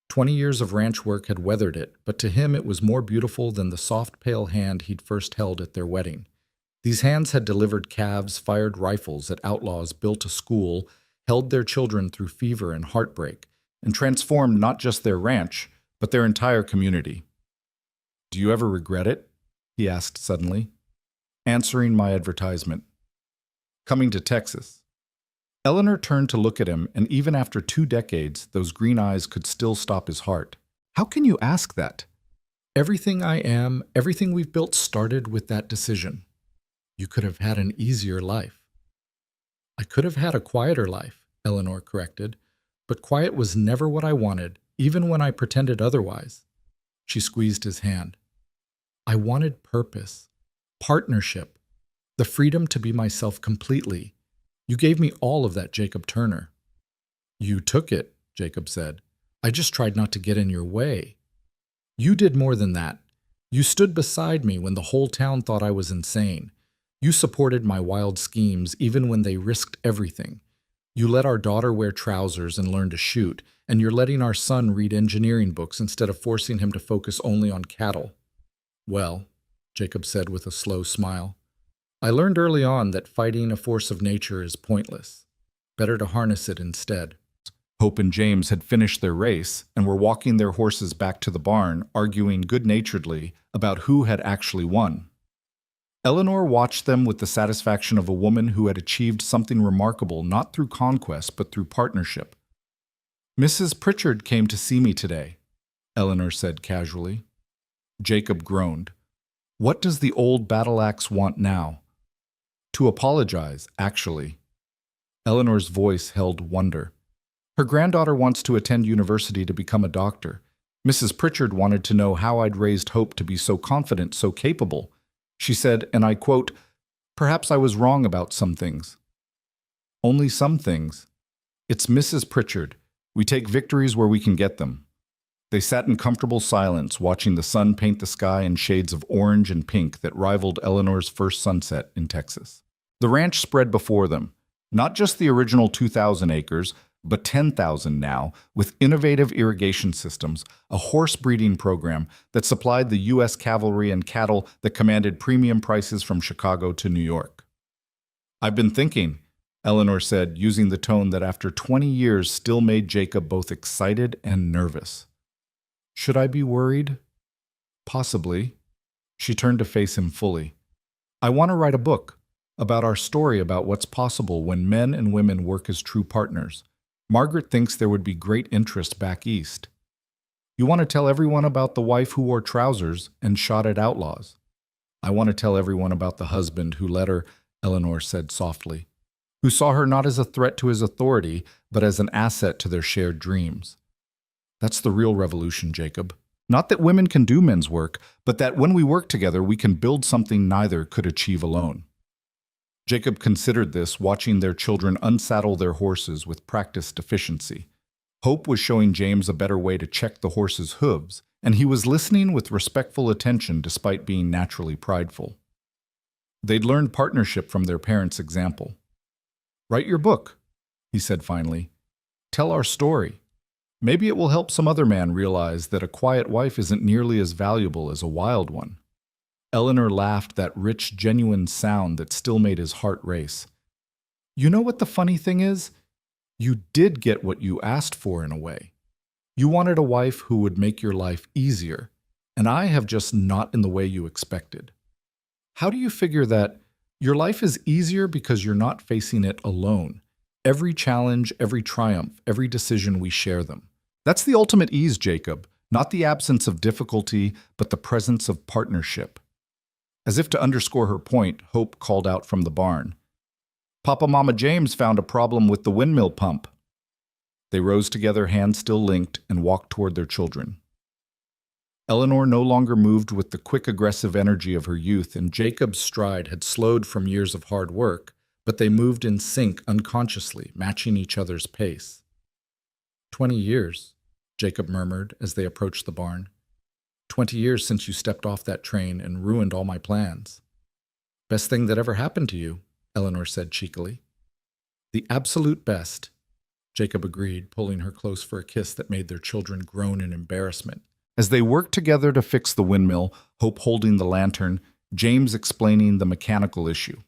20 years of ranch work had weathered it, but to him it was more beautiful than the soft, pale hand he'd first held at their wedding. These hands had delivered calves, fired rifles at outlaws, built a school, held their children through fever and heartbreak, and transformed not just their ranch, but their entire community. "Do you ever regret it?" he asked suddenly. "Answering my advertisement. Coming to Texas." Eleanor turned to look at him, and even after 2 decades, those green eyes could still stop his heart. "How can you ask that? Everything I am, everything we've built started with that decision. You could have had an easier life." "I could have had a quieter life," Eleanor corrected, "but quiet was never what I wanted, even when I pretended otherwise." She squeezed his hand. "I wanted purpose, partnership, the freedom to be myself completely. You gave me all of that, Jacob Turner." "You took it," Jacob said. "I just tried not to get in your way." "You did more than that. You stood beside me when the whole town thought I was insane. You supported my wild schemes even when they risked everything. You let our daughter wear trousers and learn to shoot, and you're letting our son read engineering books instead of forcing him to focus only on cattle." "Well," Jacob said with a slow smile, "I learned early on that fighting a force of nature is pointless. Better to harness it instead." Hope and James had finished their race and were walking their horses back to the barn, arguing good-naturedly about who had actually won. Eleanor watched them with the satisfaction of a woman who had achieved something remarkable not through conquest but through partnership. "Mrs. Pritchard came to see me today," Eleanor said casually. Jacob groaned. "What does the old battle-axe want now?" "To apologize, actually." Eleanor's voice held wonder. "Her granddaughter wants to attend university to become a doctor. Mrs. Pritchard wanted to know how I'd raised Hope to be so confident, so capable. She said, and I quote, 'Perhaps I was wrong about some things.'" "Only some things. It's Mrs. Pritchard. We take victories where we can get them." They sat in comfortable silence, watching the sun paint the sky in shades of orange and pink that rivaled Eleanor's first sunset in Texas. The ranch spread before them, not just the original 2,000 acres, but 10,000 now, with innovative irrigation systems, a horse breeding program that supplied the U.S. cavalry and cattle that commanded premium prices from Chicago to New York. "I've been thinking," Eleanor said, using the tone that after 20 years still made Jacob both excited and nervous. "Should I be worried?" "Possibly." She turned to face him fully. "I want to write a book about our story, about what's possible when men and women work as true partners. Margaret thinks there would be great interest back east." "You want to tell everyone about the wife who wore trousers and shot at outlaws." "I want to tell everyone about the husband who let her," Eleanor said softly, "who saw her not as a threat to his authority, but as an asset to their shared dreams. That's the real revolution, Jacob. Not that women can do men's work, but that when we work together, we can build something neither could achieve alone." Jacob considered this, watching their children unsaddle their horses with practiced efficiency. Hope was showing James a better way to check the horse's hooves, and he was listening with respectful attention despite being naturally prideful. They'd learned partnership from their parents' example. "Write your book," he said finally. "Tell our story. Maybe it will help some other man realize that a quiet wife isn't nearly as valuable as a wild one. Eleanor laughed, that rich, genuine sound that still made his heart race. You know what the funny thing is? You did get what you asked for in a way. You wanted a wife who would make your life easier, and I have just not in the way you expected. How do you figure that your life is easier because you're not facing it alone? Every challenge, every triumph, every decision, we share them. That's the ultimate ease, Jacob, not the absence of difficulty, but the presence of partnership. As if to underscore her point, Hope called out from the barn. Papa Mama James found a problem with the windmill pump. They rose together, hands still linked, and walked toward their children. Eleanor no longer moved with the quick, aggressive energy of her youth, and Jacob's stride had slowed from years of hard work, but they moved in sync unconsciously, matching each other's pace. 20 years, Jacob murmured as they approached the barn. 20 years since you stepped off that train and ruined all my plans. Best thing that ever happened to you, Eleanor said cheekily. The absolute best, Jacob agreed, pulling her close for a kiss that made their children groan in embarrassment. As they worked together to fix the windmill, Hope holding the lantern, James explaining the mechanical issue.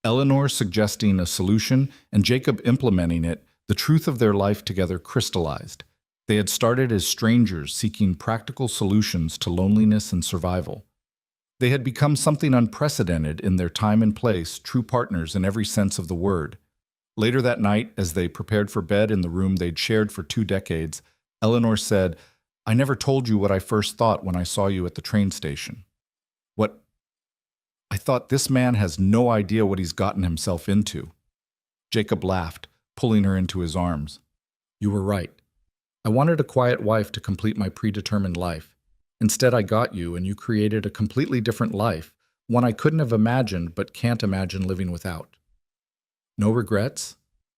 Eleanor suggesting a solution and Jacob implementing it, the truth of their life together crystallized. They had started as strangers seeking practical solutions to loneliness and survival. They had become something unprecedented in their time and place, true partners in every sense of the word. Later that night, as they prepared for bed in the room they'd shared for 2 decades, Eleanor said, I never told you what I first thought when I saw you at the train station. What? I thought, this man has no idea what he's gotten himself into. Jacob laughed, pulling her into his arms. You were right. I wanted a quiet wife to complete my predetermined life. Instead, I got you, and you created a completely different life, one I couldn't have imagined but can't imagine living without. No regrets?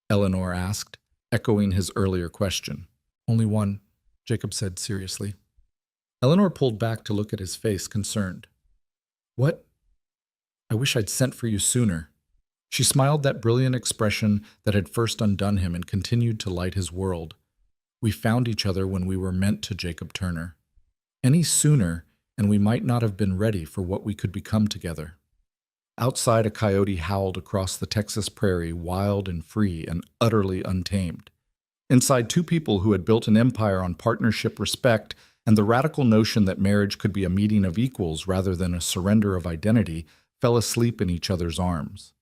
Eleanor asked, echoing his earlier question. Only one, Jacob said seriously. Eleanor pulled back to look at his face, concerned. What? I wish I'd sent for you sooner. She smiled, that brilliant expression that had first undone him and continued to light his world. We found each other when we were meant to, Jacob Turner. Any sooner, and we might not have been ready for what we could become together. Outside, a coyote howled across the Texas prairie, wild and free and utterly untamed. Inside, 2 people who had built an empire on partnership, respect, and the radical notion that marriage could be a meeting of equals rather than a surrender of identity, fell asleep in each other's arms.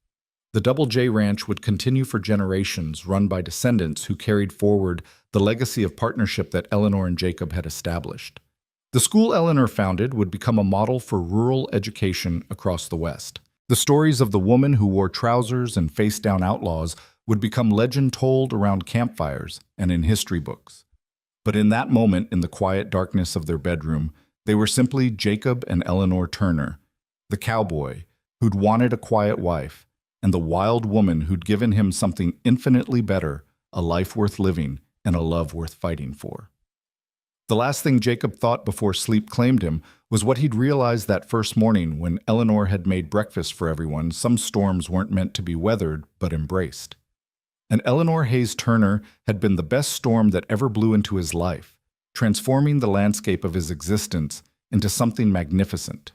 The Double J Ranch would continue for generations, run by descendants who carried forward the legacy of partnership that Eleanor and Jacob had established. The school Eleanor founded would become a model for rural education across the West. The stories of the woman who wore trousers and faced down outlaws would become legend told around campfires and in history books. But in that moment, in the quiet darkness of their bedroom, they were simply Jacob and Eleanor Turner, the cowboy who'd wanted a quiet wife, and the wild woman who'd given him something infinitely better, a life worth living and a love worth fighting for. The last thing Jacob thought before sleep claimed him was what he'd realized that first morning when Eleanor had made breakfast for everyone. Some storms weren't meant to be weathered, but embraced. And Eleanor Hayes Turner had been the best storm that ever blew into his life, transforming the landscape of his existence into something magnificent.